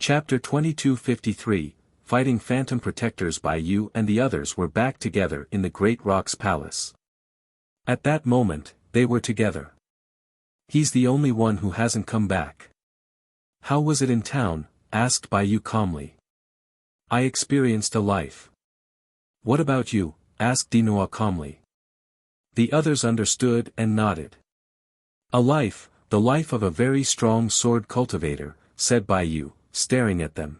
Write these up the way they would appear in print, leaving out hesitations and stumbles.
Chapter 2253, Fighting Phantom Protectors. Bai Yu and the others were back together in the Great Rock's palace. At that moment, they were together. He's the only one who hasn't come back. How was it in town? Asked Bai Yu calmly. I experienced a life. What about you? Asked Dinua calmly. The others understood and nodded. A life, the life of a very strong sword cultivator, said Bai Yu, staring at them.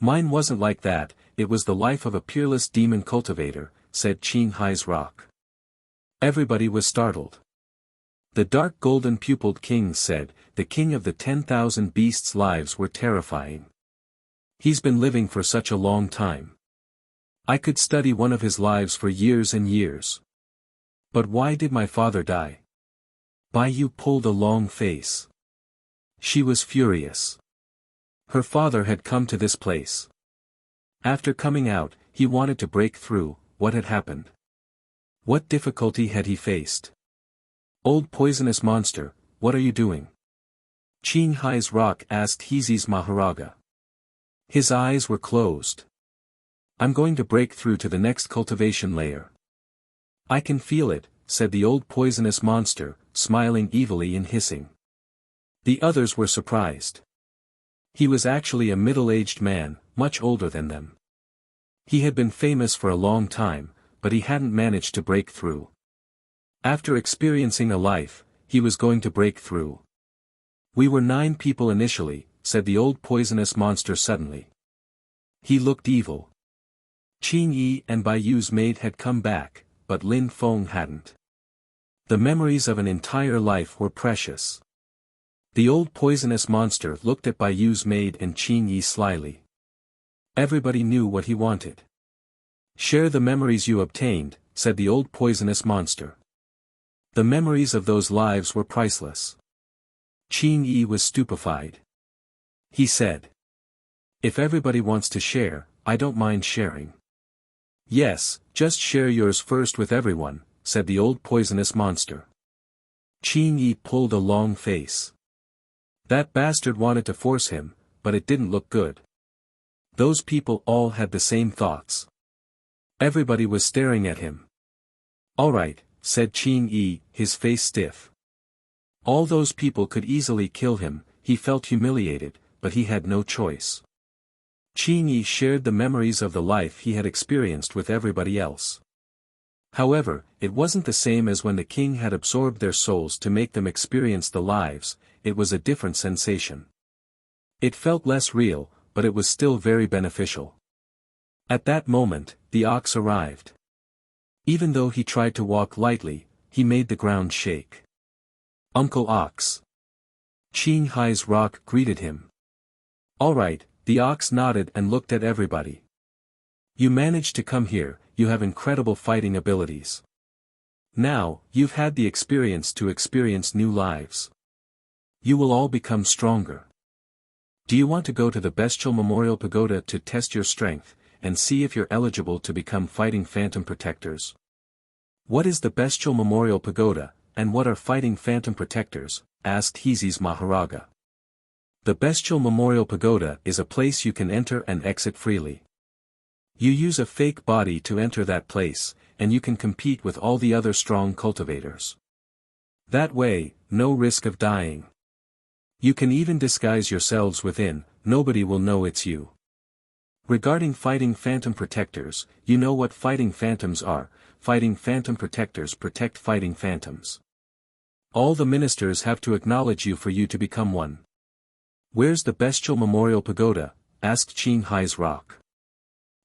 Mine wasn't like that, it was the life of a peerless demon cultivator, said Qin Hai's rock. Everybody was startled. The dark golden-pupiled king said, the king of the 10,000 beasts' lives were terrifying. He's been living for such a long time. I could study one of his lives for years and years. But why did my father die? Bai Yu pulled a long face. She was furious. Her father had come to this place. After coming out, he wanted to break through. What had happened? What difficulty had he faced? Old poisonous monster, what are you doing? Qin Hai's rock asked Heezy's Maharaga. His eyes were closed. I'm going to break through to the next cultivation layer. I can feel it, said the old poisonous monster, smiling evilly and hissing. The others were surprised. He was actually a middle-aged man, much older than them. He had been famous for a long time, but he hadn't managed to break through. After experiencing a life, he was going to break through. We were 9 people initially, said the old poisonous monster suddenly. He looked evil. Qin Yi and Bai Yu's maid had come back, but Lin Feng hadn't. The memories of an entire life were precious. The old poisonous monster looked at Bai Yu's maid and Qin Yi slyly. Everybody knew what he wanted. Share the memories you obtained, said the old poisonous monster. The memories of those lives were priceless. Qin Yi was stupefied. He said. If everybody wants to share, I don't mind sharing. Yes, just share yours first with everyone, said the old poisonous monster. Qin Yi pulled a long face. That bastard wanted to force him, but it didn't look good. Those people all had the same thoughts. Everybody was staring at him. All right, said Qin Yi, his face stiff. All those people could easily kill him, he felt humiliated, but he had no choice. Qin Yi shared the memories of the life he had experienced with everybody else. However, it wasn't the same as when the king had absorbed their souls to make them experience the lives, it was a different sensation. It felt less real, but it was still very beneficial. At that moment, the ox arrived. Even though he tried to walk lightly, he made the ground shake. Uncle Ox. Qin Hai's rock greeted him. All right, the ox nodded and looked at everybody. You managed to come here, you have incredible fighting abilities. Now, you've had the experience to experience new lives. You will all become stronger. Do you want to go to the Bestial Memorial Pagoda to test your strength, and see if you're eligible to become Fighting Phantom Protectors? What is the Bestial Memorial Pagoda, and what are Fighting Phantom Protectors? Asked Heezy's Maharaga. The Bestial Memorial Pagoda is a place you can enter and exit freely. You use a fake body to enter that place, and you can compete with all the other strong cultivators. That way, no risk of dying. You can even disguise yourselves within, nobody will know it's you. Regarding Fighting Phantom Protectors, you know what Fighting Phantoms are. Fighting Phantom Protectors protect Fighting Phantoms. All the ministers have to acknowledge you for you to become one. Where's the Bestial Memorial Pagoda? Asked Qin Hai's rock.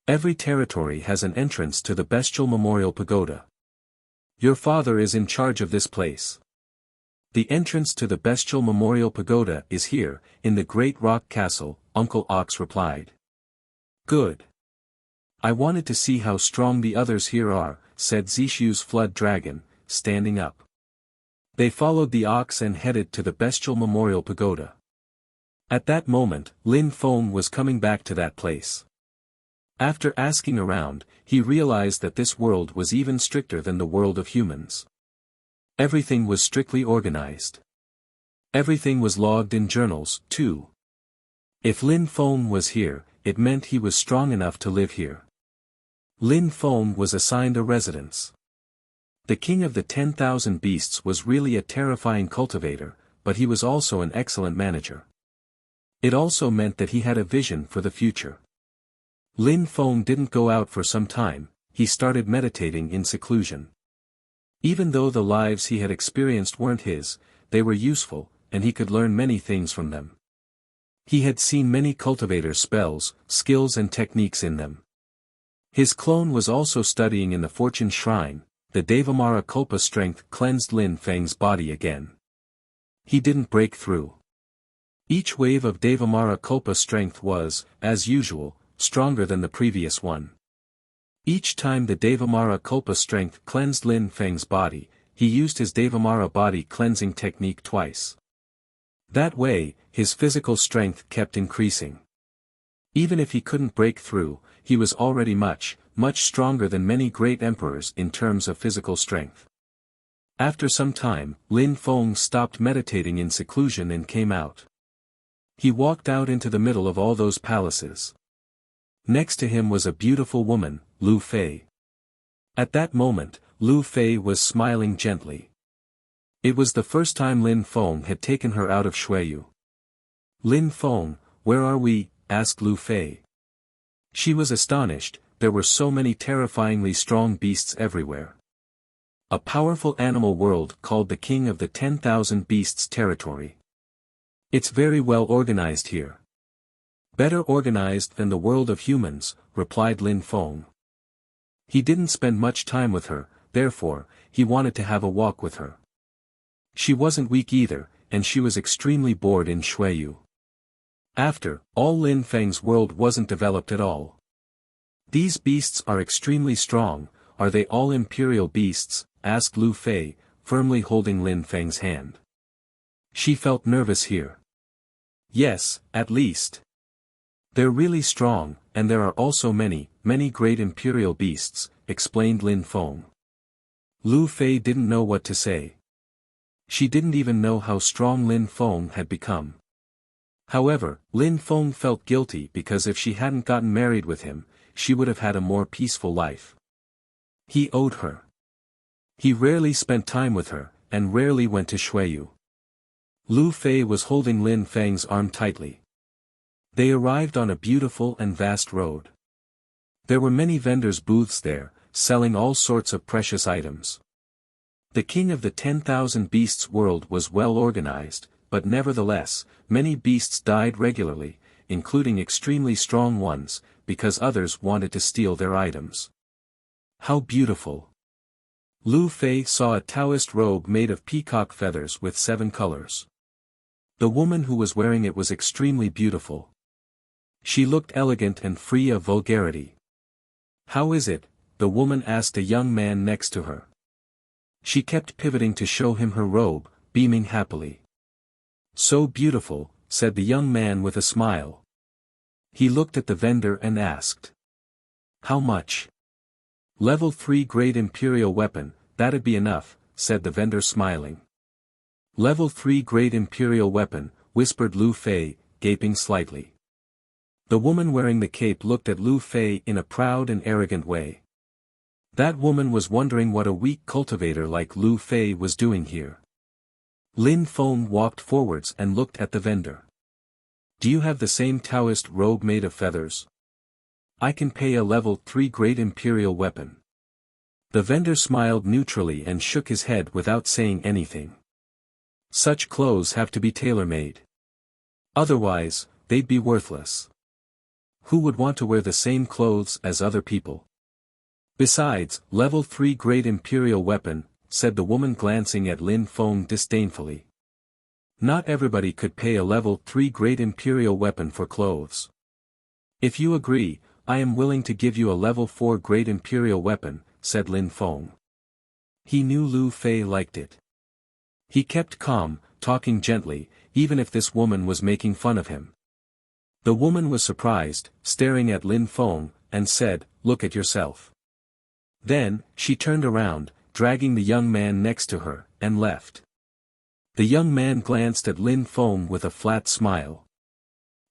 Every territory has an entrance to the Bestial Memorial Pagoda. Your father is in charge of this place. The entrance to the Bestial Memorial Pagoda is here, in the Great Rock Castle, Uncle Ox replied. Good. I wanted to see how strong the others here are, said Zishu's Flood Dragon, standing up. They followed the ox and headed to the Bestial Memorial Pagoda. At that moment, Lin Feng was coming back to that place. After asking around, he realized that this world was even stricter than the world of humans. Everything was strictly organized. Everything was logged in journals, too. If Lin Feng was here, it meant he was strong enough to live here. Lin Feng was assigned a residence. The king of the 10,000 beasts was really a terrifying cultivator, but he was also an excellent manager. It also meant that he had a vision for the future. Lin Feng didn't go out for some time, he started meditating in seclusion. Even though the lives he had experienced weren't his, they were useful, and he could learn many things from them. He had seen many cultivators' spells, skills and techniques in them. His clone was also studying in the Fortune Shrine. The Devamara Kulpa strength cleansed Lin Feng's body again. He didn't break through. Each wave of Devamara Kulpa strength was, as usual, stronger than the previous one. Each time the Devamara Kulpa strength cleansed Lin Feng's body, he used his Devamara body cleansing technique twice. That way, his physical strength kept increasing. Even if he couldn't break through, he was already much stronger than many great emperors in terms of physical strength. After some time, Lin Feng stopped meditating in seclusion and came out. He walked out into the middle of all those palaces. Next to him was a beautiful woman, Lu Fei. At that moment, Lu Fei was smiling gently. It was the first time Lin Feng had taken her out of Xueyu. "Lin Feng, where are we?" asked Lu Fei. She was astonished, there were so many terrifyingly strong beasts everywhere. A powerful animal world called the King of the 10,000 Beasts territory. It's very well organized here. Better organized than the world of humans, replied Lin Feng. He didn't spend much time with her, therefore, he wanted to have a walk with her. She wasn't weak either, and she was extremely bored in Xueyu. After all, Lin Feng's world wasn't developed at all. "These beasts are extremely strong, are they all imperial beasts?" asked Lu Fei, firmly holding Lin Feng's hand. She felt nervous here. "Yes, at least. They're really strong, and there are also many great imperial beasts," explained Lin Feng. Lu Fei didn't know what to say. She didn't even know how strong Lin Feng had become. However, Lin Feng felt guilty because if she hadn't gotten married with him, she would have had a more peaceful life. He owed her. He rarely spent time with her, and rarely went to Xueyu. Lu Fei was holding Lin Feng's arm tightly. They arrived on a beautiful and vast road. There were many vendors' booths there, selling all sorts of precious items. The King of the 10,000 Beasts world was well organized, but nevertheless, many beasts died regularly, including extremely strong ones, because others wanted to steal their items. How beautiful! Lu Fei saw a Taoist robe made of peacock feathers with 7 colors. The woman who was wearing it was extremely beautiful. She looked elegant and free of vulgarity. "How is it?" the woman asked a young man next to her. She kept pivoting to show him her robe, beaming happily. "So beautiful," said the young man with a smile. He looked at the vendor and asked, "How much?" "Level 3 Great Imperial Weapon, that'd be enough," said the vendor smiling. "Level 3 Great Imperial Weapon," whispered Lu Fei, gaping slightly. The woman wearing the cape looked at Lu Fei in a proud and arrogant way. That woman was wondering what a weak cultivator like Lu Fei was doing here. Lin Feng walked forwards and looked at the vendor. "Do you have the same Taoist robe made of feathers? I can pay a level 3 Great Imperial Weapon." The vendor smiled neutrally and shook his head without saying anything. Such clothes have to be tailor-made. Otherwise, they'd be worthless. Who would want to wear the same clothes as other people? "Besides, level 3 Great Imperial Weapon," said the woman glancing at Lin Feng disdainfully. "Not everybody could pay a level 3 Great Imperial Weapon for clothes. If you agree, I am willing to give you a level 4 Great Imperial Weapon," said Lin Feng. He knew Lu Fei liked it. He kept calm, talking gently, even if this woman was making fun of him. The woman was surprised, staring at Lin Feng, and said, "Look at yourself." Then, she turned around, dragging the young man next to her, and left. The young man glanced at Lin Feng with a flat smile.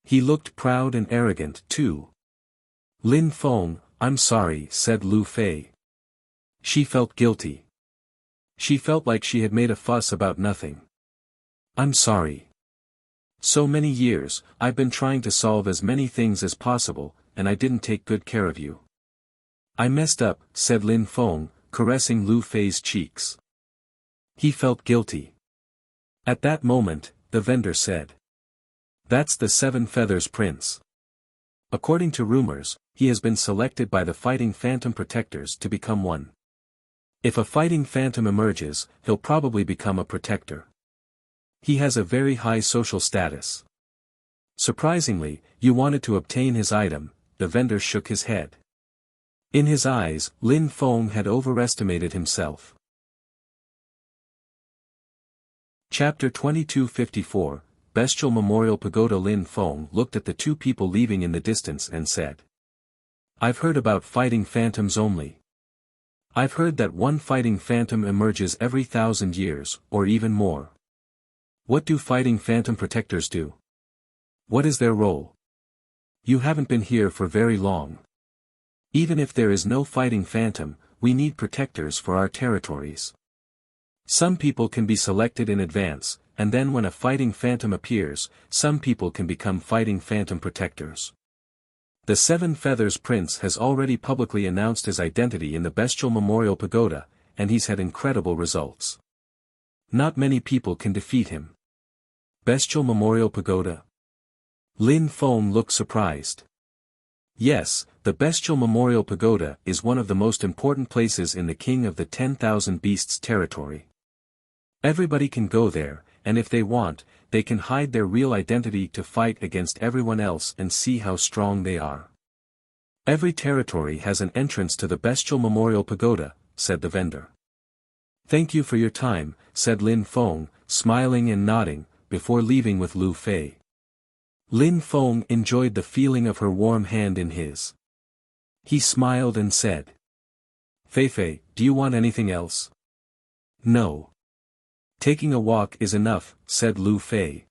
He looked proud and arrogant, too. Lin Feng, I'm sorry, said Lu Fei. She felt guilty. She felt like she had made a fuss about nothing. I'm sorry. So many years, I've been trying to solve as many things as possible, and I didn't take good care of you. I messed up, said Lin Feng, caressing Lu Fei's cheeks. He felt guilty. At that moment, the vendor said. That's the Seven Feathers Prince. According to rumors, he has been selected by the Fighting Phantom Protectors to become one. If a Fighting Phantom emerges, he'll probably become a protector. He has a very high social status. Surprisingly, you wanted to obtain his item, the vendor shook his head. In his eyes, Lin Feng had overestimated himself. Chapter 2254, Bestial Memorial Pagoda. Lin Feng looked at the two people leaving in the distance and said. I've heard about fighting phantoms only. I've heard that one fighting phantom emerges every 1,000 years, or even more. What do fighting phantom protectors do? What is their role? You haven't been here for very long. Even if there is no fighting phantom, we need protectors for our territories. Some people can be selected in advance, and then when a fighting phantom appears, some people can become fighting phantom protectors. The Seven Feathers Prince has already publicly announced his identity in the Bestial Memorial Pagoda, and he's had incredible results. Not many people can defeat him. Bestial Memorial Pagoda? Lin Feng looked surprised. Yes, the Bestial Memorial Pagoda is one of the most important places in the King of the 10,000 Beasts territory. Everybody can go there, and if they want, they can hide their real identity to fight against everyone else and see how strong they are. Every territory has an entrance to the Bestial Memorial Pagoda, said the vendor. Thank you for your time, said Lin Feng, smiling and nodding, before leaving with Lu Fei. Lin Feng enjoyed the feeling of her warm hand in his. He smiled and said. Fei, do you want anything else? No. Taking a walk is enough, said Lu Fei.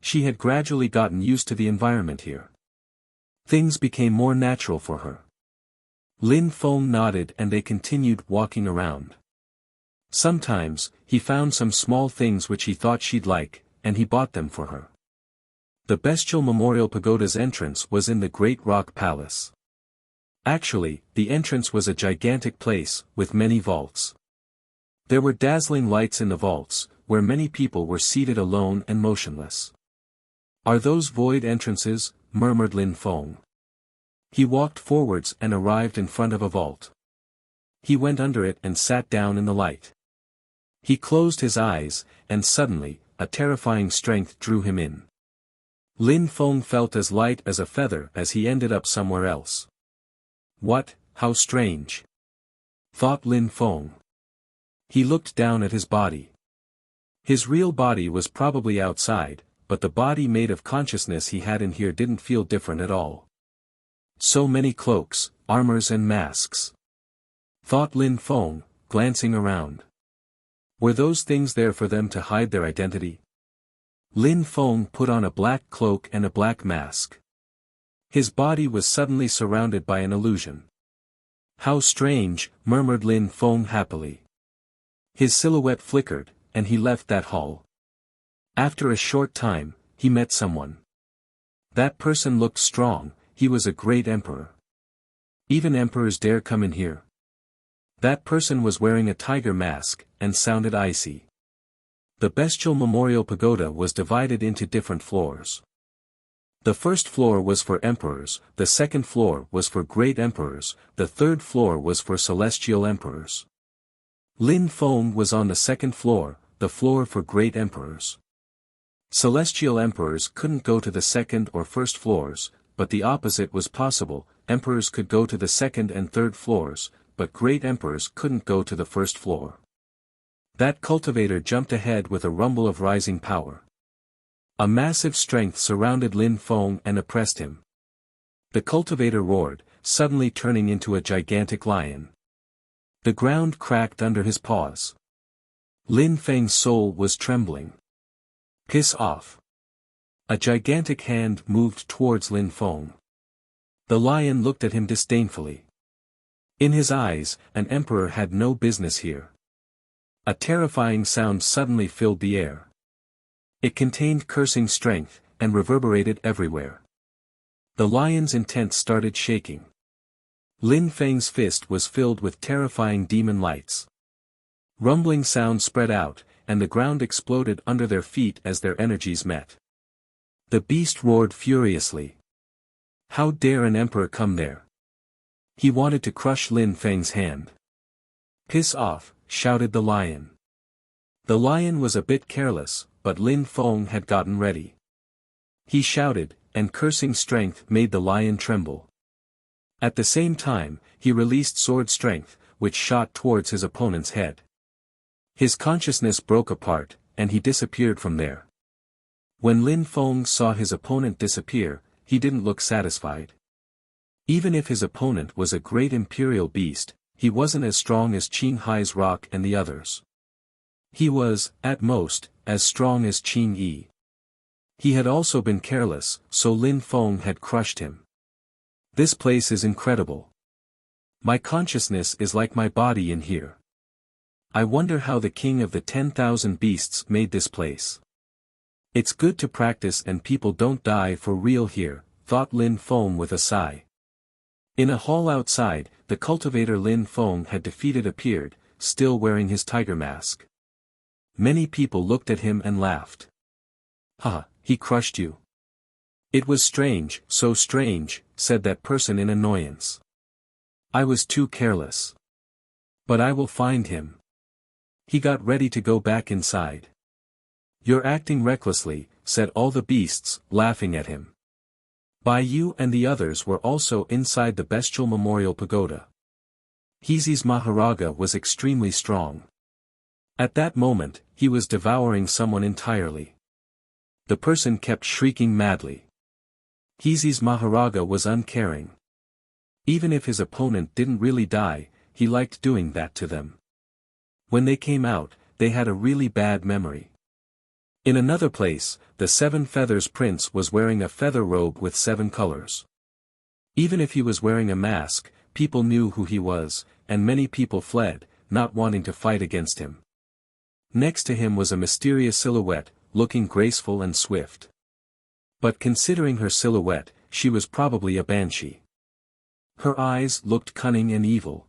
She had gradually gotten used to the environment here. Things became more natural for her. Lin Feng nodded and they continued walking around. Sometimes, he found some small things which he thought she'd like, and he bought them for her. The Bestial Memorial Pagoda's entrance was in the Great Rock Palace. Actually, the entrance was a gigantic place, with many vaults. There were dazzling lights in the vaults, where many people were seated alone and motionless. Are those void entrances? Murmured Lin Feng. He walked forwards and arrived in front of a vault. He went under it and sat down in the light. He closed his eyes, and suddenly, a terrifying strength drew him in. Lin Feng felt as light as a feather as he ended up somewhere else. What, how strange! Thought Lin Feng. He looked down at his body. His real body was probably outside, but the body made of consciousness he had in here didn't feel different at all. So many cloaks, armors and masks. Thought Lin Feng, glancing around. Were those things there for them to hide their identity? Lin Feng put on a black cloak and a black mask. His body was suddenly surrounded by an illusion. How strange, murmured Lin Feng happily. His silhouette flickered, and he left that hall. After a short time, he met someone. That person looked strong, he was a great emperor. Even emperors dare come in here. That person was wearing a tiger mask, and sounded icy. The Bestial Memorial Pagoda was divided into different floors. The first floor was for emperors, the second floor was for great emperors, the third floor was for celestial emperors. Lin Feng was on the second floor, the floor for great emperors. Celestial emperors couldn't go to the second or first floors, but the opposite was possible, emperors could go to the second and third floors, but great emperors couldn't go to the first floor. That cultivator jumped ahead with a rumble of rising power. A massive strength surrounded Lin Feng and oppressed him. The cultivator roared, suddenly turning into a gigantic lion. The ground cracked under his paws. Lin Feng's soul was trembling. Piss off. A gigantic hand moved towards Lin Feng. The lion looked at him disdainfully. In his eyes, an emperor had no business here. A terrifying sound suddenly filled the air. It contained cursing strength, and reverberated everywhere. The lion's intent started shaking. Lin Feng's fist was filled with terrifying demon lights. Rumbling sounds spread out, and the ground exploded under their feet as their energies met. The beast roared furiously. How dare an emperor come there? He wanted to crush Lin Feng's hand. Piss off, shouted the lion. The lion was a bit careless, but Lin Feng had gotten ready. He shouted, and cursing strength made the lion tremble. At the same time, he released sword strength, which shot towards his opponent's head. His consciousness broke apart, and he disappeared from there. When Lin Feng saw his opponent disappear, he didn't look satisfied. Even if his opponent was a great imperial beast, he wasn't as strong as Qing Hai's rock and the others. He was, at most, as strong as Qing Yi. He had also been careless, so Lin Feng had crushed him. This place is incredible. My consciousness is like my body in here. I wonder how the king of the 10,000 beasts made this place. It's good to practice and people don't die for real here, thought Lin Feng with a sigh. In a hall outside, the cultivator Lin Feng had defeated appeared, still wearing his tiger mask. Many people looked at him and laughed. Ha, he crushed you. It was strange, so strange, said that person in annoyance. I was too careless. But I will find him. He got ready to go back inside. You're acting recklessly, said all the beasts, laughing at him. Bai Yu and the others were also inside the bestial memorial pagoda. Hezi's Maharaga was extremely strong. At that moment, he was devouring someone entirely. The person kept shrieking madly. Hezi's Maharaga was uncaring. Even if his opponent didn't really die, he liked doing that to them. When they came out, they had a really bad memory. In another place, the Seven Feathers Prince was wearing a feather robe with 7 colors. Even if he was wearing a mask, people knew who he was, and many people fled, not wanting to fight against him. Next to him was a mysterious silhouette, looking graceful and swift. But considering her silhouette, she was probably a banshee. Her eyes looked cunning and evil.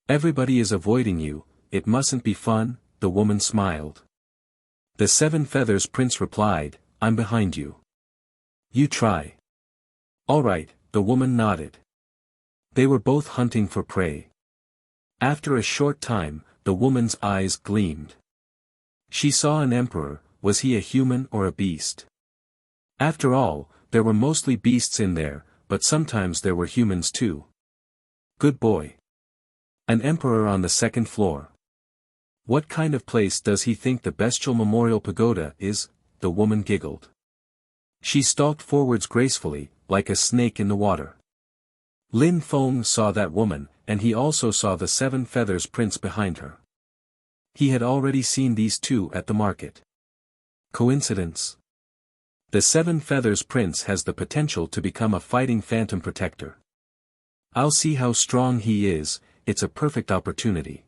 Everybody is avoiding you, it mustn't be fun, the woman smiled. The Seven Feathers Prince replied, I'm behind you. You try. All right, the woman nodded. They were both hunting for prey. After a short time, the woman's eyes gleamed. She saw an emperor. Was he a human or a beast? After all, there were mostly beasts in there, but sometimes there were humans too. Good boy. An emperor on the 2nd floor. What kind of place does he think the bestial memorial pagoda is? The woman giggled. She stalked forwards gracefully, like a snake in the water. Lin Feng saw that woman, and he also saw the 7 Feathers Prince behind her. He had already seen these two at the market. Coincidence? The 7 Feathers Prince has the potential to become a fighting phantom protector. I'll see how strong he is, it's a perfect opportunity.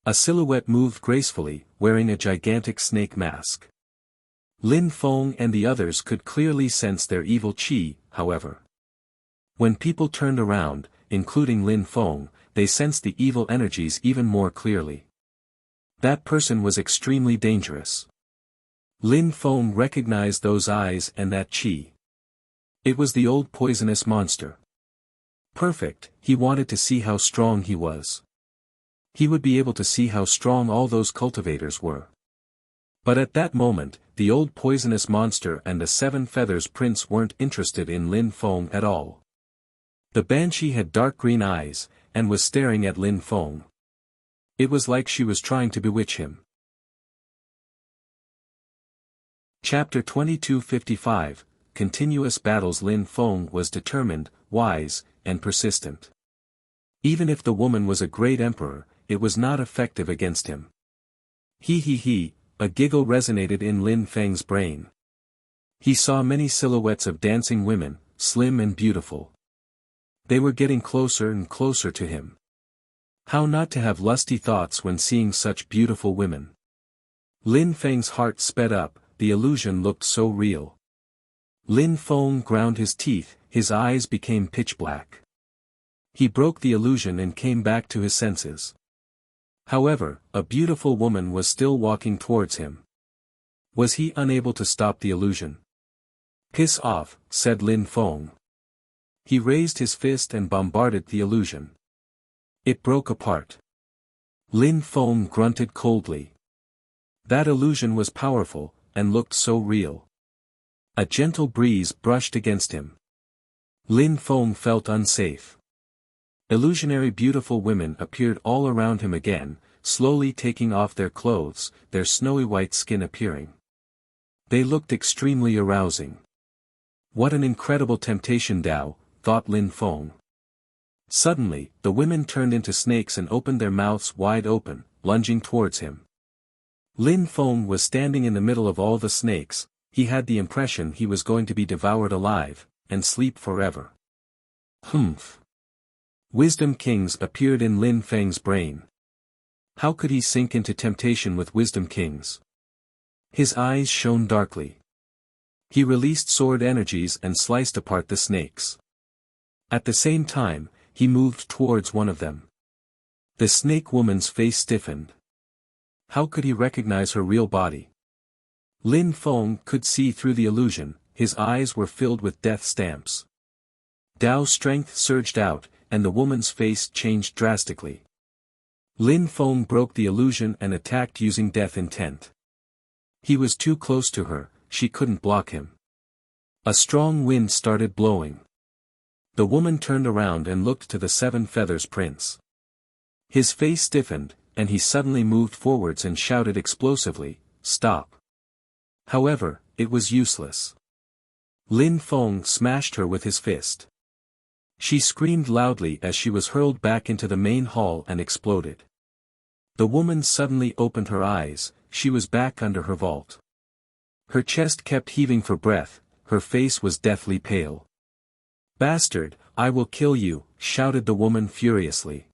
A silhouette moved gracefully, wearing a gigantic snake mask. Lin Feng and the others could clearly sense their evil qi, however. When people turned around, including Lin Feng, they sensed the evil energies even more clearly. That person was extremely dangerous. Lin Feng recognized those eyes and that qi. It was the old poisonous monster. Perfect, he wanted to see how strong he was. He would be able to see how strong all those cultivators were. But at that moment, the old poisonous monster and the 7 Feathers Prince weren't interested in Lin Feng at all. The banshee had dark green eyes, and was staring at Lin Feng. It was like she was trying to bewitch him. Chapter 2255, Continuous Battles. Lin Feng was determined, wise, and persistent. Even if the woman was a great emperor, it was not effective against him. He, a giggle resonated in Lin Feng's brain. He saw many silhouettes of dancing women, slim and beautiful. They were getting closer and closer to him. How not to have lusty thoughts when seeing such beautiful women? Lin Feng's heart sped up, the illusion looked so real. Lin Feng ground his teeth, his eyes became pitch black. He broke the illusion and came back to his senses. However, a beautiful woman was still walking towards him. Was he unable to stop the illusion? "Piss off," said Lin Feng. He raised his fist and bombarded the illusion. It broke apart. Lin Feng grunted coldly. That illusion was powerful, and looked so real. A gentle breeze brushed against him. Lin Feng felt unsafe. Illusionary beautiful women appeared all around him again, slowly taking off their clothes, their snowy white skin appearing. They looked extremely arousing. What an incredible temptation, Dao, thought Lin Feng. Suddenly, the women turned into snakes and opened their mouths wide open, lunging towards him. Lin Feng was standing in the middle of all the snakes. He had the impression he was going to be devoured alive, and sleep forever. Humph. Wisdom Kings appeared in Lin Feng's brain. How could he sink into temptation with Wisdom Kings? His eyes shone darkly. He released sword energies and sliced apart the snakes. At the same time, he moved towards one of them. The snake woman's face stiffened. How could he recognize her real body? Lin Feng could see through the illusion, his eyes were filled with death stamps. Dao's strength surged out, and the woman's face changed drastically. Lin Feng broke the illusion and attacked using death intent. He was too close to her, she couldn't block him. A strong wind started blowing. The woman turned around and looked to the Seven Feathers Prince. His face stiffened, and he suddenly moved forwards and shouted explosively, "Stop!" However, it was useless. Lin Feng smashed her with his fist. She screamed loudly as she was hurled back into the main hall and exploded. The woman suddenly opened her eyes, she was back under her vault. Her chest kept heaving for breath, her face was deathly pale. "Bastard, I will kill you," shouted the woman furiously.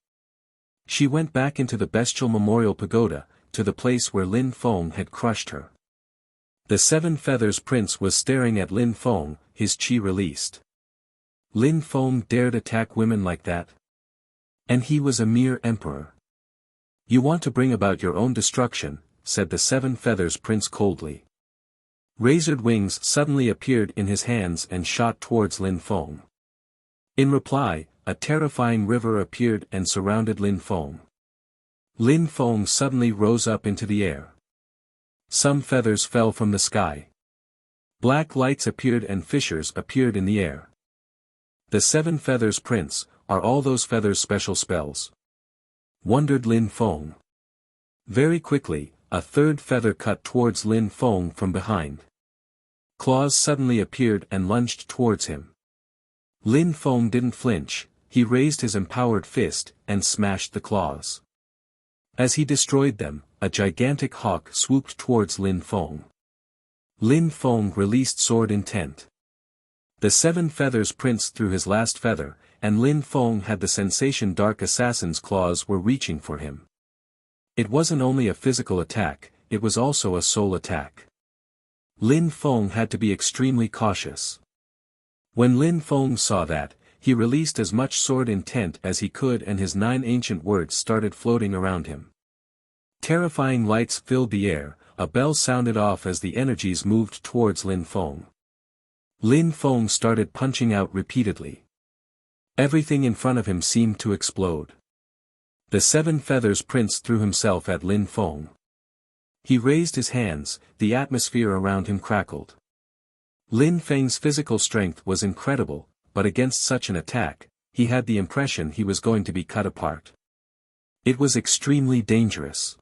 She went back into the bestial memorial pagoda, to the place where Lin Feng had crushed her. The Seven Feathers Prince was staring at Lin Feng, his chi released. Lin Feng dared attack women like that? And he was a mere emperor. "You want to bring about your own destruction," said the Seven Feathers Prince coldly. Razored wings suddenly appeared in his hands and shot towards Lin Feng. In reply, a terrifying river appeared and surrounded Lin Feng. Lin Feng suddenly rose up into the air. Some feathers fell from the sky. Black lights appeared and fissures appeared in the air. The Seven Feathers Prince, are all those feathers special spells? Wondered Lin Feng. Very quickly, a third feather cut towards Lin Feng from behind. Claws suddenly appeared and lunged towards him. Lin Feng didn't flinch, he raised his empowered fist and smashed the claws. As he destroyed them, a gigantic hawk swooped towards Lin Feng. Lin Feng released sword intent. The Seven Feathers Prince threw his last feather, and Lin Feng had the sensation dark assassin's claws were reaching for him. It wasn't only a physical attack, it was also a soul attack. Lin Feng had to be extremely cautious. When Lin Feng saw that, he released as much sword intent as he could and his 9 ancient words started floating around him. Terrifying lights filled the air, a bell sounded off as the energies moved towards Lin Feng. Lin Feng started punching out repeatedly. Everything in front of him seemed to explode. The Seven Feathers Prince threw himself at Lin Feng. He raised his hands, the atmosphere around him crackled. Lin Feng's physical strength was incredible, but against such an attack, he had the impression he was going to be cut apart. It was extremely dangerous.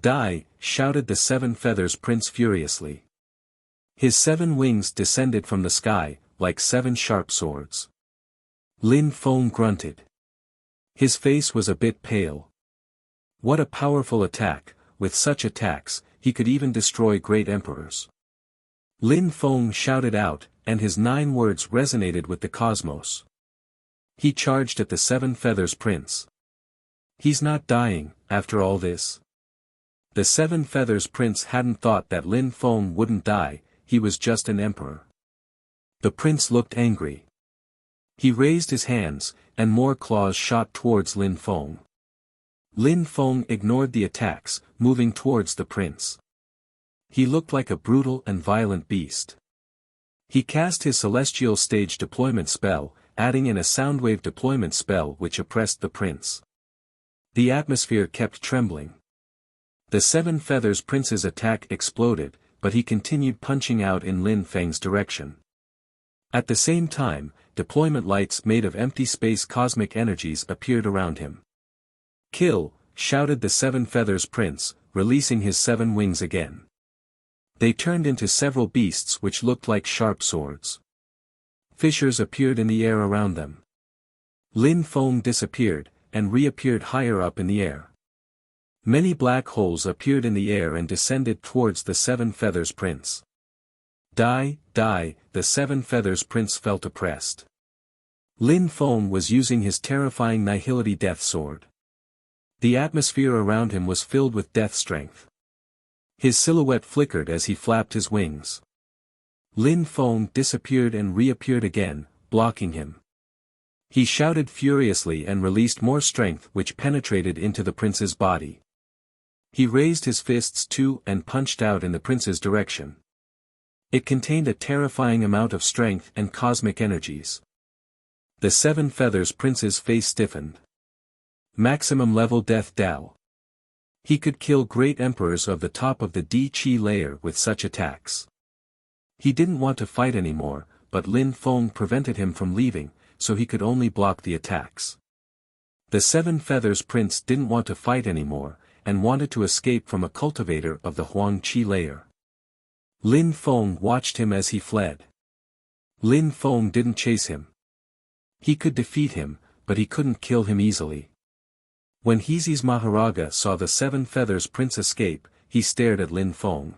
"Die!" shouted the Seven Feathers Prince furiously. His 7 wings descended from the sky, like 7 sharp swords. Lin Feng grunted. His face was a bit pale. What a powerful attack, with such attacks, he could even destroy great emperors. Lin Feng shouted out, and his 9 words resonated with the cosmos. He charged at the 7 Feathers Prince. He's not dying, after all this. The 7 Feathers Prince hadn't thought that Lin Feng wouldn't die, he was just an emperor. The prince looked angry. He raised his hands, and more claws shot towards Lin Feng. Lin Feng ignored the attacks, moving towards the prince. He looked like a brutal and violent beast. He cast his celestial stage deployment spell, adding in a soundwave deployment spell which oppressed the prince. The atmosphere kept trembling. The 7 Feathers Prince's attack exploded, but he continued punching out in Lin Feng's direction. At the same time, deployment lights made of empty space cosmic energies appeared around him. "Kill!" shouted the 7 Feathers Prince, releasing his 7 wings again. They turned into several beasts which looked like sharp swords. Fissures appeared in the air around them. Lin Feng disappeared, and reappeared higher up in the air. Many black holes appeared in the air and descended towards the 7 Feathers Prince. Die, die, the 7 Feathers Prince felt oppressed. Lin Feng was using his terrifying Nihility Death Sword. The atmosphere around him was filled with death strength. His silhouette flickered as he flapped his wings. Lin Feng disappeared and reappeared again, blocking him. He shouted furiously and released more strength which penetrated into the prince's body. He raised his fists too and punched out in the prince's direction. It contained a terrifying amount of strength and cosmic energies. The 7 Feathers Prince's face stiffened. Maximum level Death Dao. He could kill great emperors of the top of the Di-Chi layer with such attacks. He didn't want to fight anymore, but Lin Feng prevented him from leaving, so he could only block the attacks. The 7 Feathers Prince didn't want to fight anymore, and wanted to escape from a cultivator of the Huang-Chi layer. Lin Feng watched him as he fled. Lin Feng didn't chase him. He could defeat him, but he couldn't kill him easily. When Heezy's Maharaja saw the 7 Feathers Prince escape, he stared at Lin Feng.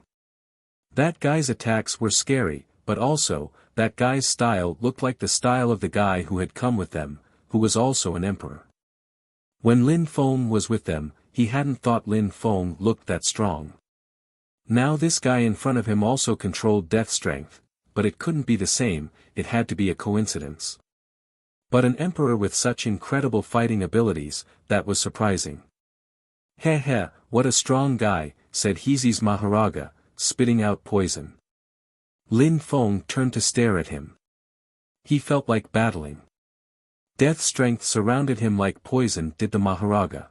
That guy's attacks were scary, but also, that guy's style looked like the style of the guy who had come with them, who was also an emperor. When Lin Feng was with them, he hadn't thought Lin Feng looked that strong. Now this guy in front of him also controlled death strength, but it couldn't be the same, it had to be a coincidence. But an emperor with such incredible fighting abilities, that was surprising. "Heh heh, what a strong guy," said Heezy's Maharaja, spitting out poison. Lin Feng turned to stare at him. He felt like battling. Death strength surrounded him like poison did the Maharaja.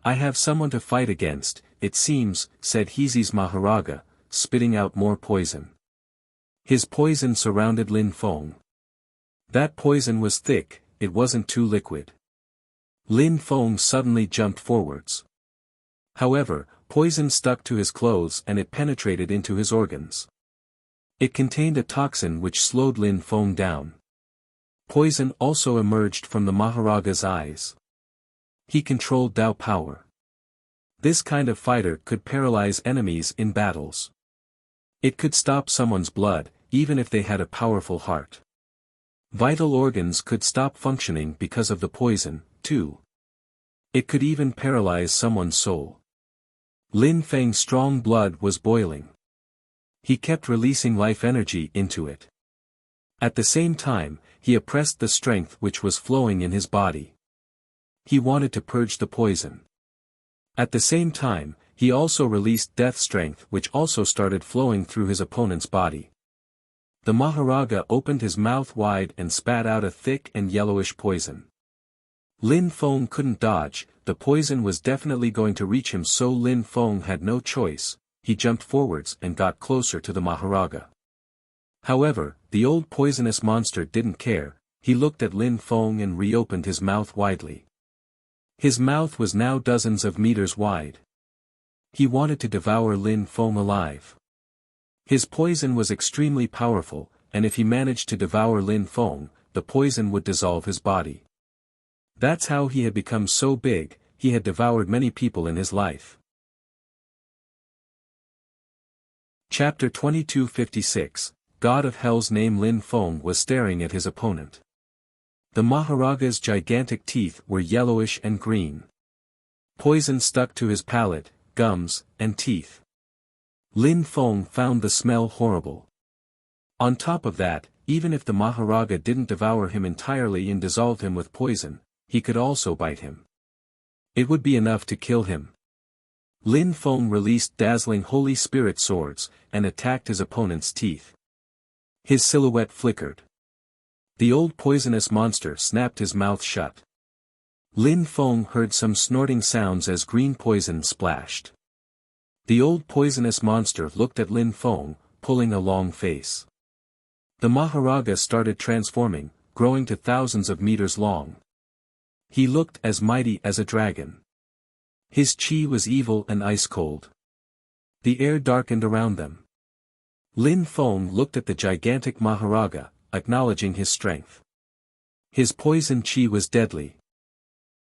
"I have someone to fight against, it seems," said Heezy's Maharaja, spitting out more poison. His poison surrounded Lin Feng. That poison was thick, it wasn't too liquid. Lin Feng suddenly jumped forwards. However, poison stuck to his clothes and it penetrated into his organs. It contained a toxin which slowed Lin Feng down. Poison also emerged from the Maharaja's eyes. He controlled Dao power. This kind of fighter could paralyze enemies in battles. It could stop someone's blood, even if they had a powerful heart. Vital organs could stop functioning because of the poison, too. It could even paralyze someone's soul. Lin Feng's strong blood was boiling. He kept releasing life energy into it. At the same time, he oppressed the strength which was flowing in his body. He wanted to purge the poison. At the same time, he also released death strength which also started flowing through his opponent's body. The Maharaja opened his mouth wide and spat out a thick and yellowish poison. Lin Feng couldn't dodge, the poison was definitely going to reach him, so Lin Feng had no choice, he jumped forwards and got closer to the Maharaja. However, the old poisonous monster didn't care, he looked at Lin Feng and reopened his mouth widely. His mouth was now dozens of meters wide. He wanted to devour Lin Feng alive. His poison was extremely powerful, and if he managed to devour Lin Feng, the poison would dissolve his body. That's how he had become so big, he had devoured many people in his life. Chapter 2256, God of Hell's name Lin Feng was staring at his opponent. The Maharaga's gigantic teeth were yellowish and green. Poison stuck to his palate, gums, and teeth. Lin Feng found the smell horrible. On top of that, even if the Maharaga didn't devour him entirely and dissolve him with poison, he could also bite him. It would be enough to kill him. Lin Feng released dazzling Holy Spirit swords, and attacked his opponent's teeth. His silhouette flickered. The old poisonous monster snapped his mouth shut. Lin Feng heard some snorting sounds as green poison splashed. The old poisonous monster looked at Lin Feng, pulling a long face. The Maharaga started transforming, growing to thousands of meters long. He looked as mighty as a dragon. His chi was evil and ice-cold. The air darkened around them. Lin Feng looked at the gigantic Maharaga, acknowledging his strength. His poison chi was deadly.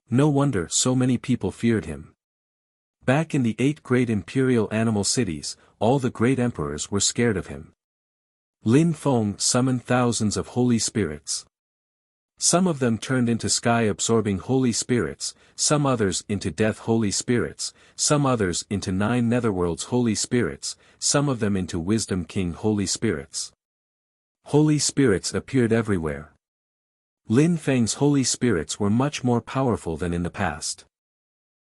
No wonder so many people feared him. Back in the 8 great imperial animal cities, all the great emperors were scared of him. Lin Feng summoned thousands of holy spirits. Some of them turned into sky-absorbing holy spirits, some others into death holy spirits, some others into 9 netherworlds holy spirits, some of them into wisdom king holy spirits. Holy spirits appeared everywhere. Lin Feng's holy spirits were much more powerful than in the past.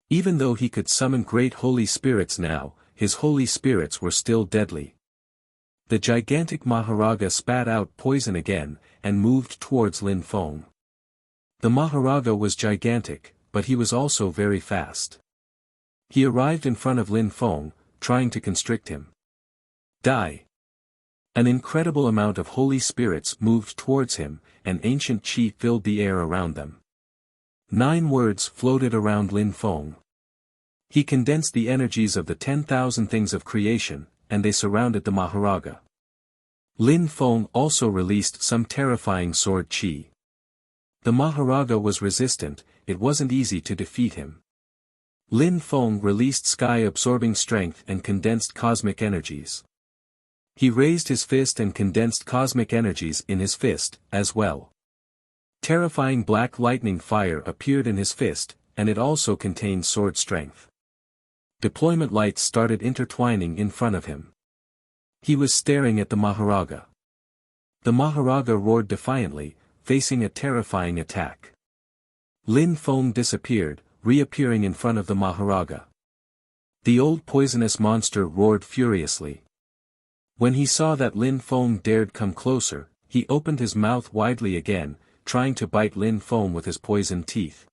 Even though he could summon great holy spirits now, his holy spirits were still deadly. The gigantic Maharaga spat out poison again, and moved towards Lin Feng. The Maharaga was gigantic, but he was also very fast. He arrived in front of Lin Feng, trying to constrict him. Die! An incredible amount of holy spirits moved towards him, and ancient chi filled the air around them. 9 words floated around Lin Feng. He condensed the energies of the 10,000 things of creation, and they surrounded the Maharaga. Lin Feng also released some terrifying sword chi. The Maharaga was resistant, it wasn't easy to defeat him. Lin Feng released sky-absorbing strength and condensed cosmic energies. He raised his fist and condensed cosmic energies in his fist, as well. Terrifying black lightning fire appeared in his fist, and it also contained sword strength. Deployment lights started intertwining in front of him. He was staring at the Maharaga. The Maharaga roared defiantly, facing a terrifying attack. Lin Feng disappeared, reappearing in front of the Maharaga. The old poisonous monster roared furiously. When he saw that Lin Feng dared come closer, he opened his mouth widely again, trying to bite Lin Feng with his poisoned teeth.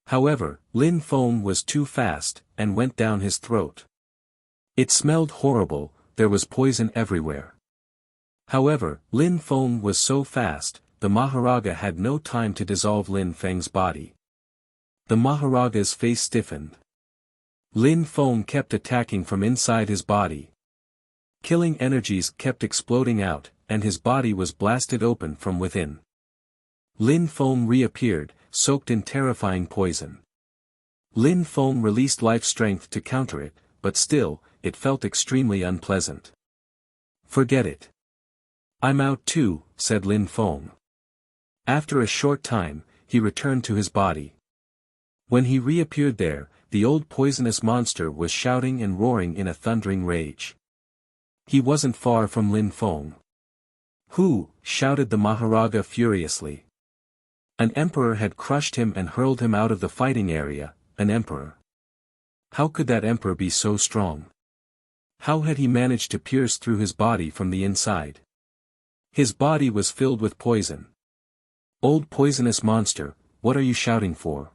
However, Lin Feng was too fast, and went down his throat. It smelled horrible, there was poison everywhere. However, Lin Feng was so fast, the Maharaga had no time to dissolve Lin Feng's body. The Maharaga's face stiffened. Lin Feng kept attacking from inside his body. Killing energies kept exploding out, and his body was blasted open from within. Lin Feng reappeared, soaked in terrifying poison. Lin Feng released life strength to counter it, but still, it felt extremely unpleasant. Forget it. I'm out too, said Lin Feng. After a short time, he returned to his body. When he reappeared there, the old poisonous monster was shouting and roaring in a thundering rage. He wasn't far from Lin Feng. Who? Shouted the Maharaga furiously. An emperor had crushed him and hurled him out of the fighting area, an emperor. How could that emperor be so strong? How had he managed to pierce through his body from the inside? His body was filled with poison. Old poisonous monster, what are you shouting for?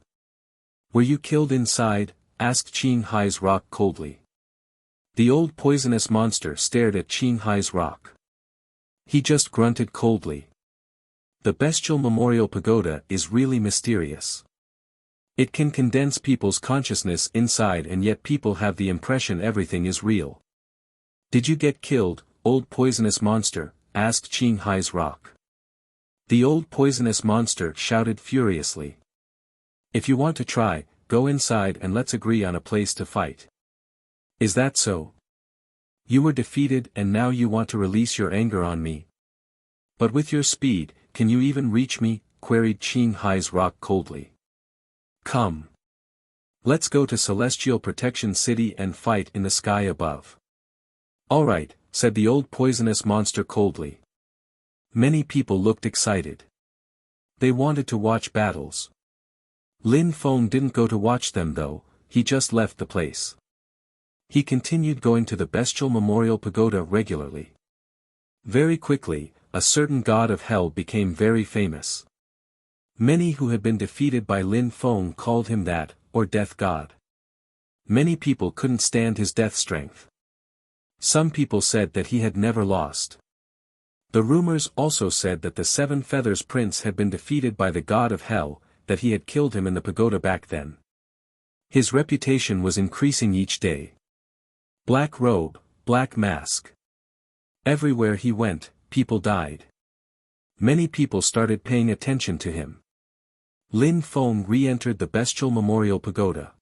Were you killed inside? Asked Qing Hai's rock coldly. The old poisonous monster stared at Qing Hai's rock. He just grunted coldly. The bestial memorial pagoda is really mysterious. It can condense people's consciousness inside, and yet people have the impression everything is real. Did you get killed, old poisonous monster? Asked Qing Hai's rock. The old poisonous monster shouted furiously. If you want to try, go inside and let's agree on a place to fight. Is that so? You were defeated and now you want to release your anger on me. But with your speed, can you even reach me? Queried Qing Hai's rock coldly. Come. Let's go to Celestial Protection City and fight in the sky above. Alright, said the old poisonous monster coldly. Many people looked excited. They wanted to watch battles. Lin Feng didn't go to watch them though, he just left the place. He continued going to the Bestial Memorial Pagoda regularly. Very quickly, a certain god of hell became very famous. Many who had been defeated by Lin Feng called him that, or death god. Many people couldn't stand his death strength. Some people said that he had never lost. The rumors also said that the Seven Feathers Prince had been defeated by the god of hell, that he had killed him in the pagoda back then. His reputation was increasing each day. Black robe, black mask. Everywhere he went, people died. Many people started paying attention to him. Lin Feng re-entered the Bestial Memorial Pagoda.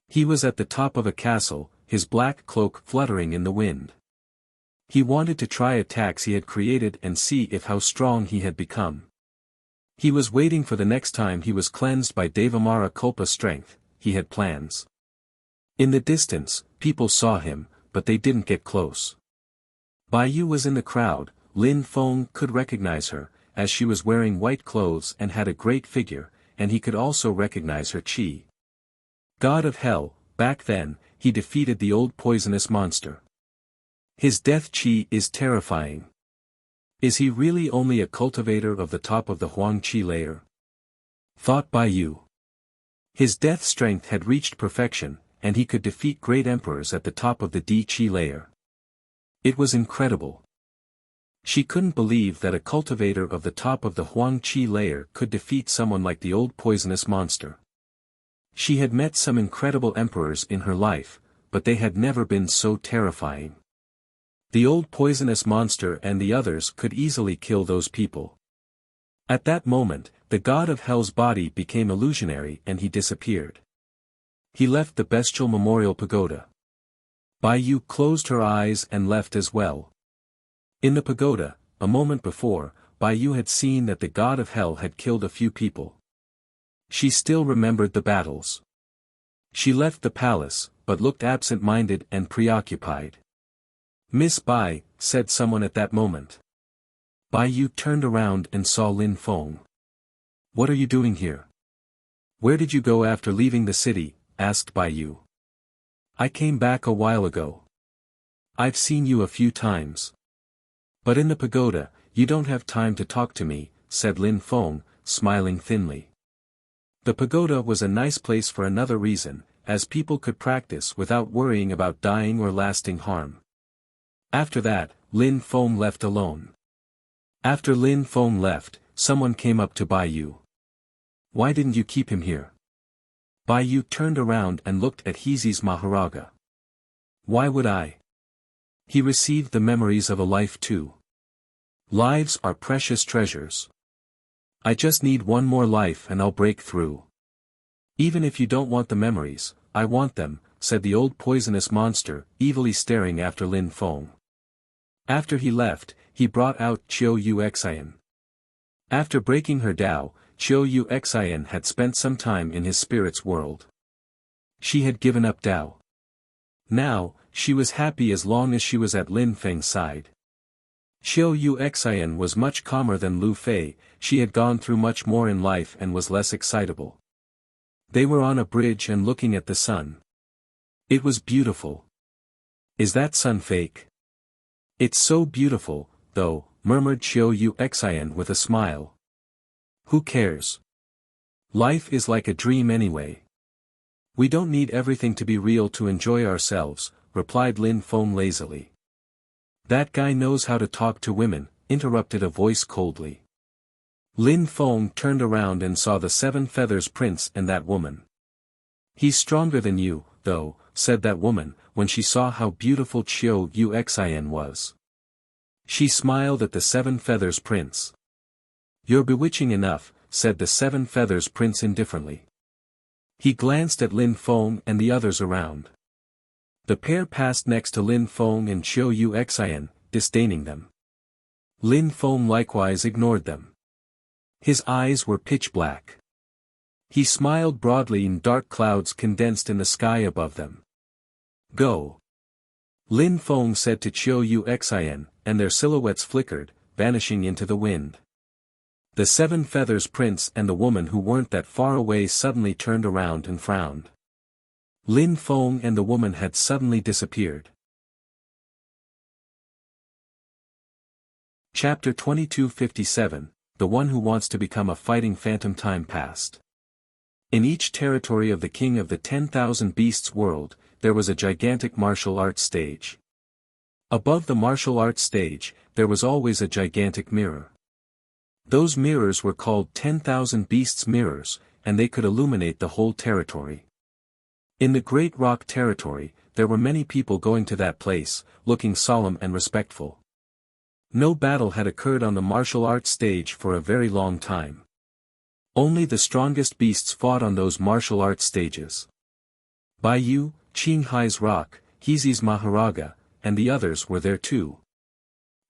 He was at the top of a castle, his black cloak fluttering in the wind. He wanted to try attacks he had created and see if how strong he had become. He was waiting for the next time he was cleansed by Devamara Kulpa strength, he had plans. In the distance, people saw him, but they didn't get close. Bai Yu was in the crowd. Lin Feng could recognize her, as she was wearing white clothes and had a great figure, and he could also recognize her chi. God of hell, back then, he defeated the old poisonous monster. His death chi is terrifying. Is he really only a cultivator of the top of the Huang Qi layer? Thought Bai Yu. His death strength had reached perfection, and he could defeat great emperors at the top of the Di Qi layer. It was incredible. She couldn't believe that a cultivator of the top of the Huang Qi layer could defeat someone like the old poisonous monster. She had met some incredible emperors in her life, but they had never been so terrifying. The old poisonous monster and the others could easily kill those people. At that moment, the god of hell's body became illusionary and he disappeared. He left the Bestial Memorial Pagoda. Bai Yu closed her eyes and left as well. In the pagoda, a moment before, Bai Yu had seen that the god of hell had killed a few people. She still remembered the battles. She left the palace, but looked absent-minded and preoccupied. Miss Bai, said someone at that moment. Bai Yu turned around and saw Lin Feng. What are you doing here? Where did you go after leaving the city? Asked Bai Yu. I came back a while ago. I've seen you a few times. But in the pagoda, you don't have time to talk to me, said Lin Feng, smiling thinly. The pagoda was a nice place for another reason, as people could practice without worrying about dying or lasting harm. After that, Lin Feng left alone. After Lin Feng left, someone came up to Bai Yu. Why didn't you keep him here? Bai Yu turned around and looked at Heezi's Maharaga. Why would I? He received the memories of a life too. Lives are precious treasures. I just need one more life and I'll break through. Even if you don't want the memories, I want them, said the old poisonous monster, evilly staring after Lin Feng. After he left, he brought out Qiu Yu Xian. After breaking her Tao, Qiu Yu Xian had spent some time in his spirit's world. She had given up Tao. Now, she was happy as long as she was at Lin Feng's side. Qiu Yu Xian was much calmer than Lu Fei, she had gone through much more in life and was less excitable. They were on a bridge and looking at the sun. It was beautiful. Is that sun fake? It's so beautiful, though, murmured Qiu Yu Xian with a smile. Who cares? Life is like a dream anyway. We don't need everything to be real to enjoy ourselves, replied Lin Feng lazily. That guy knows how to talk to women, interrupted a voice coldly. Lin Feng turned around and saw the Seven Feathers Prince and that woman. He's stronger than you, though, said that woman, when she saw how beautiful Qiu Yu Xian was. She smiled at the Seven Feathers Prince. You're bewitching enough, said the Seven Feathers Prince indifferently. He glanced at Lin Feng and the others around. The pair passed next to Lin Feng and Qiu Yuxian, disdaining them. Lin Feng likewise ignored them. His eyes were pitch black. He smiled broadly and dark clouds condensed in the sky above them. Go! Lin Feng said to Qiu Yuxian, and their silhouettes flickered, vanishing into the wind. The Seven Feathers Prince and the woman who weren't that far away suddenly turned around and frowned. Lin Feng and the woman had suddenly disappeared. Chapter 2257, The One Who Wants to Become a Fighting Phantom. Time passed. In each territory of the King of the 10,000 Beasts world, there was a gigantic martial arts stage. Above the martial arts stage, there was always a gigantic mirror. Those mirrors were called 10,000 Beasts mirrors, and they could illuminate the whole territory. In the Great Rock territory, there were many people going to that place, looking solemn and respectful. No battle had occurred on the martial arts stage for a very long time. Only the strongest beasts fought on those martial arts stages. Baiyu, Qinghai's Rock, Heezi's Maharaga, and the others were there too.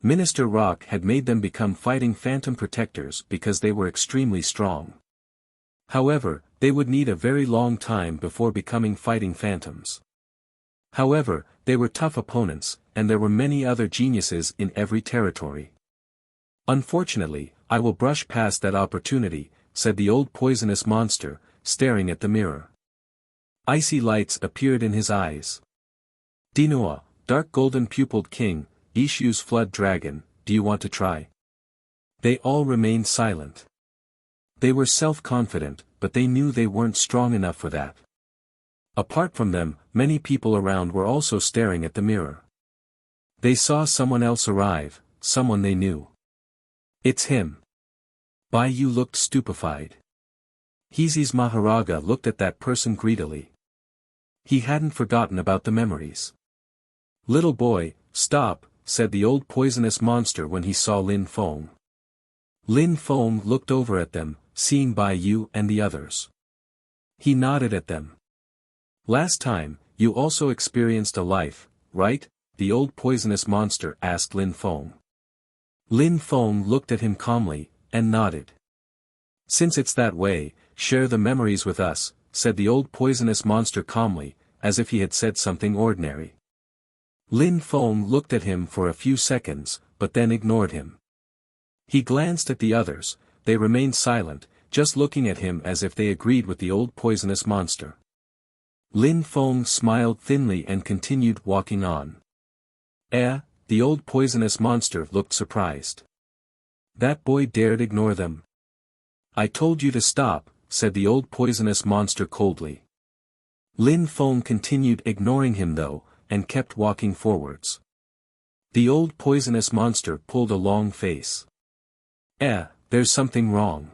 Minister Rock had made them become fighting phantom protectors because they were extremely strong. However, they would need a very long time before becoming fighting phantoms. However, they were tough opponents, and there were many other geniuses in every territory. Unfortunately, I will brush past that opportunity, said the old poisonous monster, staring at the mirror. Icy lights appeared in his eyes. Dinoa, dark golden-pupiled king, Ishu's flood dragon, do you want to try? They all remained silent. They were self-confident, but they knew they weren't strong enough for that. Apart from them, many people around were also staring at the mirror. They saw someone else arrive, someone they knew. It's him. Baiyu looked stupefied. Heezi's Maharaga looked at that person greedily. He hadn't forgotten about the memories. Little boy, stop, said the old poisonous monster when he saw Lin Feng. Lin Feng looked over at them, seeing Baiyu and the others. He nodded at them. Last time, you also experienced a life, right? The old poisonous monster asked Lin Feng. Lin Feng looked at him calmly, and nodded. Since it's that way, share the memories with us, said the old poisonous monster calmly, as if he had said something ordinary. Lin Feng looked at him for a few seconds, but then ignored him. He glanced at the others, they remained silent, just looking at him as if they agreed with the old poisonous monster. Lin Feng smiled thinly and continued walking on. The old poisonous monster looked surprised. That boy dared ignore them. I told you to stop, said the old poisonous monster coldly. Lin Feng continued ignoring him though, and kept walking forwards. The old poisonous monster pulled a long face. There's something wrong.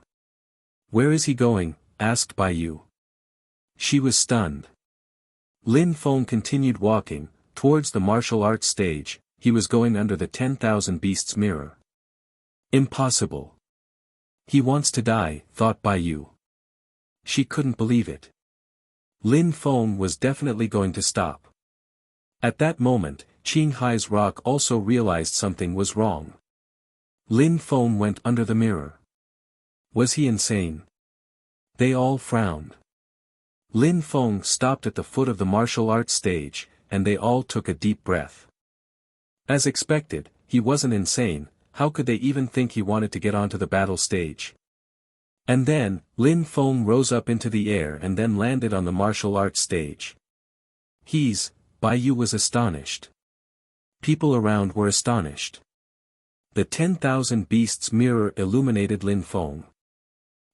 Where is he going? Asked Baiyu. She was stunned. Lin Feng continued walking, towards the martial arts stage. He was going under the 10,000 Beasts mirror. Impossible. He wants to die, thought Baiyu. She couldn't believe it. Lin Feng was definitely going to stop. At that moment, Qinghai's Rock also realized something was wrong. Lin Feng went under the mirror. Was he insane? They all frowned. Lin Feng stopped at the foot of the martial arts stage, and they all took a deep breath. As expected, he wasn't insane. How could they even think he wanted to get onto the battle stage? And then, Lin Feng rose up into the air and then landed on the martial arts stage. Baiyu was astonished. People around were astonished. The 10,000 Beasts mirror illuminated Lin Feng.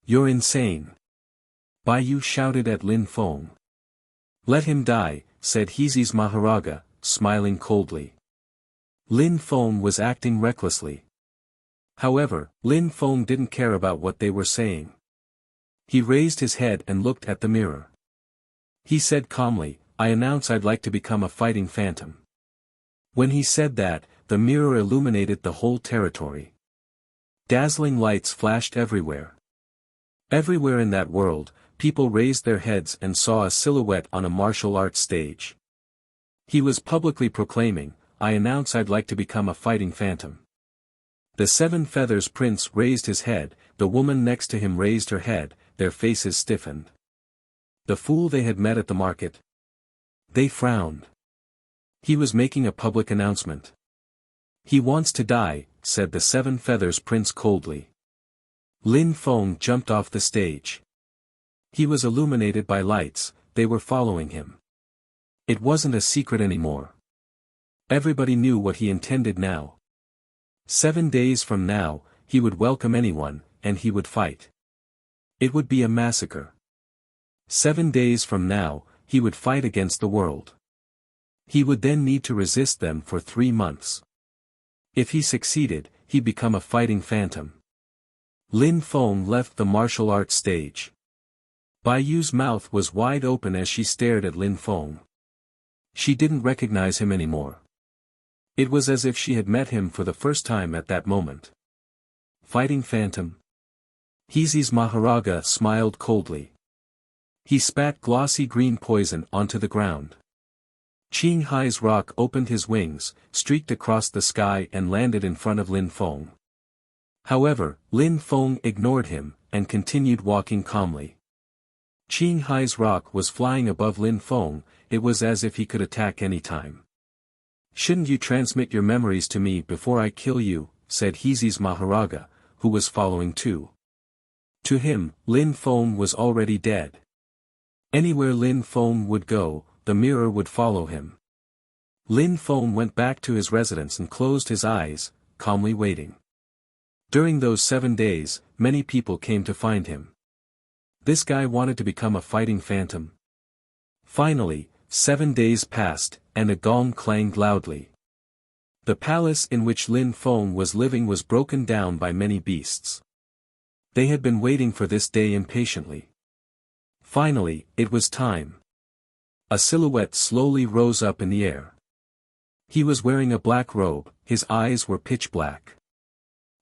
You're insane. Baiyu shouted at Lin Feng. Let him die, said Heezi's Maharaga, smiling coldly. Lin Feng was acting recklessly. However, Lin Feng didn't care about what they were saying. He raised his head and looked at the mirror. He said calmly, I announce I'd like to become a fighting phantom. When he said that, the mirror illuminated the whole territory. Dazzling lights flashed everywhere. Everywhere in that world, people raised their heads and saw a silhouette on a martial arts stage. He was publicly proclaiming, "I announce I'd like to become a fighting phantom." The Seven Feathers Prince raised his head, the woman next to him raised her head, their faces stiffened. The fool they had met at the market? They frowned. He was making a public announcement. "He wants to die," said the Seven Feathers Prince coldly. Lin Feng jumped off the stage. He was illuminated by lights, they were following him. It wasn't a secret anymore. Everybody knew what he intended now. 7 days from now, he would welcome anyone, and he would fight. It would be a massacre. 7 days from now, he would fight against the world. He would then need to resist them for 3 months. If he succeeded, he'd become a fighting phantom. Lin Feng left the martial arts stage. Bai Yu's mouth was wide open as she stared at Lin Feng. She didn't recognize him anymore. It was as if she had met him for the first time at that moment. Fighting phantom? Heezy's Maharaja smiled coldly. He spat glossy green poison onto the ground. Qing Hai's rock opened his wings, streaked across the sky and landed in front of Lin Feng. However, Lin Feng ignored him, and continued walking calmly. Qing Hai's rock was flying above Lin Feng, it was as if he could attack any time. "Shouldn't you transmit your memories to me before I kill you?" said Heezy's Maharaja, who was following too. To him, Lin Feng was already dead. Anywhere Lin Feng would go, the mirror would follow him. Lin Feng went back to his residence and closed his eyes, calmly waiting. During those 7 days, many people came to find him. This guy wanted to become a fighting phantom. Finally, 7 days passed, and a gong clanged loudly. The palace in which Lin Feng was living was broken down by many beasts. They had been waiting for this day impatiently. Finally, it was time. A silhouette slowly rose up in the air. He was wearing a black robe, his eyes were pitch black.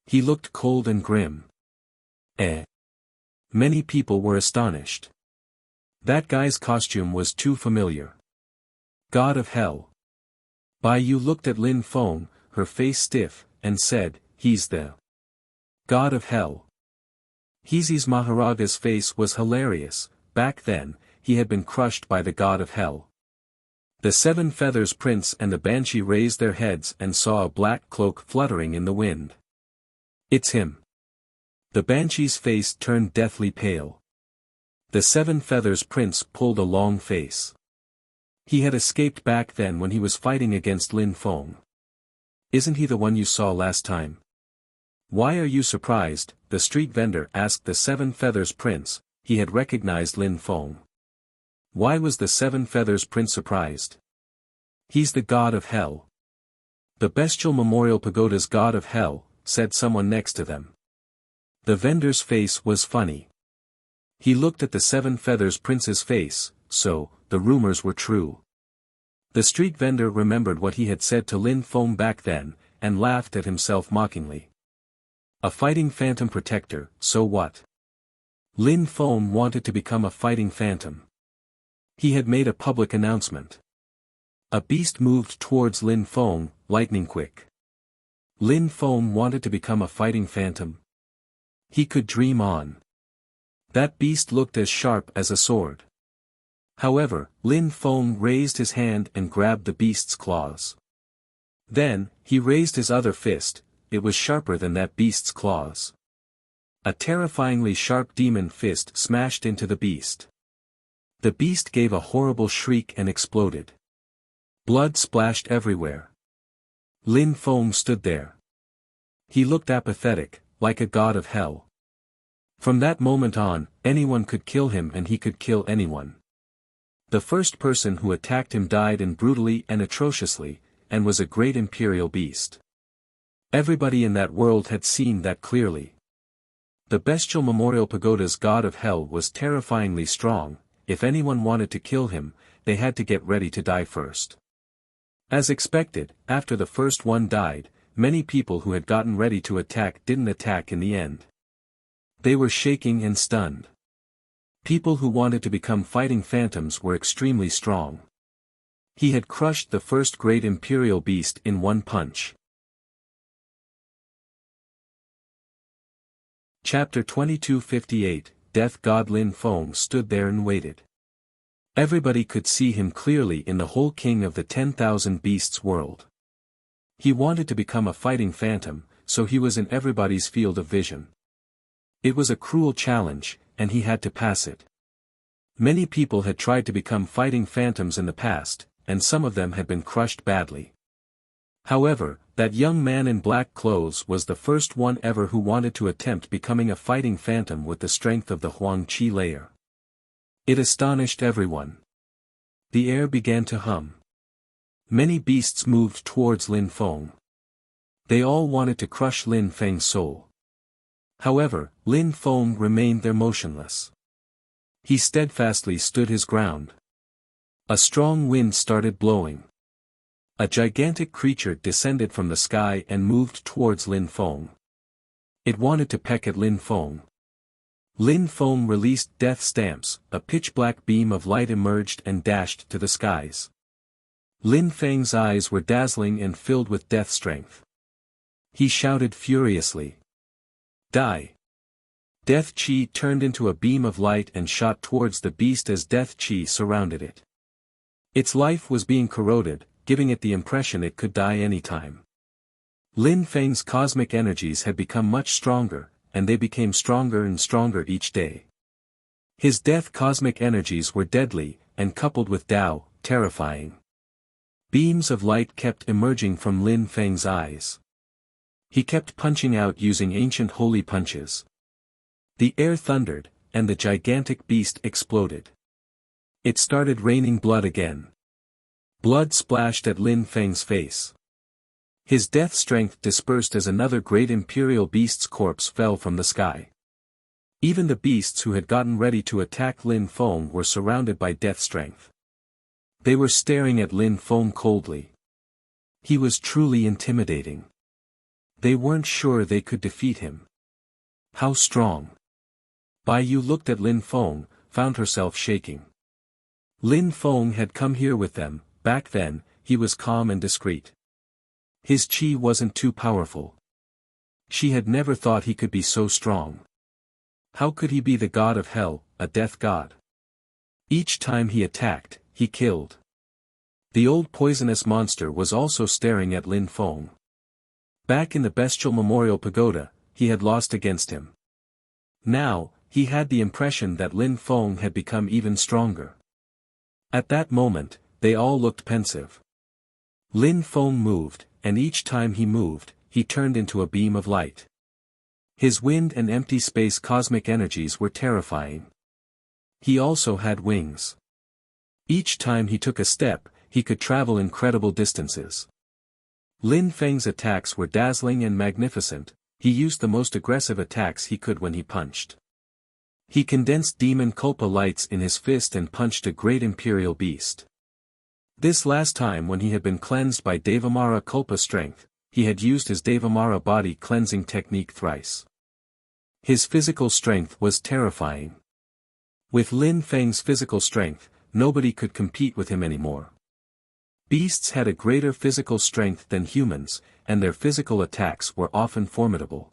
He looked cold and grim. Many people were astonished. That guy's costume was too familiar. God of Hell. Bai Yu looked at Lin Feng, her face stiff, and said, "He's the God of Hell." Heezy's Maharaja's face was hilarious. Back then, he had been crushed by the God of Hell. The Seven Feathers Prince and the Banshee raised their heads and saw a black cloak fluttering in the wind. "It's him." The Banshee's face turned deathly pale. The Seven Feathers Prince pulled a long face. He had escaped back then when he was fighting against Lin Feng. "Isn't he the one you saw last time?" "Why are you surprised?" the street vendor asked the Seven Feathers Prince. He had recognized Lin Feng. Why was the Seven Feathers Prince surprised? "He's the God of Hell." "The Bestial Memorial Pagoda's God of Hell," said someone next to them. The vendor's face was funny. He looked at the Seven Feathers Prince's face, so, the rumors were true. The street vendor remembered what he had said to Lin Feng back then, and laughed at himself mockingly. A fighting phantom protector, so what? Lin Feng wanted to become a fighting phantom. He had made a public announcement. A beast moved towards Lin Feng, lightning quick. Lin Feng wanted to become a fighting phantom. He could dream on. That beast looked as sharp as a sword. However, Lin Feng raised his hand and grabbed the beast's claws. Then, he raised his other fist, it was sharper than that beast's claws. A terrifyingly sharp demon fist smashed into the beast. The beast gave a horrible shriek and exploded. Blood splashed everywhere. Lin Feng stood there. He looked apathetic, like a god of hell. From that moment on, anyone could kill him and he could kill anyone. The first person who attacked him died brutally and atrociously, and was a great imperial beast. Everybody in that world had seen that clearly. The Bestial Memorial Pagoda's God of Hell was terrifyingly strong. If anyone wanted to kill him, they had to get ready to die first. As expected, after the first one died, many people who had gotten ready to attack didn't attack in the end. They were shaking and stunned. People who wanted to become fighting phantoms were extremely strong. He had crushed the first great imperial beast in one punch. Chapter 2258, Death God Lin Feng stood there and waited. Everybody could see him clearly in the whole king of the 10,000 beasts world. He wanted to become a fighting phantom, so he was in everybody's field of vision. It was a cruel challenge, and he had to pass it. Many people had tried to become fighting phantoms in the past, and some of them had been crushed badly. However, that young man in black clothes was the first one ever who wanted to attempt becoming a fighting phantom with the strength of the Huang Qi layer. It astonished everyone. The air began to hum. Many beasts moved towards Lin Feng. They all wanted to crush Lin Feng's soul. However, Lin Feng remained there motionless. He steadfastly stood his ground. A strong wind started blowing. A gigantic creature descended from the sky and moved towards Lin Feng. It wanted to peck at Lin Feng. Lin Feng released death stamps, a pitch-black beam of light emerged and dashed to the skies. Lin Feng's eyes were dazzling and filled with death strength. He shouted furiously. Die! Death Qi turned into a beam of light and shot towards the beast as Death Qi surrounded it. Its life was being corroded, giving it the impression it could die anytime. Lin Feng's cosmic energies had become much stronger, and they became stronger and stronger each day. His death cosmic energies were deadly, and coupled with Tao, terrifying. Beams of light kept emerging from Lin Feng's eyes. He kept punching out using ancient holy punches. The air thundered, and the gigantic beast exploded. It started raining blood again. Blood splashed at Lin Feng's face. His death strength dispersed as another great imperial beast's corpse fell from the sky. Even the beasts who had gotten ready to attack Lin Feng were surrounded by death strength. They were staring at Lin Feng coldly. He was truly intimidating. They weren't sure they could defeat him. How strong? Bai Yu looked at Lin Feng, found herself shaking. Lin Feng had come here with them. Back then, he was calm and discreet. His qi wasn't too powerful. She had never thought he could be so strong. How could he be the god of hell, a death god? Each time he attacked, he killed. The old poisonous monster was also staring at Lin Feng. Back in the bestial memorial pagoda, he had lost against him. Now, he had the impression that Lin Feng had become even stronger. At that moment, they all looked pensive. Lin Feng moved, and each time he moved, he turned into a beam of light. His wind and empty space cosmic energies were terrifying. He also had wings. Each time he took a step, he could travel incredible distances. Lin Feng's attacks were dazzling and magnificent. He used the most aggressive attacks he could when he punched. He condensed demon Kulpa lights in his fist and punched a great imperial beast. This last time when he had been cleansed by Devamara Kulpa strength, he had used his Devamara body cleansing technique thrice. His physical strength was terrifying. With Lin Feng's physical strength, nobody could compete with him anymore. Beasts had a greater physical strength than humans, and their physical attacks were often formidable.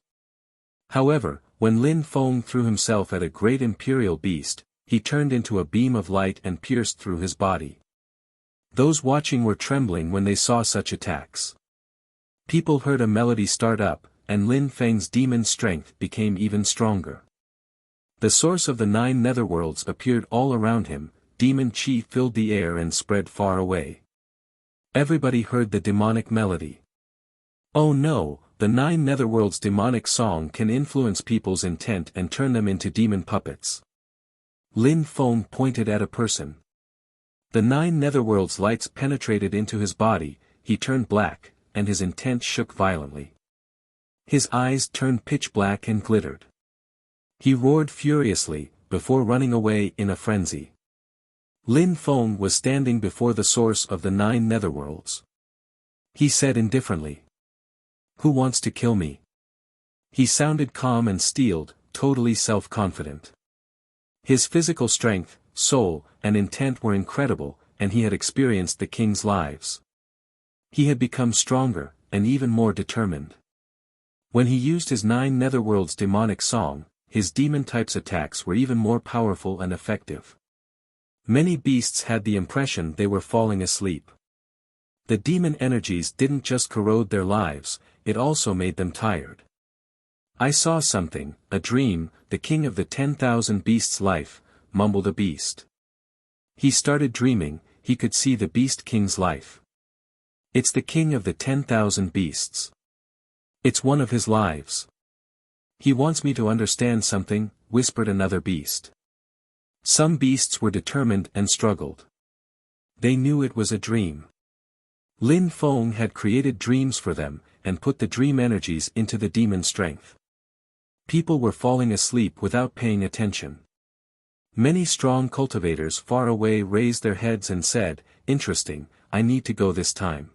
However, when Lin Feng threw himself at a great imperial beast, he turned into a beam of light and pierced through his body. Those watching were trembling when they saw such attacks. People heard a melody start up, and Lin Feng's demon strength became even stronger. The source of the 9 netherworlds appeared all around him, demon chi filled the air and spread far away. Everybody heard the demonic melody. Oh no, the 9 netherworlds' demonic song can influence people's intent and turn them into demon puppets. Lin Feng pointed at a person. The 9 netherworlds' lights penetrated into his body, he turned black, and his intent shook violently. His eyes turned pitch black and glittered. He roared furiously, before running away in a frenzy. Lin Feng was standing before the source of the 9 netherworlds. He said indifferently. Who wants to kill me? He sounded calm and steeled, totally self-confident. His physical strength, soul, and intent were incredible, and he had experienced the king's lives. He had become stronger, and even more determined. When he used his 9 netherworlds demonic song, his demon type's attacks were even more powerful and effective. Many beasts had the impression they were falling asleep. The demon energies didn't just corrode their lives, it also made them tired. "I saw something, a dream, the king of the 10,000 beasts' life," mumbled a beast. He started dreaming, he could see the beast king's life. "It's the king of the 10,000 beasts. It's one of his lives. He wants me to understand something," whispered another beast. Some beasts were determined and struggled. They knew it was a dream. Lin Feng had created dreams for them, and put the dream energies into the demon strength. People were falling asleep without paying attention. Many strong cultivators far away raised their heads and said, "Interesting, I need to go this time."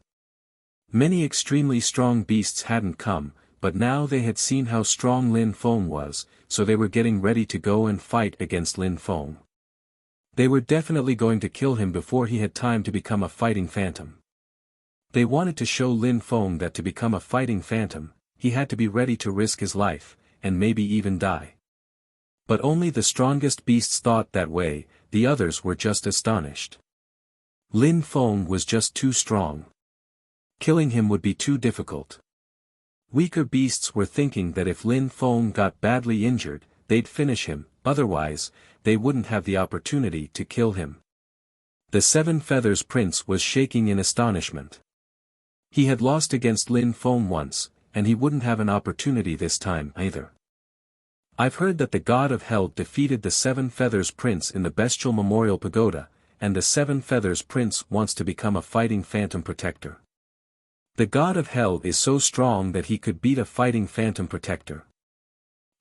Many extremely strong beasts hadn't come, but now they had seen how strong Lin Feng was, so they were getting ready to go and fight against Lin Feng. They were definitely going to kill him before he had time to become a fighting phantom. They wanted to show Lin Feng that to become a fighting phantom, he had to be ready to risk his life, and maybe even die. But only the strongest beasts thought that way, the others were just astonished. Lin Feng was just too strong. Killing him would be too difficult. Weaker beasts were thinking that if Lin Feng got badly injured, they'd finish him, otherwise, they wouldn't have the opportunity to kill him. The 7 Feathers Prince was shaking in astonishment. He had lost against Lin Feng once, and he wouldn't have an opportunity this time either. "I've heard that the God of Hell defeated the 7 Feathers Prince in the Bestial Memorial Pagoda, and the 7 Feathers Prince wants to become a fighting phantom protector. The God of Hell is so strong that he could beat a fighting phantom protector.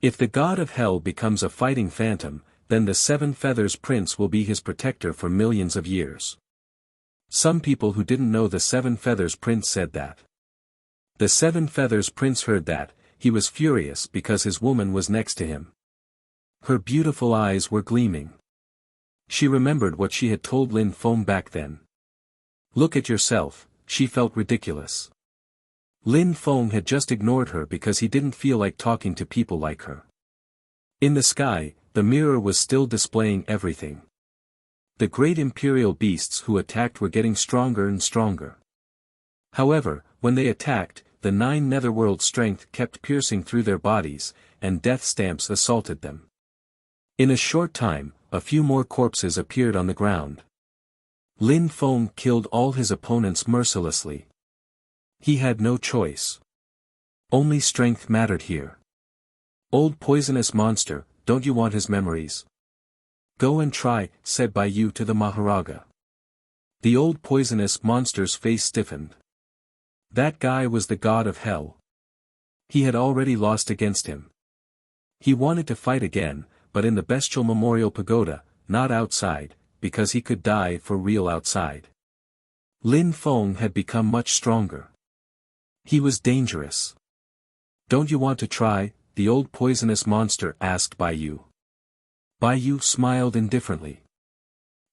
If the God of Hell becomes a fighting phantom, then the 7 Feathers Prince will be his protector for millions of years." Some people who didn't know the 7 Feathers Prince said that. The 7 Feathers Prince heard that, he was furious because his woman was next to him. Her beautiful eyes were gleaming. She remembered what she had told Lin Feng back then. "Look at yourself," she felt ridiculous. Lin Feng had just ignored her because he didn't feel like talking to people like her. In the sky, the mirror was still displaying everything. The great imperial beasts who attacked were getting stronger and stronger. However, when they attacked, the 9 netherworld strength kept piercing through their bodies, and death stamps assaulted them. In a short time, a few more corpses appeared on the ground. Lin Feng killed all his opponents mercilessly. He had no choice. Only strength mattered here. "Old poisonous monster, don't you want his memories? Go and try," said Bai Yu to the Maharaja. The old poisonous monster's face stiffened. That guy was the God of Hell. He had already lost against him. He wanted to fight again, but in the Bestial Memorial Pagoda, not outside, because he could die for real outside. Lin Feng had become much stronger. He was dangerous. "Don't you want to try?" the old poisonous monster asked Bai Yu. Bai Yu smiled indifferently.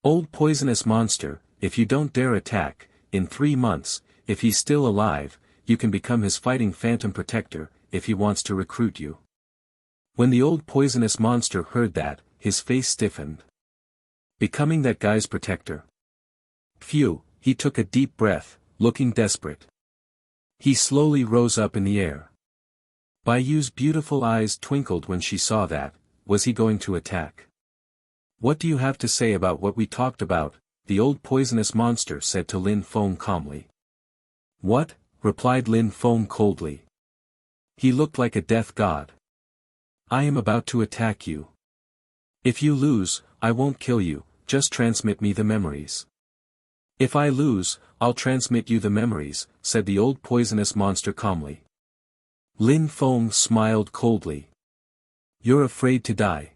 "Old poisonous monster, if you don't dare attack, in 3 months, if he's still alive, you can become his fighting phantom protector, if he wants to recruit you." When the old poisonous monster heard that, his face stiffened. Becoming that guy's protector? Phew, he took a deep breath, looking desperate. He slowly rose up in the air. Bai Yu's beautiful eyes twinkled when she saw that. Was he going to attack? "What do you have to say about what we talked about?" the old poisonous monster said to Lin Feng calmly. "What?" replied Lin Feng coldly. He looked like a death god. "I am about to attack you. If you lose, I won't kill you, just transmit me the memories." "If I lose, I'll transmit you the memories," said the old poisonous monster calmly. Lin Feng smiled coldly. "You're afraid to die."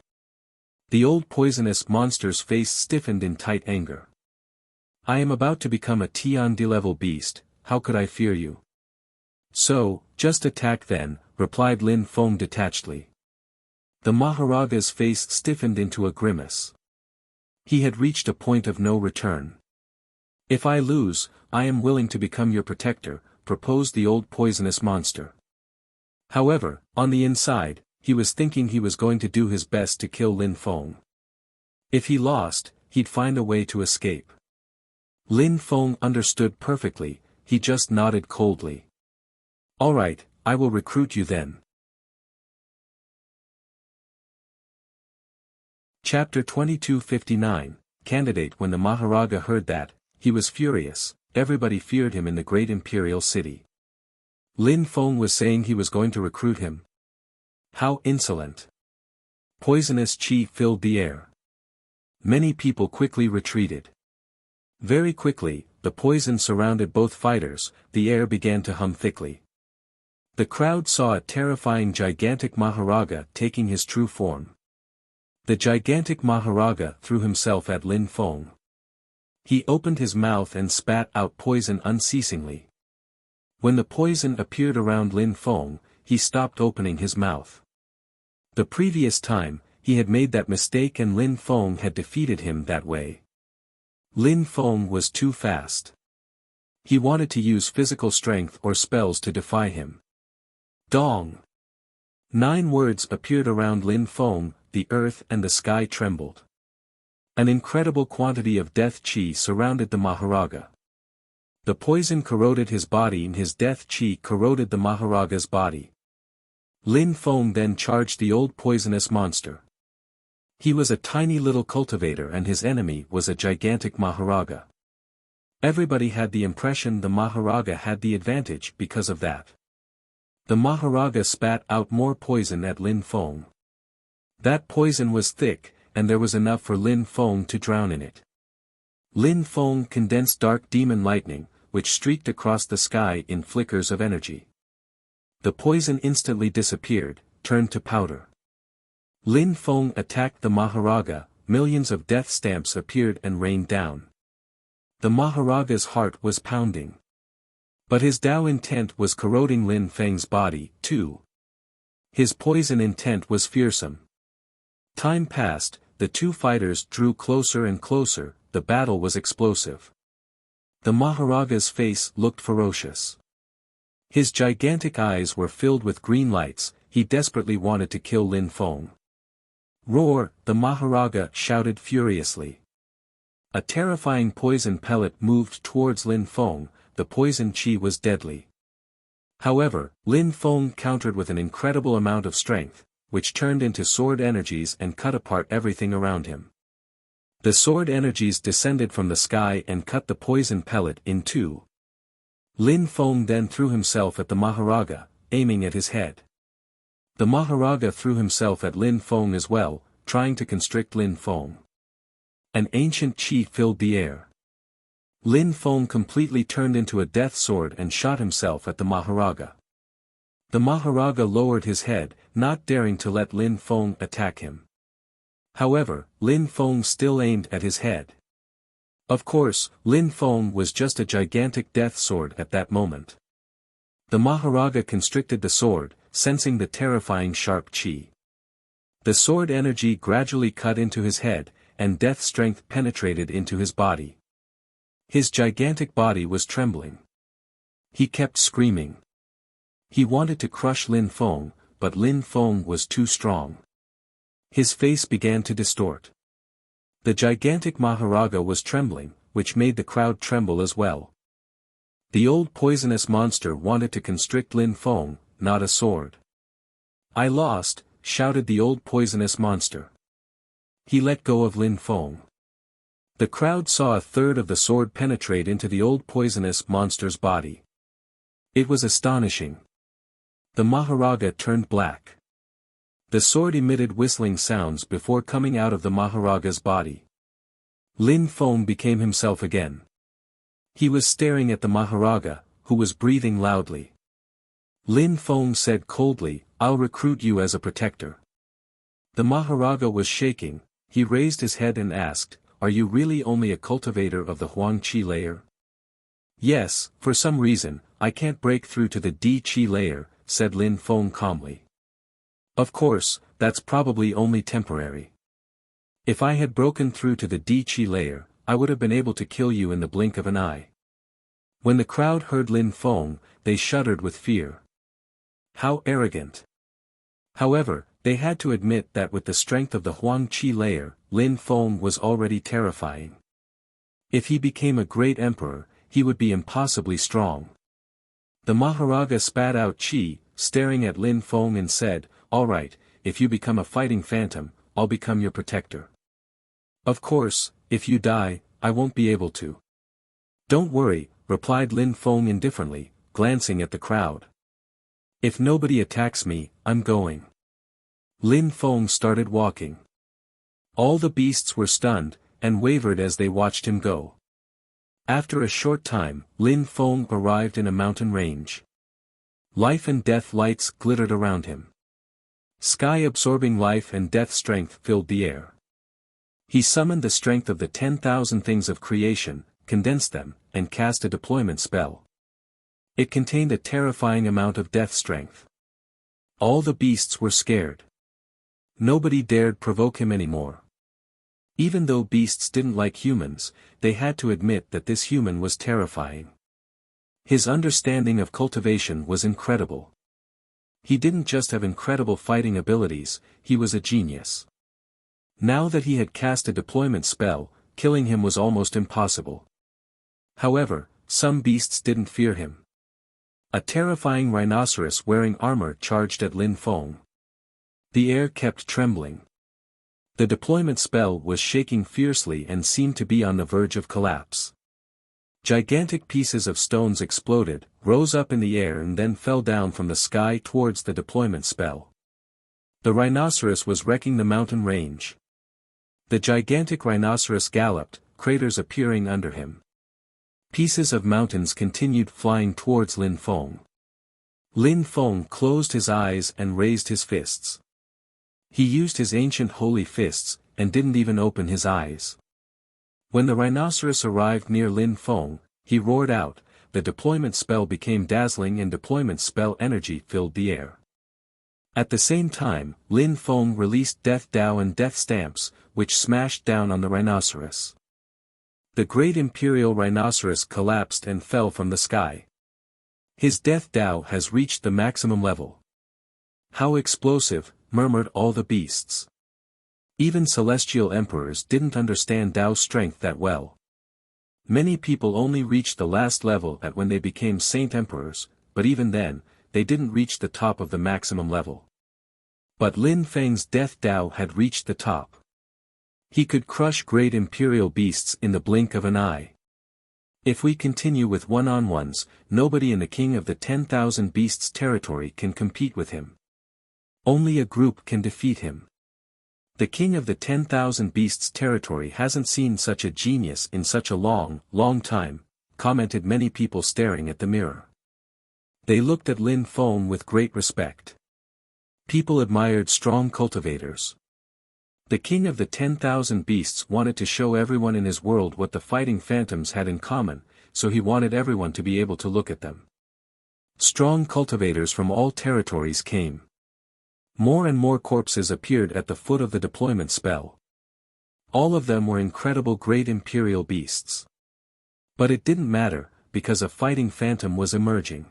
The old poisonous monster's face stiffened in tight anger. "I am about to become a Tian-D-level beast, how could I fear you?" "So, just attack then," replied Lin Feng detachedly. The Maharaja's face stiffened into a grimace. He had reached a point of no return. If I lose, I am willing to become your protector, proposed the old poisonous monster. However, on the inside, he was thinking he was going to do his best to kill Lin Feng. If he lost, he'd find a way to escape. Lin Feng understood perfectly, he just nodded coldly. All right, I will recruit you then. Chapter 2259, Candidate. When the Maharaja heard that, he was furious. Everybody feared him in the great imperial city. Lin Feng was saying he was going to recruit him. How insolent! Poisonous qi filled the air. Many people quickly retreated. Very quickly, the poison surrounded both fighters, the air began to hum thickly. The crowd saw a terrifying gigantic Maharaja taking his true form. The gigantic Maharaja threw himself at Lin Feng. He opened his mouth and spat out poison unceasingly. When the poison appeared around Lin Feng, he stopped opening his mouth. The previous time, he had made that mistake and Lin Feng had defeated him that way. Lin Feng was too fast. He wanted to use physical strength or spells to defy him. Dong! 9 words appeared around Lin Feng, the earth and the sky trembled. An incredible quantity of death qi surrounded the Maharaja. The poison corroded his body and his death qi corroded the Maharaja's body. Lin Feng then charged the old poisonous monster. He was a tiny little cultivator and his enemy was a gigantic Maharaja. Everybody had the impression the Maharaja had the advantage because of that. The Maharaja spat out more poison at Lin Feng. That poison was thick, and there was enough for Lin Feng to drown in it. Lin Feng condensed dark demon lightning, which streaked across the sky in flickers of energy. The poison instantly disappeared, turned to powder. Lin Feng attacked the Maharaja, millions of death stamps appeared and rained down. The Maharaja's heart was pounding. But his Tao intent was corroding Lin Feng's body, too. His poison intent was fearsome. Time passed, the two fighters drew closer and closer, the battle was explosive. The Maharaja's face looked ferocious. His gigantic eyes were filled with green lights, he desperately wanted to kill Lin Feng. Roar! The Maharaja shouted furiously. A terrifying poison pellet moved towards Lin Feng, the poison qi was deadly. However, Lin Feng countered with an incredible amount of strength, which turned into sword energies and cut apart everything around him. The sword energies descended from the sky and cut the poison pellet in two. Lin Feng then threw himself at the Maharaja, aiming at his head. The Maharaja threw himself at Lin Feng as well, trying to constrict Lin Feng. An ancient qi filled the air. Lin Feng completely turned into a death sword and shot himself at the Maharaja. The Maharaja lowered his head, not daring to let Lin Feng attack him. However, Lin Feng still aimed at his head. Of course, Lin Feng was just a gigantic death sword at that moment. The Maharaja constricted the sword, sensing the terrifying sharp qi. The sword energy gradually cut into his head, and death strength penetrated into his body. His gigantic body was trembling. He kept screaming. He wanted to crush Lin Feng, but Lin Feng was too strong. His face began to distort. The gigantic Maharaja was trembling, which made the crowd tremble as well. The old poisonous monster wanted to constrict Lin Feng, not a sword. I lost, shouted the old poisonous monster. He let go of Lin Feng. The crowd saw a third of the sword penetrate into the old poisonous monster's body. It was astonishing. The Maharaja turned black. The sword emitted whistling sounds before coming out of the Maharaja's body. Lin Feng became himself again. He was staring at the Maharaja, who was breathing loudly. Lin Feng said coldly, "I'll recruit you as a protector." The Maharaja was shaking, he raised his head and asked, "Are you really only a cultivator of the Huang Qi layer?" "Yes, for some reason, I can't break through to the Di Qi layer," said Lin Feng calmly. "Of course, that's probably only temporary. If I had broken through to the Di Qi layer, I would have been able to kill you in the blink of an eye. When the crowd heard Lin Feng, they shuddered with fear. How arrogant! However, they had to admit that with the strength of the Huang Qi layer, Lin Feng was already terrifying. If he became a great emperor, he would be impossibly strong. The Maharaja spat out qi, staring at Lin Feng and said, "All right, if you become a fighting phantom, I'll become your protector. Of course, if you die, I won't be able to." "Don't worry," replied Lin Feng indifferently, glancing at the crowd. "If nobody attacks me, I'm going." Lin Feng started walking. All the beasts were stunned, and wavered as they watched him go. After a short time, Lin Feng arrived in a mountain range. Life and death lights glittered around him. Sky-absorbing life and death strength filled the air. He summoned the strength of the 10,000 things of creation, condensed them, and cast a deployment spell. It contained a terrifying amount of death strength. All the beasts were scared. Nobody dared provoke him anymore. Even though beasts didn't like humans, they had to admit that this human was terrifying. His understanding of cultivation was incredible. He didn't just have incredible fighting abilities, he was a genius. Now that he had cast a deployment spell, killing him was almost impossible. However, some beasts didn't fear him. A terrifying rhinoceros wearing armor charged at Lin Feng. The air kept trembling. The deployment spell was shaking fiercely and seemed to be on the verge of collapse. Gigantic pieces of stones exploded, rose up in the air and then fell down from the sky towards the deployment spell. The rhinoceros was wrecking the mountain range. The gigantic rhinoceros galloped, craters appearing under him. Pieces of mountains continued flying towards Lin Feng. Lin Feng closed his eyes and raised his fists. He used his ancient holy fists, and didn't even open his eyes. When the rhinoceros arrived near Lin Feng, he roared out, the deployment spell became dazzling and deployment spell energy filled the air. At the same time, Lin Feng released Death Dao and Death Stamps, which smashed down on the rhinoceros. The great imperial rhinoceros collapsed and fell from the sky. His Death Dao has reached the maximum level. How explosive, murmured all the beasts. Even celestial emperors didn't understand Dao's strength that well. Many people only reached the last level at when they became saint emperors, but even then, they didn't reach the top of the maximum level. But Lin Feng's Death Dao had reached the top. He could crush great imperial beasts in the blink of an eye. If we continue with one-on-ones, nobody in the King of the 10,000 Beasts territory can compete with him. Only a group can defeat him. The King of the 10,000 Beasts territory hasn't seen such a genius in such a long, long time, commented many people staring at the mirror. They looked at Lin Feng with great respect. People admired strong cultivators. The King of the 10,000 Beasts wanted to show everyone in his world what the fighting phantoms had in common, so he wanted everyone to be able to look at them. Strong cultivators from all territories came. More and more corpses appeared at the foot of the deployment spell. All of them were incredible great imperial beasts. But it didn't matter, because a fighting phantom was emerging.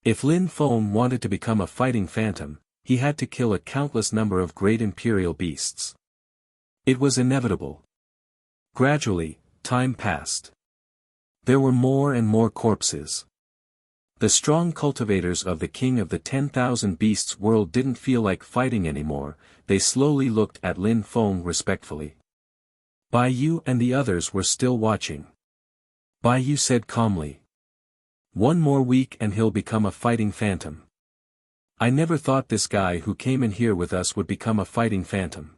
If Lin Feng wanted to become a fighting phantom, he had to kill a countless number of great imperial beasts. It was inevitable. Gradually, time passed. There were more and more corpses. The strong cultivators of the King of the 10,000 Beasts world didn't feel like fighting anymore, they slowly looked at Lin Feng respectfully. Bai Yu and the others were still watching. Bai Yu said calmly. "One more week and he'll become a fighting phantom. I never thought this guy who came in here with us would become a fighting phantom.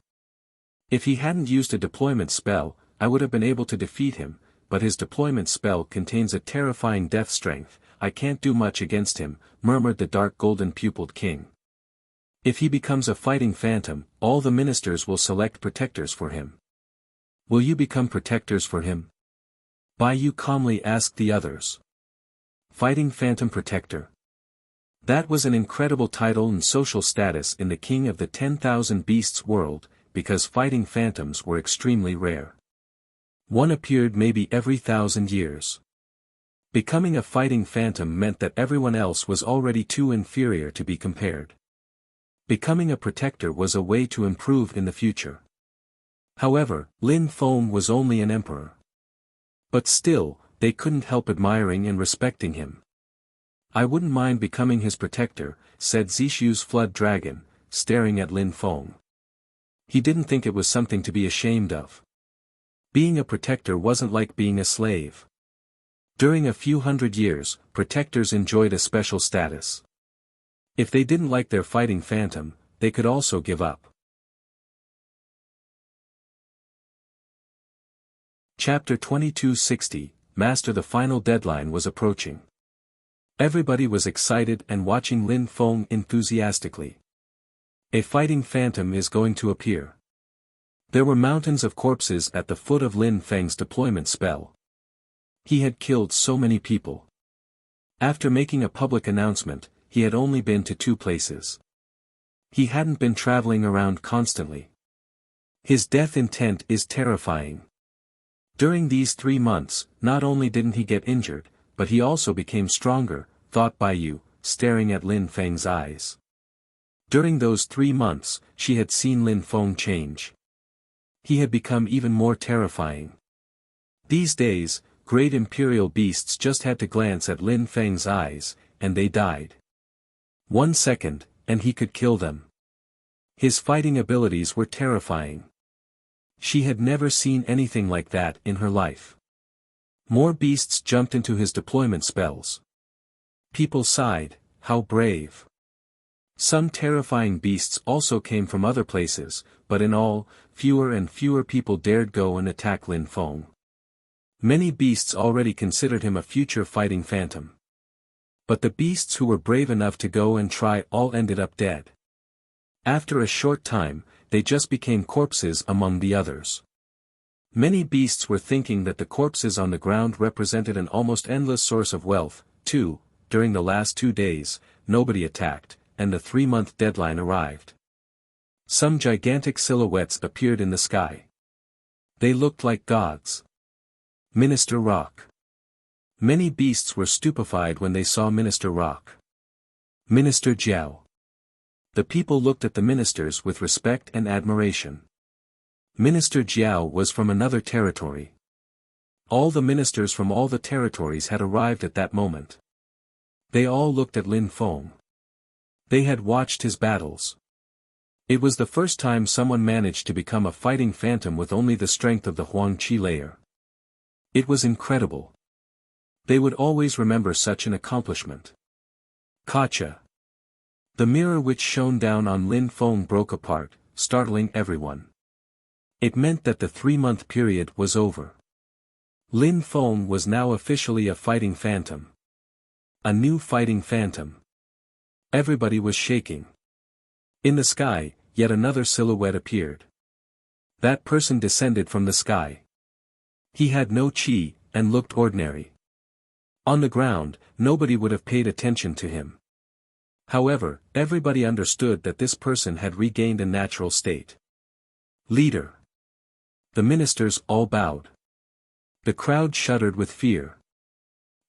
If he hadn't used a deployment spell, I would have been able to defeat him, but his deployment spell contains a terrifying death strength, I can't do much against him," murmured the dark golden-pupiled king. "If he becomes a fighting phantom, all the ministers will select protectors for him. Will you become protectors for him?" Bai Yu calmly asked the others. Fighting Phantom Protector. That was an incredible title and social status in the King of the 10,000 Beasts world, because fighting phantoms were extremely rare. One appeared maybe every 1,000 years. Becoming a fighting phantom meant that everyone else was already too inferior to be compared. Becoming a protector was a way to improve in the future. However, Lin Feng was only an emperor. But still, they couldn't help admiring and respecting him. I wouldn't mind becoming his protector, said Zishu's flood dragon, staring at Lin Feng. He didn't think it was something to be ashamed of. Being a protector wasn't like being a slave. During a few hundred years, protectors enjoyed a special status. If they didn't like their fighting phantom, they could also give up. Chapter 2260, Master. The final deadline was approaching. Everybody was excited and watching Lin Feng enthusiastically. A fighting phantom is going to appear. There were mountains of corpses at the foot of Lin Feng's deployment spell. He had killed so many people. After making a public announcement, he had only been to 2 places. He hadn't been traveling around constantly. His death intent is terrifying. During these 3 months, not only didn't he get injured, but he also became stronger, thought Baiyu, staring at Lin Feng's eyes. During those 3 months, she had seen Lin Feng change. He had become even more terrifying. These days, great imperial beasts just had to glance at Lin Feng's eyes, and they died. 1 second, and he could kill them. His fighting abilities were terrifying. She had never seen anything like that in her life. More beasts jumped into his deployment spells. People sighed, how brave. Some terrifying beasts also came from other places, but in all, fewer and fewer people dared go and attack Lin Feng. Many beasts already considered him a future fighting phantom. But the beasts who were brave enough to go and try all ended up dead. After a short time, they just became corpses among the others. Many beasts were thinking that the corpses on the ground represented an almost endless source of wealth, too. During the last 2 days, nobody attacked, and the 3-month deadline arrived. Some gigantic silhouettes appeared in the sky. They looked like gods. Minister Rock. Many beasts were stupefied when they saw Minister Rock. Minister Jiao. The people looked at the ministers with respect and admiration. Minister Jiao was from another territory. All the ministers from all the territories had arrived at that moment. They all looked at Lin Feng. They had watched his battles. It was the first time someone managed to become a fighting phantom with only the strength of the Huangqi layer. It was incredible. They would always remember such an accomplishment. Gotcha. The mirror which shone down on Lin Feng broke apart, startling everyone. It meant that the 3-month period was over. Lin Feng was now officially a fighting phantom. A new fighting phantom. Everybody was shaking. In the sky, yet another silhouette appeared. That person descended from the sky. He had no chi, and looked ordinary. On the ground, nobody would have paid attention to him. However, everybody understood that this person had regained a natural state. Leader. The ministers all bowed. The crowd shuddered with fear.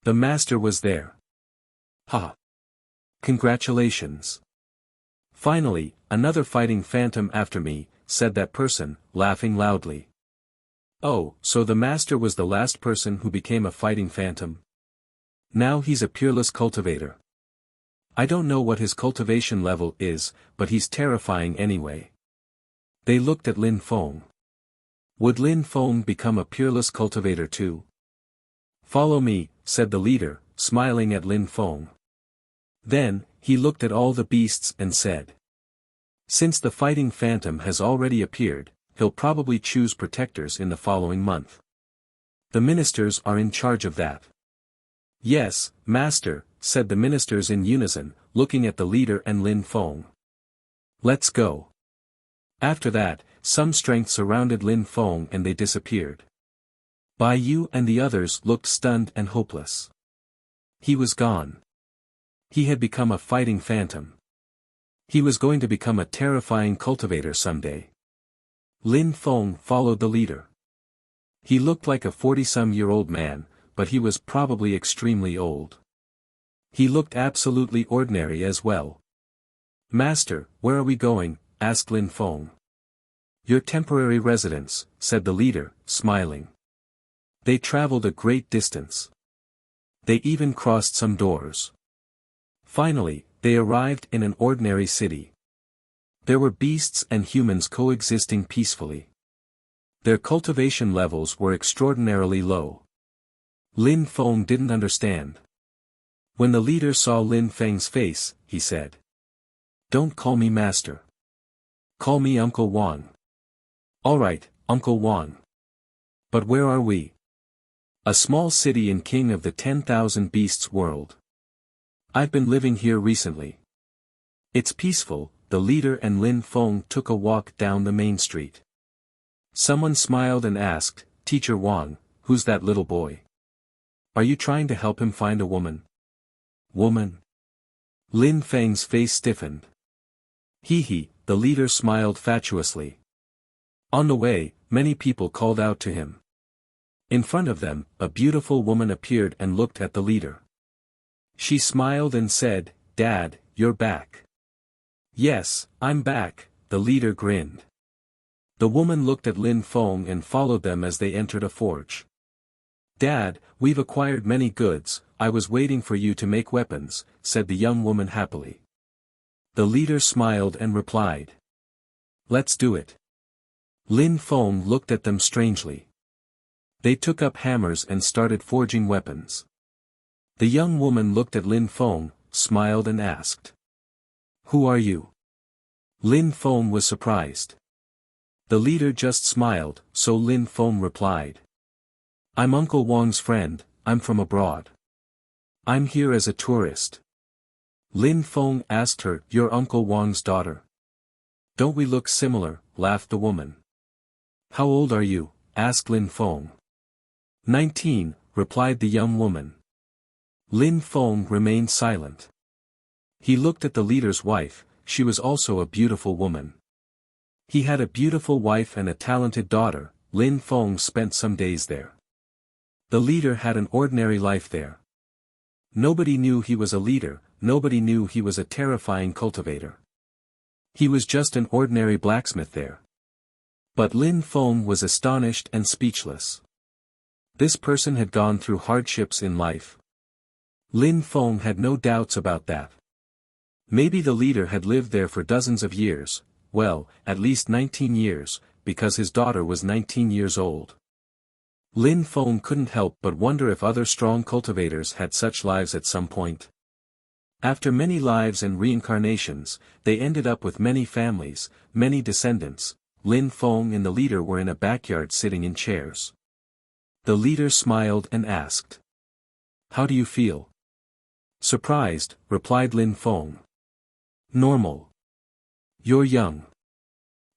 The master was there. Ha! Congratulations. Finally, another fighting phantom after me, said that person, laughing loudly. Oh, so the master was the last person who became a fighting phantom? Now he's a peerless cultivator. I don't know what his cultivation level is, but he's terrifying anyway. They looked at Lin Feng. Would Lin Feng become a peerless cultivator too? Follow me, said the leader, smiling at Lin Feng. Then, he looked at all the beasts and said. Since the fighting phantom has already appeared, he'll probably choose protectors in the following month. The ministers are in charge of that. Yes, master, said the ministers in unison, looking at the leader and Lin Feng. Let's go. After that, some strength surrounded Lin Feng and they disappeared. Baiyu and the others looked stunned and hopeless. He was gone. He had become a fighting phantom. He was going to become a terrifying cultivator someday. Lin Feng followed the leader. He looked like a 40-some-year-old man, but he was probably extremely old. He looked absolutely ordinary as well. "Master, where are we going?" asked Lin Feng. "Your temporary residence," said the leader, smiling. They traveled a great distance. They even crossed some doors. Finally, they arrived in an ordinary city. There were beasts and humans coexisting peacefully. Their cultivation levels were extraordinarily low. Lin Feng didn't understand. When the leader saw Lin Feng's face, he said, "Don't call me master. Call me Uncle Wang." "All right, Uncle Wang. But where are we?" "A small city in King of the 10,000 Beasts world. I've been living here recently. It's peaceful." The leader and Lin Feng took a walk down the main street. Someone smiled and asked, "Teacher Wang, who's that little boy? Are you trying to help him find a woman?" "Woman?" Lin Feng's face stiffened. "Hee," the leader smiled fatuously. On the way, many people called out to him. In front of them, a beautiful woman appeared and looked at the leader. She smiled and said, "Dad, you're back." "Yes, I'm back," the leader grinned. The woman looked at Lin Feng and followed them as they entered a forge. "Dad, we've acquired many goods, I was waiting for you to make weapons," said the young woman happily. The leader smiled and replied, "Let's do it." Lin Feng looked at them strangely. They took up hammers and started forging weapons. The young woman looked at Lin Feng, smiled and asked, "Who are you?" Lin Feng was surprised. The leader just smiled, so Lin Feng replied, "I'm Uncle Wang's friend, I'm from abroad. I'm here as a tourist." Lin Feng asked her, "You're Uncle Wang's daughter?" "Don't we look similar?" laughed the woman. "How old are you?" asked Lin Feng. 19, replied the young woman. Lin Feng remained silent. He looked at the leader's wife, she was also a beautiful woman. He had a beautiful wife and a talented daughter. Lin Feng spent some days there. The leader had an ordinary life there. Nobody knew he was a leader, nobody knew he was a terrifying cultivator. He was just an ordinary blacksmith there. But Lin Feng was astonished and speechless. This person had gone through hardships in life. Lin Feng had no doubts about that. Maybe the leader had lived there for dozens of years, well, at least 19 years, because his daughter was 19 years old. Lin Feng couldn't help but wonder if other strong cultivators had such lives at some point. After many lives and reincarnations, they ended up with many families, many descendants. Lin Feng and the leader were in a backyard sitting in chairs. The leader smiled and asked, "How do you feel?" "Surprised," replied Lin Feng. "Normal. You're young.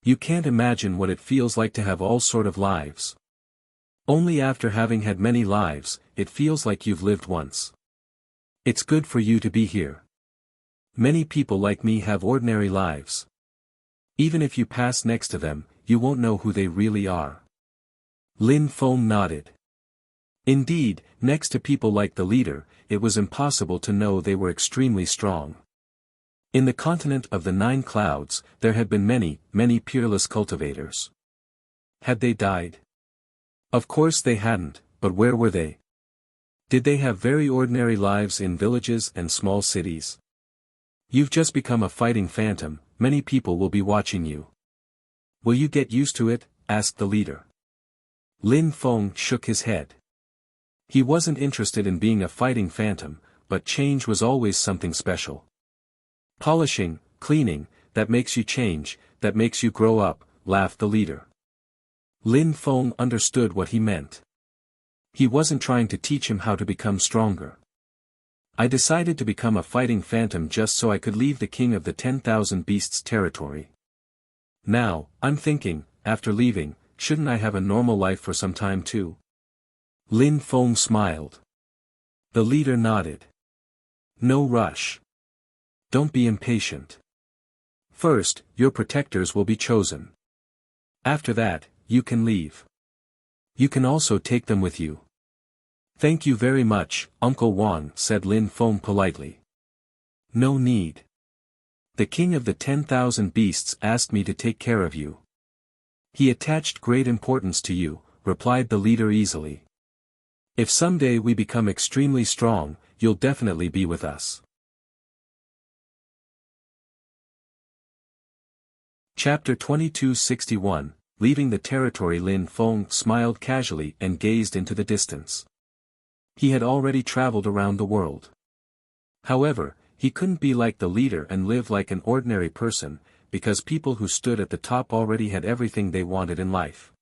You can't imagine what it feels like to have all sort of lives. Only after having had many lives, it feels like you've lived once. It's good for you to be here. Many people like me have ordinary lives. Even if you pass next to them, you won't know who they really are." Lin Feng nodded. Indeed, next to people like the leader, it was impossible to know they were extremely strong. In the continent of the 9 clouds, there had been many, many peerless cultivators. Had they died? Of course they hadn't, but where were they? Did they have very ordinary lives in villages and small cities? You've just become a fighting phantom, many people will be watching you. Will you get used to it? Asked the leader. Lin Feng shook his head. He wasn't interested in being a fighting phantom, but change was always something special. Polishing, cleaning, that makes you change, that makes you grow up, laughed the leader. Lin Feng understood what he meant. He wasn't trying to teach him how to become stronger. "I decided to become a fighting phantom just so I could leave the king of the 10,000 beasts territory. Now, I'm thinking, after leaving, shouldn't I have a normal life for some time too?" Lin Feng smiled. The leader nodded. "No rush. Don't be impatient. First, your protectors will be chosen. After that, you can leave." You can also take them with you. Thank you very much, Uncle Wang, said Lin Feng politely. No need. The king of the 10,000 beasts asked me to take care of you. He attached great importance to you, replied the leader easily. If someday we become extremely strong, you'll definitely be with us. Chapter 2261, Leaving the territory. Lin Feng smiled casually and gazed into the distance. He had already traveled around the world. However, he couldn't be like the leader and live like an ordinary person, because people who stood at the top already had everything they wanted in life.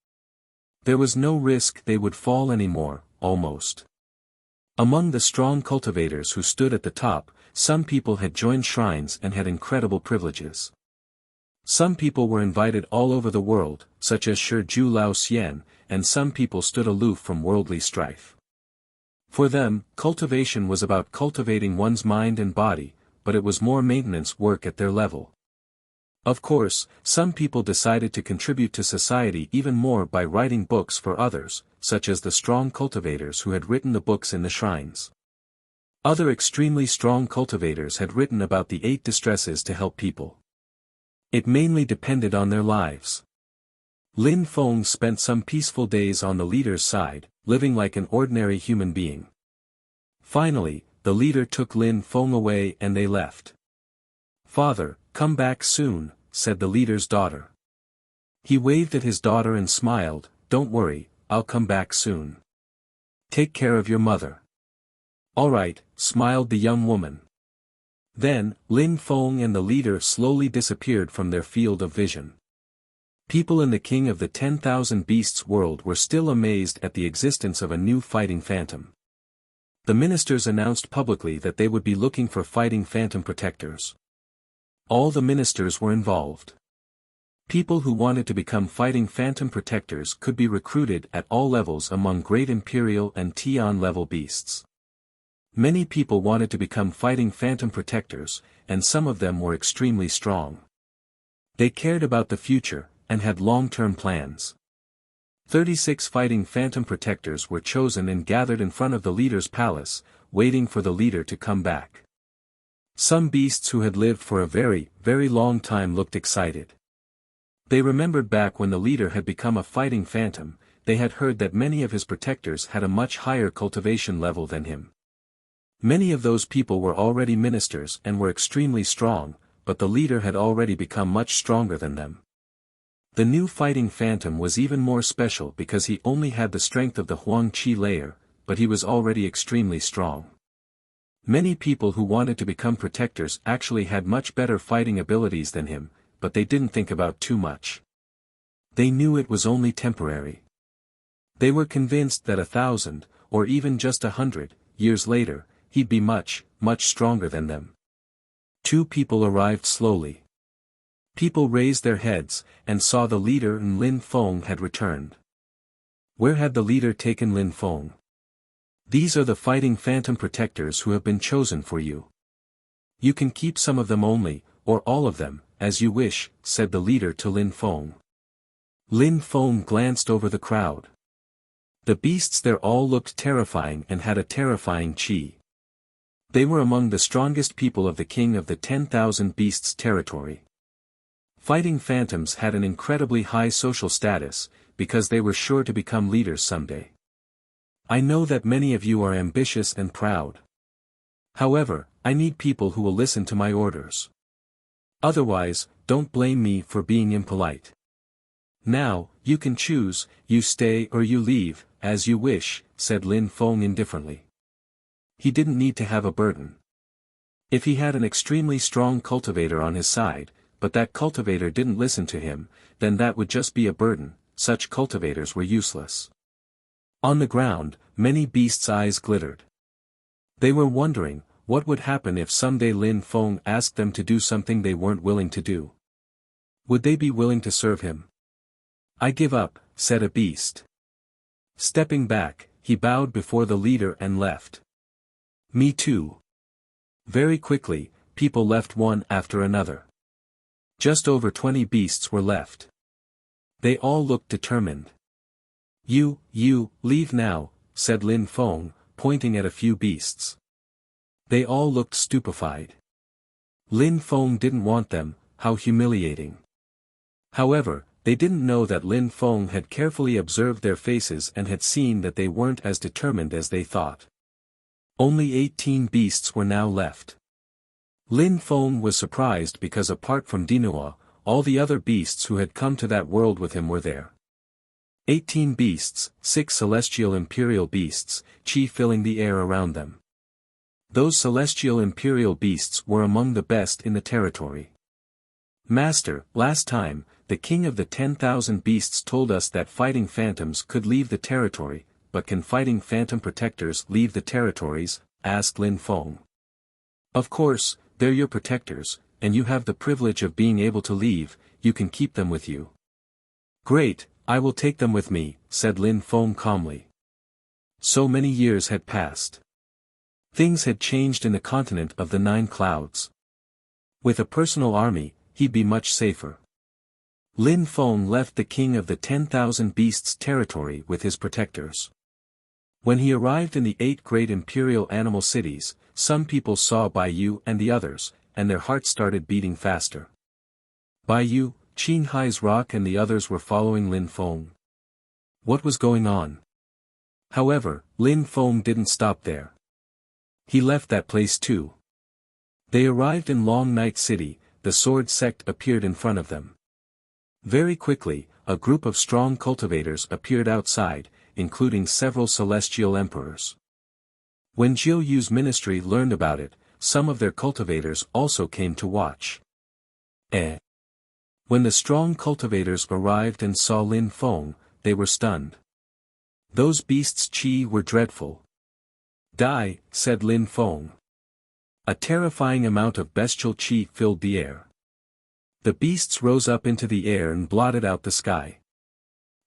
There was no risk they would fall anymore, almost. Among the strong cultivators who stood at the top, some people had joined shrines and had incredible privileges. Some people were invited all over the world, such as Shi Ju Lao Xian, and some people stood aloof from worldly strife. For them, cultivation was about cultivating one's mind and body, but it was more maintenance work at their level. Of course, some people decided to contribute to society even more by writing books for others, such as the strong cultivators who had written the books in the shrines. Other extremely strong cultivators had written about the 8 distresses to help people. It mainly depended on their lives. Lin Feng spent some peaceful days on the leader's side, living like an ordinary human being. Finally, the leader took Lin Feng away and they left. "Father, come back soon," said the leader's daughter. He waved at his daughter and smiled, "Don't worry, I'll come back soon. Take care of your mother." "All right," smiled the young woman. Then, Lin Feng and the leader slowly disappeared from their field of vision. People in the King of the 10,000 Beasts world were still amazed at the existence of a new fighting phantom. The ministers announced publicly that they would be looking for fighting phantom protectors. All the ministers were involved. People who wanted to become fighting phantom protectors could be recruited at all levels among great imperial and Tian level beasts. Many people wanted to become fighting phantom protectors, and some of them were extremely strong. They cared about the future, and had long-term plans. 36 fighting phantom protectors were chosen and gathered in front of the leader's palace, waiting for the leader to come back. Some beasts who had lived for a very, very long time looked excited. They remembered back when the leader had become a fighting phantom, they had heard that many of his protectors had a much higher cultivation level than him. Many of those people were already ministers and were extremely strong, but the leader had already become much stronger than them. The new fighting phantom was even more special because he only had the strength of the Huang Qi layer, but he was already extremely strong. Many people who wanted to become protectors actually had much better fighting abilities than him, but they didn't think about too much. They knew it was only temporary. They were convinced that 1,000, or even just 100, years later, he'd be much, much stronger than them. 2 people arrived slowly. People raised their heads, and saw the leader and Lin Feng had returned. Where had the leader taken Lin Feng? "These are the fighting phantom protectors who have been chosen for you. You can keep some of them only, or all of them, as you wish," said the leader to Lin Feng. Lin Feng glanced over the crowd. The beasts there all looked terrifying and had a terrifying qi. They were among the strongest people of the King of the 10,000 Beasts territory. Fighting phantoms had an incredibly high social status, because they were sure to become leaders someday. I know that many of you are ambitious and proud. However, I need people who will listen to my orders. Otherwise, don't blame me for being impolite. Now, you can choose, you stay or you leave, as you wish, said Lin Feng indifferently. He didn't need to have a burden. If he had an extremely strong cultivator on his side, but that cultivator didn't listen to him, then that would just be a burden. Such cultivators were useless. On the ground, many beasts' eyes glittered. They were wondering, what would happen if someday Lin Feng asked them to do something they weren't willing to do? Would they be willing to serve him? "I give up," said a beast. Stepping back, he bowed before the leader and left. "Me too." Very quickly, people left one after another. Just over 20 beasts were left. They all looked determined. Leave now, said Lin Feng, pointing at a few beasts. They all looked stupefied. Lin Feng didn't want them, how humiliating. However, they didn't know that Lin Feng had carefully observed their faces and had seen that they weren't as determined as they thought. Only 18 beasts were now left. Lin Feng was surprised because apart from Dinua, all the other beasts who had come to that world with him were there. 18 beasts, 6 celestial imperial beasts, chi filling the air around them. Those celestial imperial beasts were among the best in the territory. Master, last time, the king of the 10,000 beasts told us that fighting phantoms could leave the territory, but can fighting phantom protectors leave the territories? Asked Lin Feng. Of course, they're your protectors, and you have the privilege of being able to leave, you can keep them with you. Great, I will take them with me, said Lin Feng calmly. So many years had passed. Things had changed in the continent of the 9 clouds. With a personal army, he'd be much safer. Lin Feng left the king of the 10,000 beasts territory with his protectors. When he arrived in the 8 great imperial animal cities, some people saw Bai Yu and the others, and their hearts started beating faster. Bai Yu, Qin Hai's rock and the others were following Lin Feng. What was going on? However, Lin Feng didn't stop there. He left that place too. They arrived in Long Night City, the sword sect appeared in front of them. Very quickly, a group of strong cultivators appeared outside, including several celestial emperors. When Jiu Yu's ministry learned about it, some of their cultivators also came to watch. When the strong cultivators arrived and saw Lin Feng, they were stunned. Those beasts' chi were dreadful. Die, said Lin Feng. A terrifying amount of bestial chi filled the air. The beasts rose up into the air and blotted out the sky.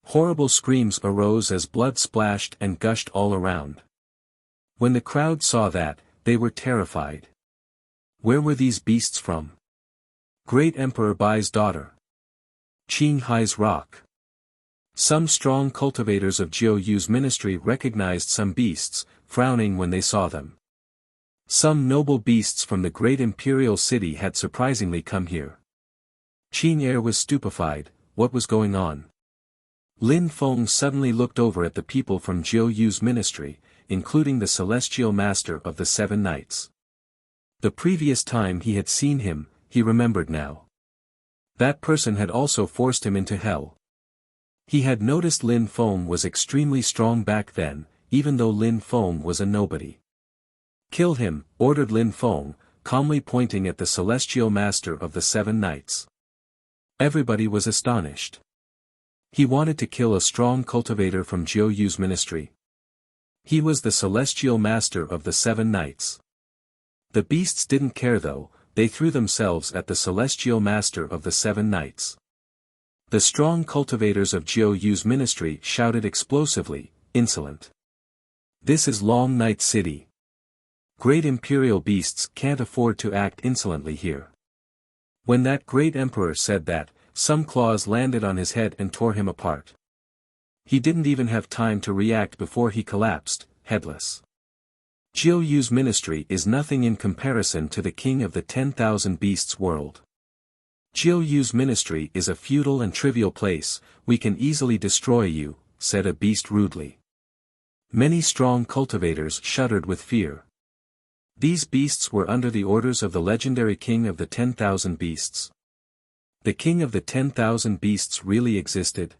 Horrible screams arose as blood splashed and gushed all around. When the crowd saw that, they were terrified. Where were these beasts from? Great Emperor Bai's daughter. Qin Hai's rock. Some strong cultivators of Jiu Yu's ministry recognized some beasts, frowning when they saw them. Some noble beasts from the great imperial city had surprisingly come here. Qin Er was stupefied, what was going on? Lin Feng suddenly looked over at the people from Jiu Yu's ministry, including the celestial master of the 7 knights. The previous time he had seen him, he remembered now. That person had also forced him into hell. He had noticed Lin Feng was extremely strong back then, even though Lin Feng was a nobody. Kill him, ordered Lin Feng, calmly pointing at the celestial master of the 7 knights. Everybody was astonished. He wanted to kill a strong cultivator from Jiu Yu's ministry. He was the celestial master of the 7 knights. The beasts didn't care though, they threw themselves at the celestial master of the 7 knights. The strong cultivators of Jiu Yu's ministry shouted explosively, insolent. This is Long Night City. Great imperial beasts can't afford to act insolently here. When that great emperor said that, some claws landed on his head and tore him apart. He didn't even have time to react before he collapsed, headless. Jiu Yu's ministry is nothing in comparison to the king of the 10,000 beasts world. Jiu Yu's ministry is a futile and trivial place, we can easily destroy you, said a beast rudely. Many strong cultivators shuddered with fear. These beasts were under the orders of the legendary king of the 10,000 beasts. The king of the 10,000 beasts really existed?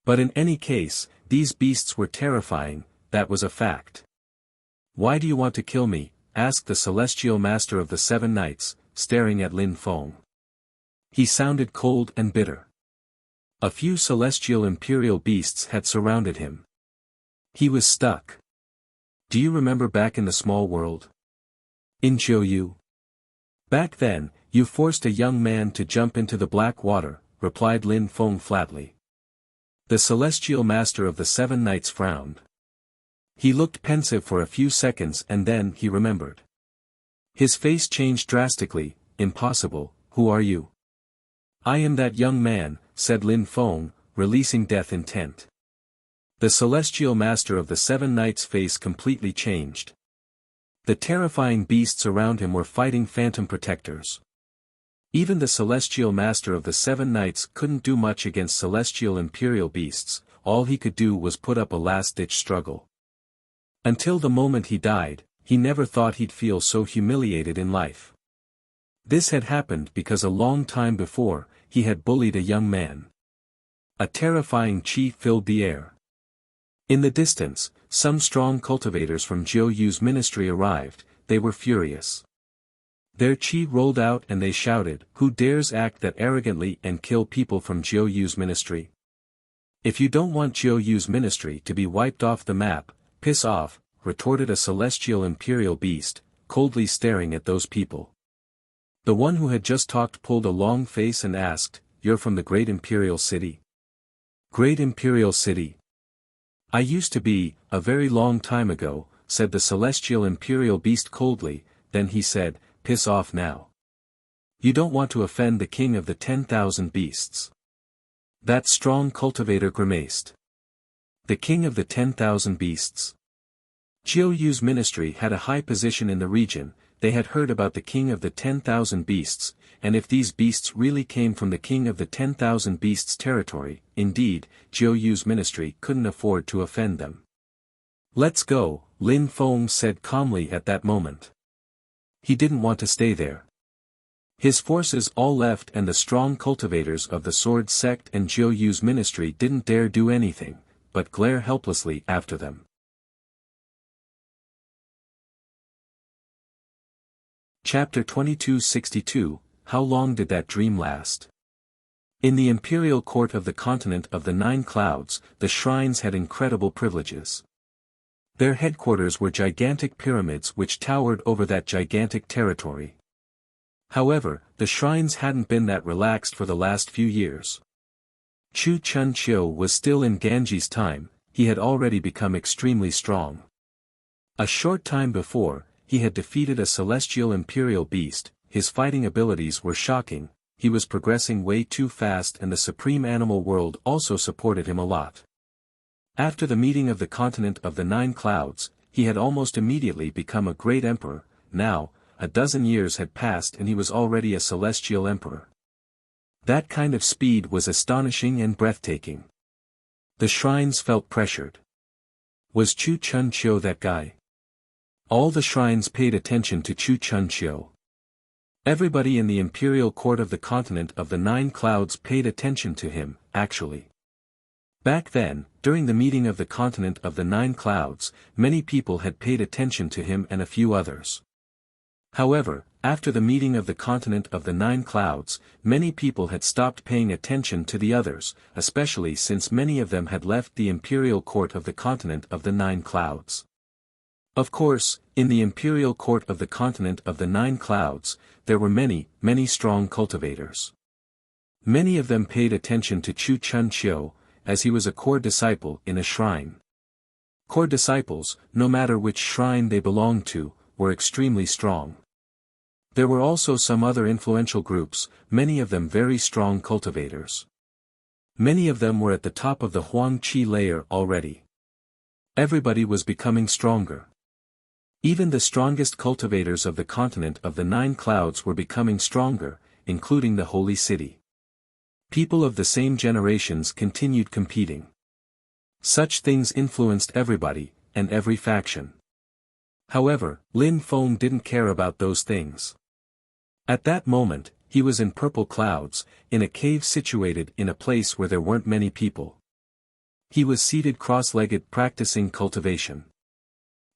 But in any case, these beasts were terrifying, that was a fact. Why do you want to kill me? Asked the celestial master of the 7 knights, staring at Lin Feng. He sounded cold and bitter. A few celestial imperial beasts had surrounded him. He was stuck. Do you remember back in the small world? In Jiu Yu? Back then, you forced a young man to jump into the black water, replied Lin Feng flatly. The celestial master of the 7 knights frowned. He looked pensive for a few seconds and then he remembered. His face changed drastically. Impossible, who are you? I am that young man, said Lin Feng, releasing death intent. The celestial master of the 7 knights' face completely changed. The terrifying beasts around him were fighting phantom protectors. Even the celestial master of the 7 knights couldn't do much against celestial imperial beasts, all he could do was put up a last-ditch struggle. Until the moment he died, he never thought he'd feel so humiliated in life. This had happened because a long time before, he had bullied a young man. A terrifying chi filled the air. In the distance, some strong cultivators from Jiu Yu's ministry arrived. They were furious. Their chi rolled out and they shouted, "Who dares act that arrogantly and kill people from Jiu Yu's ministry? If you don't want Jiu Yu's ministry to be wiped off the map, piss off," retorted a celestial imperial beast, coldly staring at those people. The one who had just talked pulled a long face and asked, "You're from the Great Imperial City?" "Great Imperial City? I used to be, a very long time ago," said the celestial imperial beast coldly. Then he said, "Piss off now. You don't want to offend the king of the 10,000 beasts." That strong cultivator grimaced. The king of the 10,000 beasts. Jiu Yu's ministry had a high position in the region. They had heard about the king of the 10,000 beasts, and if these beasts really came from the king of the 10,000 beasts' territory, indeed, Jiu Yu's ministry couldn't afford to offend them. "Let's go," Lin Feng said calmly at that moment. He didn't want to stay there. His forces all left and the strong cultivators of the sword sect and Jiu Yu's ministry didn't dare do anything, but glare helplessly after them. Chapter 2262, How long did that dream last? In the imperial court of the continent of the 9 clouds, the shrines had incredible privileges. Their headquarters were gigantic pyramids which towered over that gigantic territory. However, the shrines hadn't been that relaxed for the last few years. Chu Chun Chiu was still in Ganji's time. He had already become extremely strong. A short time before, he had defeated a celestial imperial beast. His fighting abilities were shocking. He was progressing way too fast and the supreme animal world also supported him a lot. After the meeting of the continent of the 9 clouds, he had almost immediately become a great emperor. Now, a dozen years had passed and he was already a celestial emperor. That kind of speed was astonishing and breathtaking. The shrines felt pressured. Was Chu Chun Chiu that guy? All the shrines paid attention to Chu Chun Chiu. Everybody in the imperial court of the continent of the 9 clouds paid attention to him, actually. Back then, during the meeting of the continent of the 9 clouds, many people had paid attention to him and a few others. However, after the meeting of the continent of the 9 clouds, many people had stopped paying attention to the others, especially since many of them had left the imperial court of the continent of the 9 clouds. Of course, in the imperial court of the continent of the 9 clouds, there were many, many strong cultivators. Many of them paid attention to Chu Chun Chiu, as he was a core disciple in a shrine. Core disciples, no matter which shrine they belonged to, were extremely strong. There were also some other influential groups, many of them very strong cultivators. Many of them were at the top of the Huang Qi layer already. Everybody was becoming stronger. Even the strongest cultivators of the continent of the 9 clouds were becoming stronger, including the holy city. People of the same generations continued competing. Such things influenced everybody, and every faction. However, Lin Feng didn't care about those things. At that moment, he was in purple clouds, in a cave situated in a place where there weren't many people. He was seated cross-legged practicing cultivation.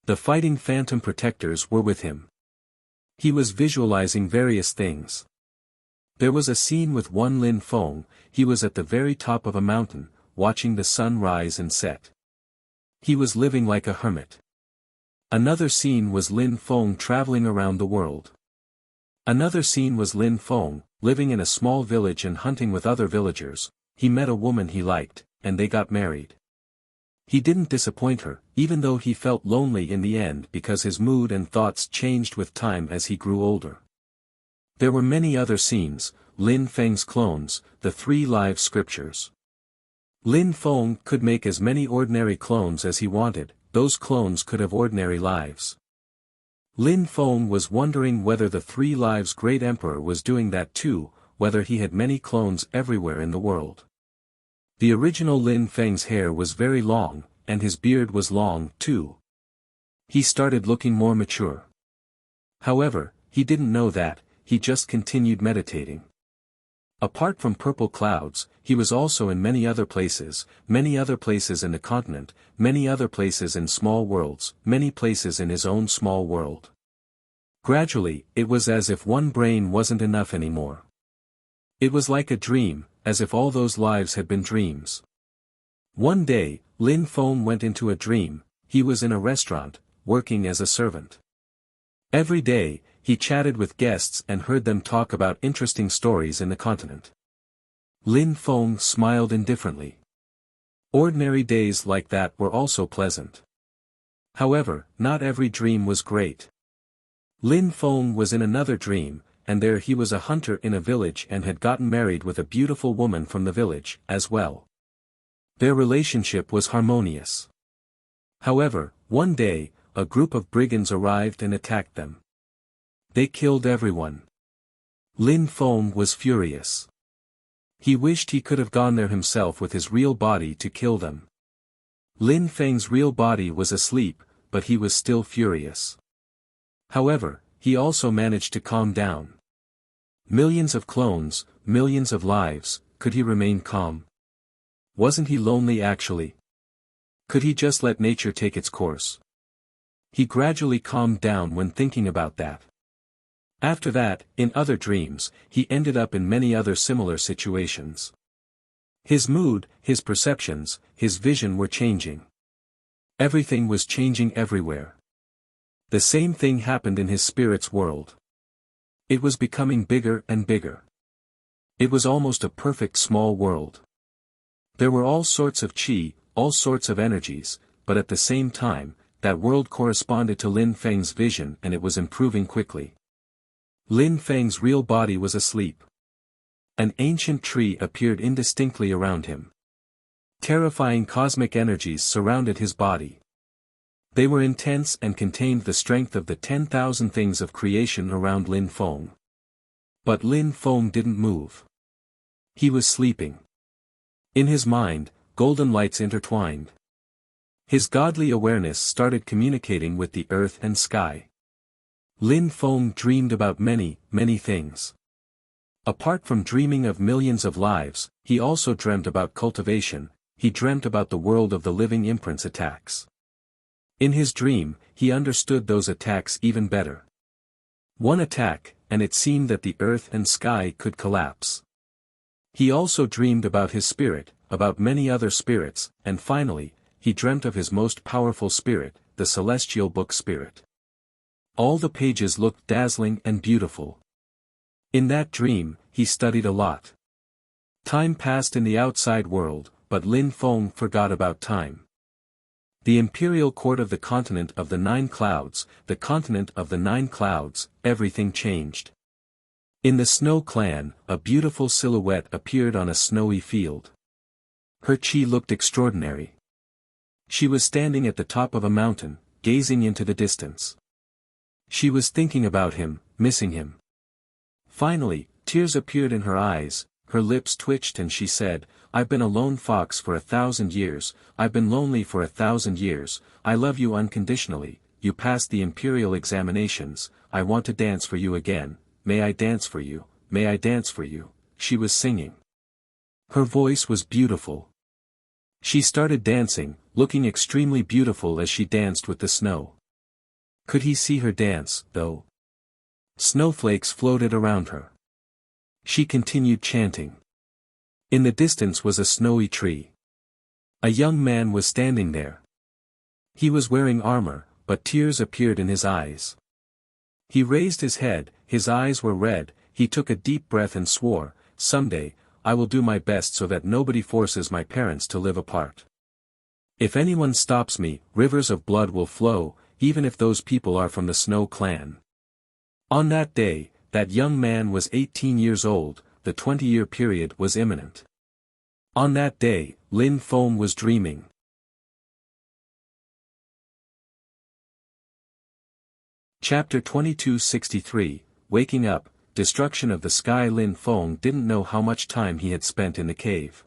The fighting phantom protectors were with him. He was visualizing various things. There was a scene with one Lin Feng. He was at the very top of a mountain, watching the sun rise and set. He was living like a hermit. Another scene was Lin Feng traveling around the world. Another scene was Lin Feng, living in a small village and hunting with other villagers. He met a woman he liked, and they got married. He didn't disappoint her, even though he felt lonely in the end because his mood and thoughts changed with time as he grew older. There were many other scenes, Lin Feng's clones, the 3 live scriptures. Lin Feng could make as many ordinary clones as he wanted, those clones could have ordinary lives. Lin Feng was wondering whether the 3 Lives Great Emperor was doing that too, whether he had many clones everywhere in the world. The original Lin Feng's hair was very long, and his beard was long, too. He started looking more mature. However, he didn't know that, he just continued meditating. Apart from purple clouds, he was also in many other places in the continent, many other places in small worlds, many places in his own small world. Gradually, it was as if one brain wasn't enough anymore. It was like a dream, as if all those lives had been dreams. One day, Lin Feng went into a dream. He was in a restaurant, working as a servant. Every day, he chatted with guests and heard them talk about interesting stories in the continent. Lin Feng smiled indifferently. Ordinary days like that were also pleasant. However, not every dream was great. Lin Feng was in another dream, and there he was a hunter in a village and had gotten married with a beautiful woman from the village, as well. Their relationship was harmonious. However, one day, a group of brigands arrived and attacked them. They killed everyone. Lin Feng was furious. He wished he could have gone there himself with his real body to kill them. Lin Feng's real body was asleep, but he was still furious. However, he also managed to calm down. Millions of clones, millions of lives, could he remain calm? Wasn't he lonely actually? Could he just let nature take its course? He gradually calmed down when thinking about that. After that, in other dreams, he ended up in many other similar situations. His mood, his perceptions, his vision were changing. Everything was changing everywhere. The same thing happened in his spirit's world. It was becoming bigger and bigger. It was almost a perfect small world. There were all sorts of chi, all sorts of energies, but at the same time, that world corresponded to Lin Feng's vision and it was improving quickly. Lin Feng's real body was asleep. An ancient tree appeared indistinctly around him. Terrifying cosmic energies surrounded his body. They were intense and contained the strength of the 10,000 things of creation around Lin Feng. But Lin Feng didn't move. He was sleeping. In his mind, golden lights intertwined. His godly awareness started communicating with the earth and sky. Lin Feng dreamed about many, many things. Apart from dreaming of millions of lives, he also dreamt about cultivation. He dreamt about the world of the living imprints attacks. In his dream, he understood those attacks even better. One attack, and it seemed that the earth and sky could collapse. He also dreamed about his spirit, about many other spirits, and finally, he dreamt of his most powerful spirit, the celestial book spirit. All the pages looked dazzling and beautiful. In that dream, he studied a lot. Time passed in the outside world, but Lin Feng forgot about time. The imperial court of the continent of the 9 clouds, the continent of the 9 clouds, everything changed. In the Snow Clan, a beautiful silhouette appeared on a snowy field. Her chi looked extraordinary. She was standing at the top of a mountain, gazing into the distance. She was thinking about him, missing him. Finally, tears appeared in her eyes, her lips twitched and she said, "I've been a lone fox for 1,000 years, I've been lonely for 1,000 years, I love you unconditionally, you passed the imperial examinations, I want to dance for you again, may I dance for you, may I dance for you," she was singing. Her voice was beautiful. She started dancing, looking extremely beautiful as she danced with the snow. Could he see her dance, though? Snowflakes floated around her. She continued chanting. In the distance was a snowy tree. A young man was standing there. He was wearing armor, but tears appeared in his eyes. He raised his head, his eyes were red, he took a deep breath and swore, "Someday, I will do my best so that nobody forces my parents to live apart. If anyone stops me, rivers of blood will flow, even if those people are from the Snow Clan." On that day, that young man was 18 years old, the 20-year period was imminent. On that day, Lin Feng was dreaming. Chapter 2263, Waking Up, Destruction of the Sky. Lin Feng didn't know how much time he had spent in the cave.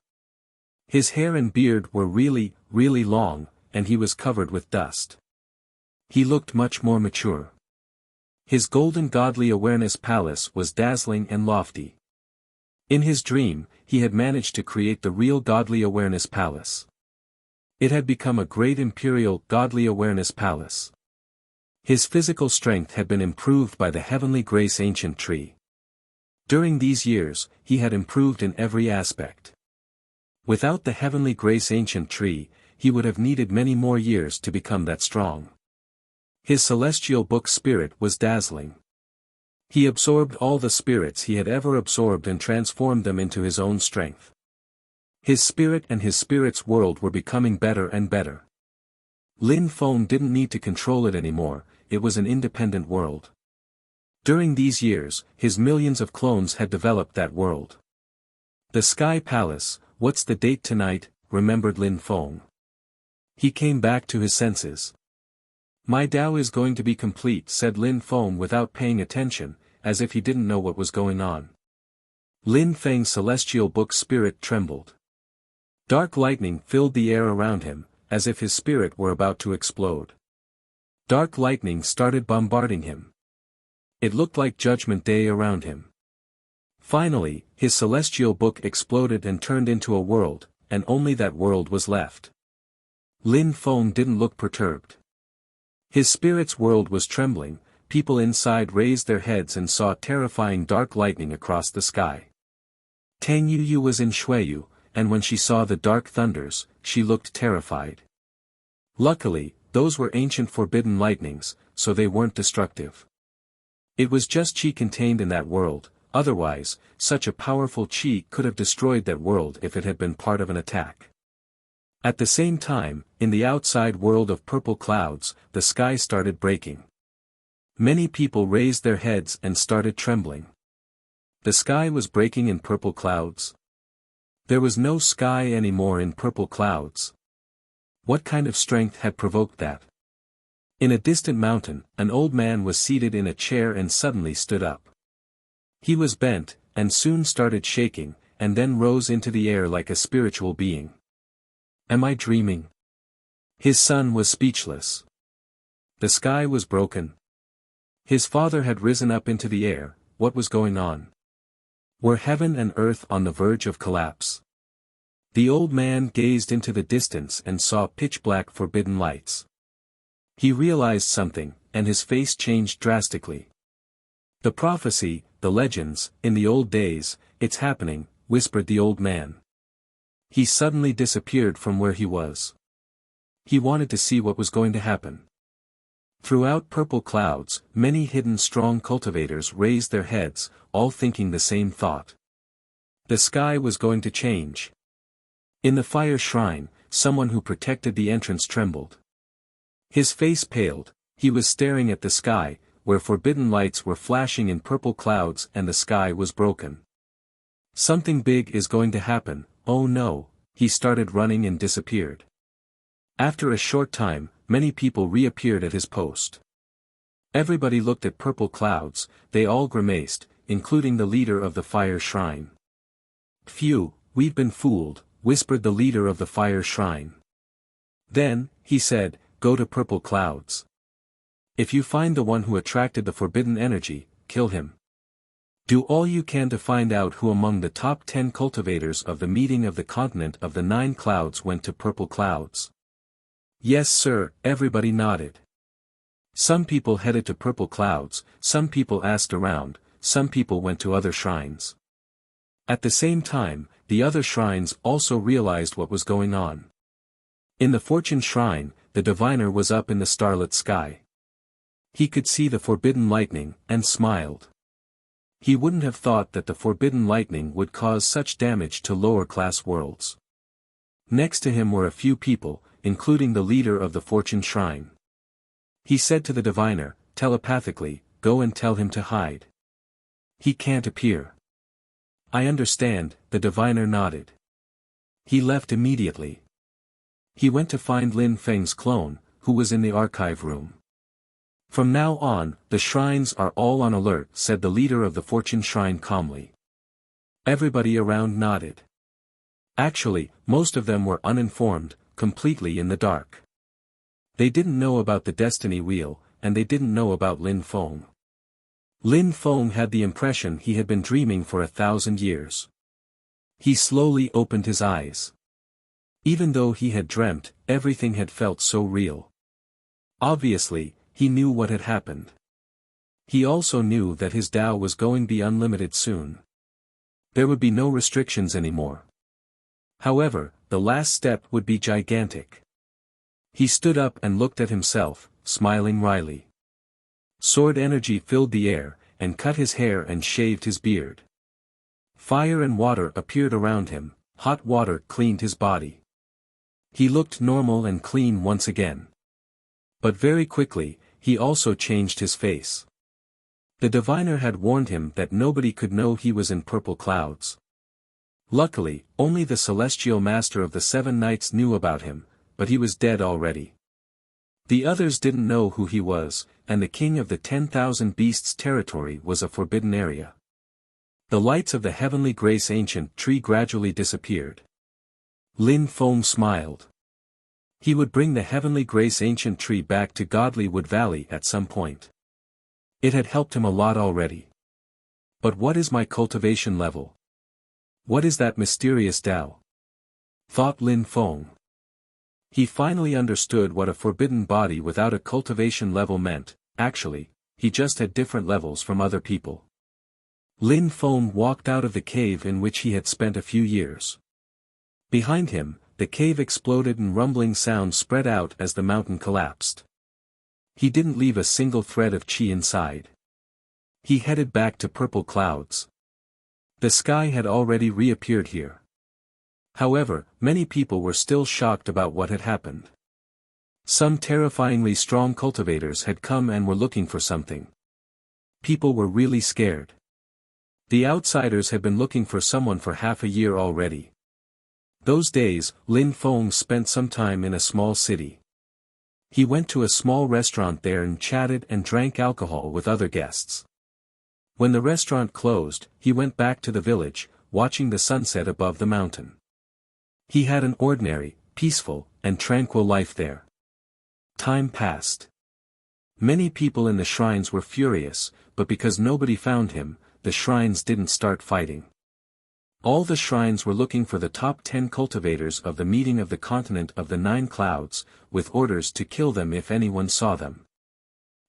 His hair and beard were really, really long, and he was covered with dust. He looked much more mature. His golden godly awareness palace was dazzling and lofty. In his dream, he had managed to create the real godly awareness palace. It had become a great imperial godly awareness palace. His physical strength had been improved by the heavenly grace ancient tree. During these years, he had improved in every aspect. Without the heavenly grace ancient tree, he would have needed many more years to become that strong. His celestial book spirit was dazzling. He absorbed all the spirits he had ever absorbed and transformed them into his own strength. His spirit and his spirit's world were becoming better and better. Lin Feng didn't need to control it anymore, it was an independent world. During these years, his millions of clones had developed that world. The Sky Palace, what's the date tonight, remembered Lin Feng. He came back to his senses. My Tao is going to be complete, said Lin Feng without paying attention, as if he didn't know what was going on. Lin Feng's celestial book spirit trembled. Dark lightning filled the air around him, as if his spirit were about to explode. Dark lightning started bombarding him. It looked like Judgment Day around him. Finally, his celestial book exploded and turned into a world, and only that world was left. Lin Feng didn't look perturbed. His spirit's world was trembling, people inside raised their heads and saw terrifying dark lightning across the sky. Tang Yuyu was in Shuiyu, and when she saw the dark thunders, she looked terrified. Luckily, those were ancient forbidden lightnings, so they weren't destructive. It was just Qi contained in that world, otherwise, such a powerful Qi could have destroyed that world if it had been part of an attack. At the same time, in the outside world of purple clouds, the sky started breaking. Many people raised their heads and started trembling. The sky was breaking in purple clouds. There was no sky anymore in purple clouds. What kind of strength had provoked that? In a distant mountain, an old man was seated in a chair and suddenly stood up. He was bent, and soon started shaking, and then rose into the air like a spiritual being. Am I dreaming? His son was speechless. The sky was broken. His father had risen up into the air, what was going on? Were heaven and earth on the verge of collapse? The old man gazed into the distance and saw pitch-black forbidden lights. He realized something, and his face changed drastically. The prophecy, the legends, in the old days, it's happening, whispered the old man. He suddenly disappeared from where he was. He wanted to see what was going to happen. Throughout purple clouds, many hidden strong cultivators raised their heads, all thinking the same thought. The sky was going to change. In the fire shrine, someone who protected the entrance trembled. His face paled, he was staring at the sky, where forbidden lights were flashing in purple clouds and the sky was broken. Something big is going to happen, oh no, he started running and disappeared. After a short time, many people reappeared at his post. Everybody looked at purple clouds, they all grimaced, including the leader of the fire shrine. Phew, we've been fooled, whispered the leader of the fire shrine. Then, he said, go to purple clouds. If you find the one who attracted the forbidden energy, kill him. Do all you can to find out who among the top 10 cultivators of the meeting of the continent of the 9 clouds went to purple clouds. Yes sir, everybody nodded. Some people headed to purple clouds, some people asked around, some people went to other shrines. At the same time, the other shrines also realized what was going on. In the fortune shrine, the diviner was up in the starlit sky. He could see the forbidden lightning, and smiled. He wouldn't have thought that the forbidden lightning would cause such damage to lower-class worlds. Next to him were a few people, including the leader of the fortune shrine. He said to the diviner, telepathically, go and tell him to hide. He can't appear. I understand, the diviner nodded. He left immediately. He went to find Lin Feng's clone, who was in the archive room. From now on, the shrines are all on alert, said the leader of the Fortune Shrine calmly. Everybody around nodded. Actually, most of them were uninformed, completely in the dark. They didn't know about the Destiny Wheel, and they didn't know about Lin Feng. Lin Feng had the impression he had been dreaming for 1,000 years. He slowly opened his eyes. Even though he had dreamt, everything had felt so real. Obviously, he knew what had happened. He also knew that his Tao was going to be unlimited soon. There would be no restrictions anymore. However, the last step would be gigantic. He stood up and looked at himself, smiling wryly. Sword energy filled the air, and cut his hair and shaved his beard. Fire and water appeared around him, hot water cleaned his body. He looked normal and clean once again. But very quickly, he also changed his face. The diviner had warned him that nobody could know he was in purple clouds. Luckily, only the celestial master of the 7 knights knew about him, but he was dead already. The others didn't know who he was, and the king of the 10,000 beasts territory was a forbidden area. The lights of the heavenly grace ancient tree gradually disappeared. Lin Feng smiled. He would bring the heavenly grace ancient tree back to Godly Wood Valley at some point. It had helped him a lot already. But what is my cultivation level? What is that mysterious Tao? Thought Lin Feng. He finally understood what a forbidden body without a cultivation level meant. Actually, he just had different levels from other people. Lin Feng walked out of the cave in which he had spent a few years. Behind him, the cave exploded and rumbling sounds spread out as the mountain collapsed. He didn't leave a single thread of chi inside. He headed back to purple clouds. The sky had already reappeared here. However, many people were still shocked about what had happened. Some terrifyingly strong cultivators had come and were looking for something. People were really scared. The outsiders had been looking for someone for half a year already. Those days, Lin Feng spent some time in a small city. He went to a small restaurant there and chatted and drank alcohol with other guests. When the restaurant closed, he went back to the village, watching the sunset above the mountain. He had an ordinary, peaceful, and tranquil life there. Time passed. Many people in the shrines were furious, but because nobody found him, the shrines didn't start fighting. All the shrines were looking for the top 10 cultivators of the meeting of the continent of the 9 clouds, with orders to kill them if anyone saw them.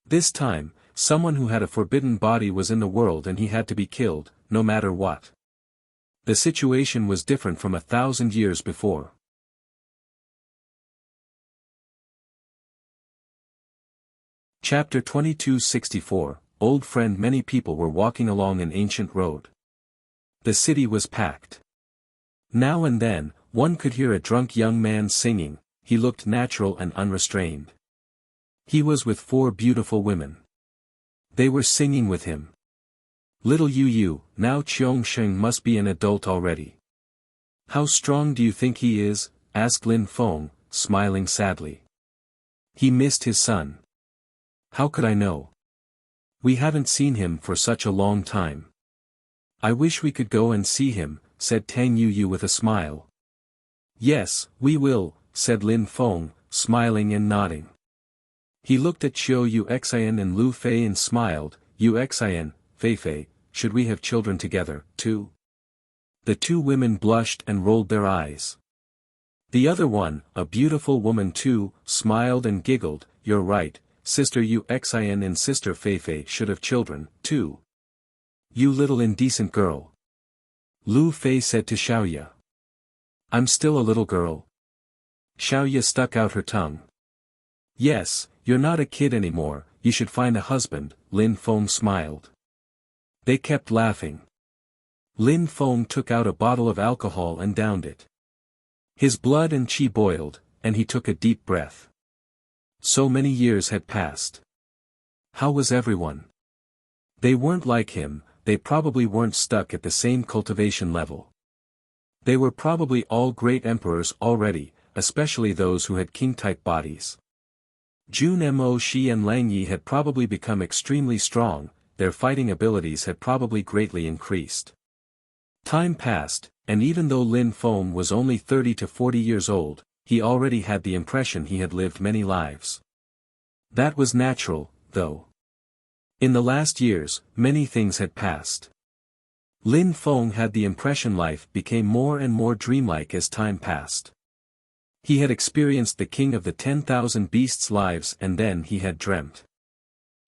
This time, someone who had a forbidden body was in the world and he had to be killed, no matter what. The situation was different from 1,000 years before. Chapter 2264, Old Friend. Many people were walking along an ancient road. The city was packed. Now and then, one could hear a drunk young man singing. He looked natural and unrestrained. He was with 4 beautiful women. They were singing with him. Little Yu, now Qiongsheng must be an adult already. How strong do you think he is? Asked Lin Feng, smiling sadly. He missed his son. How could I know? We haven't seen him for such a long time. I wish we could go and see him, said Tang Yu with a smile. Yes, we will, said Lin Feng, smiling and nodding. He looked at Qiu Yuxian and Lu Fei and smiled. Yuxian, Fei, should we have children together, too? The 2 women blushed and rolled their eyes. The other one, a beautiful woman too, smiled and giggled. You're right, Sister Yuxian and Sister Fei should have children, too. You little indecent girl. Lu Fei said to Xiaoya. I'm still a little girl. Xiaoya stuck out her tongue. Yes, you're not a kid anymore, you should find a husband, Lin Feng smiled. They kept laughing. Lin Feng took out a bottle of alcohol and downed it. His blood and qi boiled, and he took a deep breath. So many years had passed. How was everyone? They weren't like him. They probably weren't stuck at the same cultivation level. They were probably all great emperors already, especially those who had king-type bodies. Jun Mo Shi and Lang Yi had probably become extremely strong, their fighting abilities had probably greatly increased. Time passed, and even though Lin Feng was only 30 to 40 years old, he already had the impression he had lived many lives. That was natural, though. In the last years, many things had passed. Lin Feng had the impression life became more and more dreamlike as time passed. He had experienced the king of the 10,000 beasts' lives and then he had dreamt.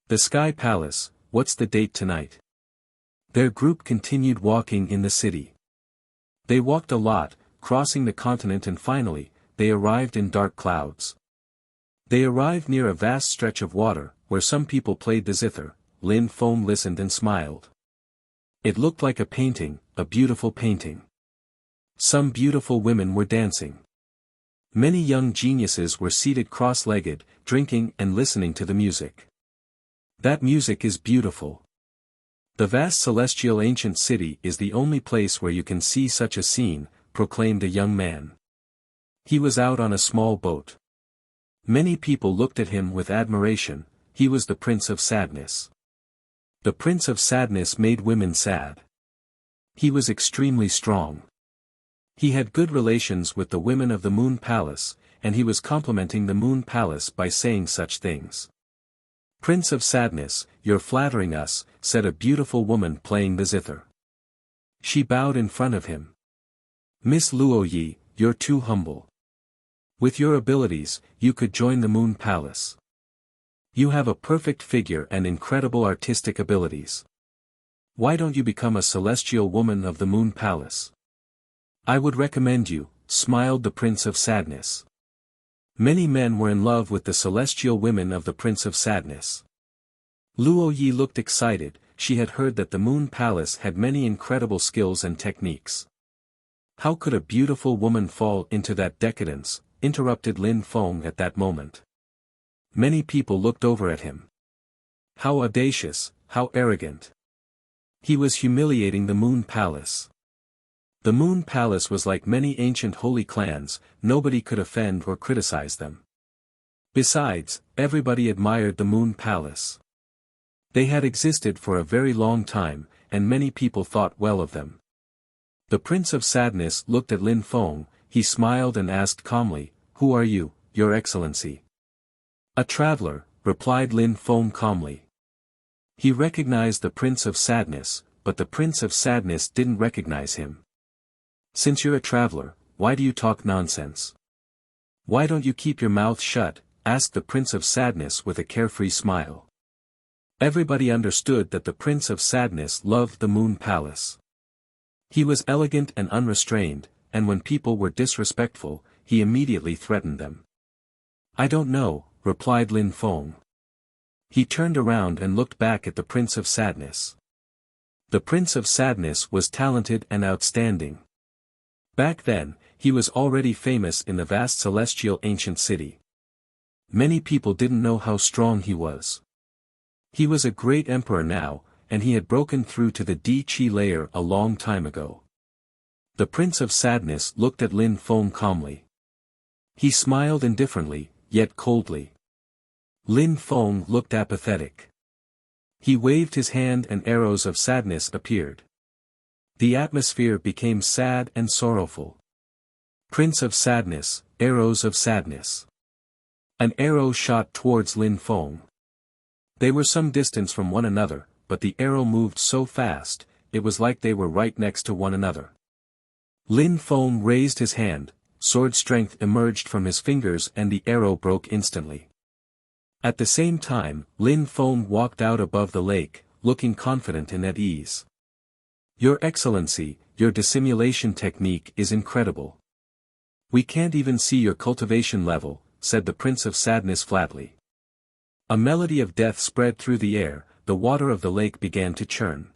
The Sky Palace, what's the date tonight? Their group continued walking in the city. They walked a lot, crossing the continent and finally, they arrived in dark clouds. They arrived near a vast stretch of water, where some people played the zither. Lin Feng listened and smiled. It looked like a painting, a beautiful painting. Some beautiful women were dancing. Many young geniuses were seated cross-legged, drinking and listening to the music. That music is beautiful. The vast celestial ancient city is the only place where you can see such a scene, proclaimed a young man. He was out on a small boat. Many people looked at him with admiration. He was the Prince of Sadness. The Prince of Sadness made women sad. He was extremely strong. He had good relations with the women of the Moon Palace, and he was complimenting the Moon Palace by saying such things. Prince of Sadness, you're flattering us, said a beautiful woman playing the zither. She bowed in front of him. Miss Luo Yi, you're too humble. With your abilities, you could join the Moon Palace. You have a perfect figure and incredible artistic abilities. Why don't you become a celestial woman of the Moon Palace? I would recommend you, smiled the Prince of Sadness. Many men were in love with the celestial women of the Prince of Sadness. Luo Yi looked excited, she had heard that the Moon Palace had many incredible skills and techniques. How could a beautiful woman fall into that decadence, interrupted Lin Feng at that moment. Many people looked over at him. How audacious, how arrogant. He was humiliating the Moon Palace. The Moon Palace was like many ancient holy clans, nobody could offend or criticize them. Besides, everybody admired the Moon Palace. They had existed for a very long time, and many people thought well of them. The Prince of Sadness looked at Lin Feng, he smiled and asked calmly, "Who are you, Your Excellency?" "A traveler," replied Lin Feng calmly. He recognized the Prince of Sadness, but the Prince of Sadness didn't recognize him. "Since you're a traveler, why do you talk nonsense? Why don't you keep your mouth shut?" asked the Prince of Sadness with a carefree smile. Everybody understood that the Prince of Sadness loved the Moon Palace. He was elegant and unrestrained, and when people were disrespectful, he immediately threatened them. "I don't know," replied Lin Feng. He turned around and looked back at the Prince of Sadness. The Prince of Sadness was talented and outstanding. Back then, he was already famous in the vast celestial ancient city. Many people didn't know how strong he was. He was a great emperor now, and he had broken through to the Di-Chi layer a long time ago. The Prince of Sadness looked at Lin Feng calmly. He smiled indifferently, yet coldly. Lin Feng looked apathetic. He waved his hand and arrows of sadness appeared. The atmosphere became sad and sorrowful. Prince of Sadness, arrows of sadness. An arrow shot towards Lin Feng. They were some distance from one another, but the arrow moved so fast, it was like they were right next to one another. Lin Feng raised his hand, sword strength emerged from his fingers and the arrow broke instantly. At the same time, Lin Feng walked out above the lake, looking confident and at ease. "Your Excellency, your dissimulation technique is incredible. We can't even see your cultivation level," said the Prince of Sadness flatly. A melody of death spread through the air, the water of the lake began to churn.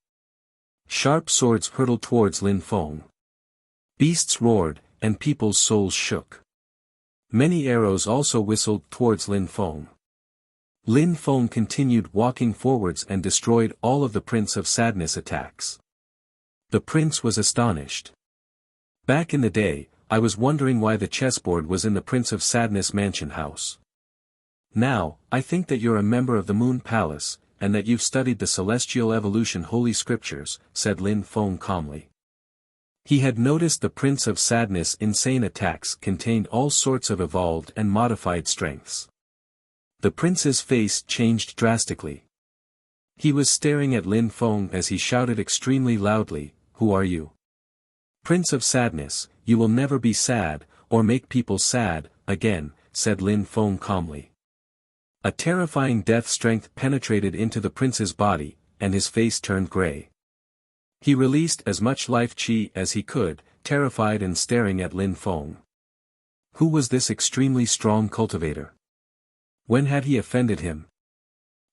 Sharp swords hurtled towards Lin Feng. Beasts roared, and people's souls shook. Many arrows also whistled towards Lin Feng. Lin Feng continued walking forwards and destroyed all of the Prince of Sadness attacks. The prince was astonished. Back in the day, I was wondering why the chessboard was in the Prince of Sadness mansion house. Now, I think that you're a member of the Moon Palace, and that you've studied the Celestial Evolution Holy Scriptures, said Lin Feng calmly. He had noticed the Prince of Sadness' insane attacks contained all sorts of evolved and modified strengths. The prince's face changed drastically. He was staring at Lin Feng as he shouted extremely loudly, "Who are you? Prince of Sadness, you will never be sad, or make people sad, again," said Lin Feng calmly. A terrifying death strength penetrated into the prince's body, and his face turned gray. He released as much life chi as he could, terrified and staring at Lin Feng. Who was this extremely strong cultivator? When had he offended him?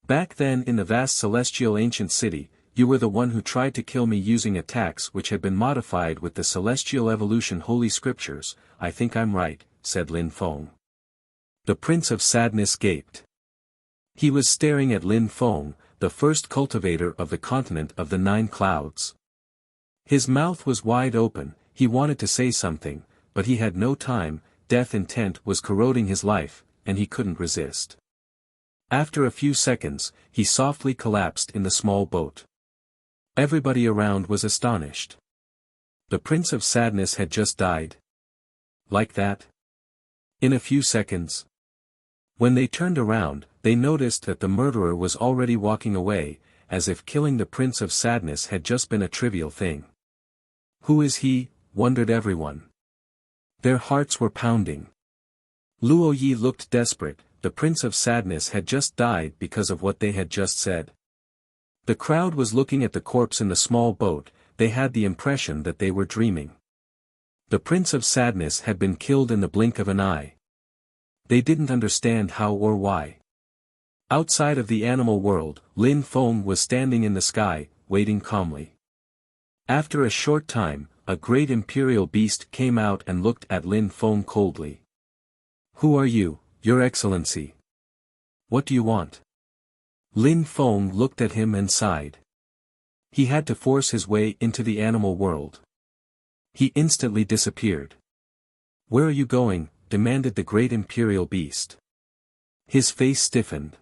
Back then in the vast celestial ancient city, you were the one who tried to kill me using attacks which had been modified with the Celestial Evolution Holy Scriptures. I think I'm right, said Lin Feng. The Prince of Sadness gaped. He was staring at Lin Feng, the first cultivator of the continent of the 9 clouds. His mouth was wide open, he wanted to say something, but he had no time, death intent was corroding his life, and he couldn't resist. After a few seconds, he softly collapsed in the small boat. Everybody around was astonished. The Prince of Sadness had just died. Like that? In a few seconds. When they turned around, they noticed that the murderer was already walking away, as if killing the Prince of Sadness had just been a trivial thing. Who is he? Wondered everyone. Their hearts were pounding. Luo Yi looked desperate. The Prince of Sadness had just died because of what they had just said. The crowd was looking at the corpse in the small boat, they had the impression that they were dreaming. The Prince of Sadness had been killed in the blink of an eye. They didn't understand how or why. Outside of the animal world, Lin Feng was standing in the sky, waiting calmly. After a short time, a great imperial beast came out and looked at Lin Feng coldly. Who are you, Your Excellency? What do you want? Lin Feng looked at him and sighed. He had to force his way into the animal world. He instantly disappeared. Where are you going? Demanded the great imperial beast. His face stiffened.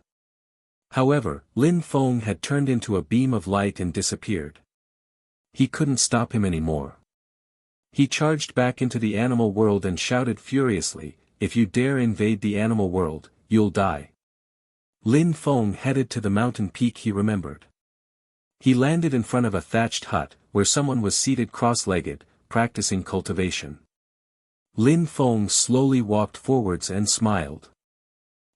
However, Lin Feng had turned into a beam of light and disappeared. He couldn't stop him anymore. He charged back into the animal world and shouted furiously, "If you dare invade the animal world, you'll die." Lin Feng headed to the mountain peak he remembered. He landed in front of a thatched hut, where someone was seated cross-legged, practicing cultivation. Lin Feng slowly walked forwards and smiled.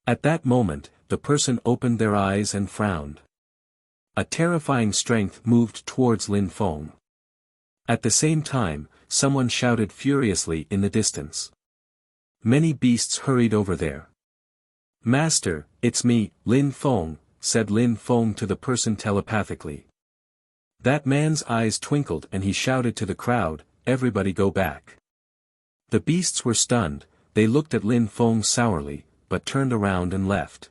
At that moment, the person opened their eyes and frowned. A terrifying strength moved towards Lin Feng. At the same time, someone shouted furiously in the distance. Many beasts hurried over there. "Master, it's me, Lin Feng," said Lin Feng to the person telepathically. That man's eyes twinkled and he shouted to the crowd, "Everybody go back." The beasts were stunned, they looked at Lin Feng sourly, but turned around and left.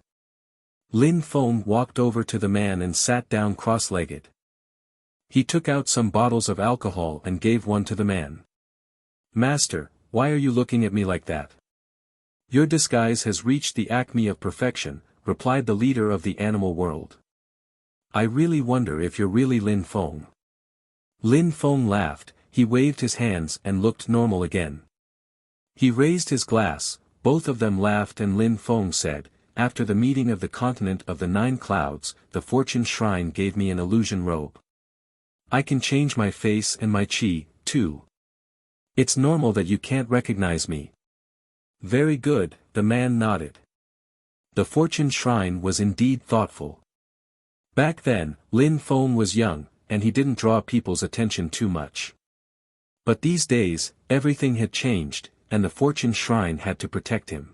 Lin Feng walked over to the man and sat down cross-legged. He took out some bottles of alcohol and gave one to the man. "Master, why are you looking at me like that?" "Your disguise has reached the acme of perfection," replied the leader of the animal world. "I really wonder if you're really Lin Feng." Lin Feng laughed, he waved his hands and looked normal again. He raised his glass, both of them laughed and Lin Feng said, "After the meeting of the continent of the 9 clouds, the fortune shrine gave me an illusion robe. I can change my face and my chi, too. It's normal that you can't recognize me." "Very good," the man nodded. The fortune shrine was indeed thoughtful. Back then, Lin Feng was young, and he didn't draw people's attention too much. But these days, everything had changed, and the fortune shrine had to protect him.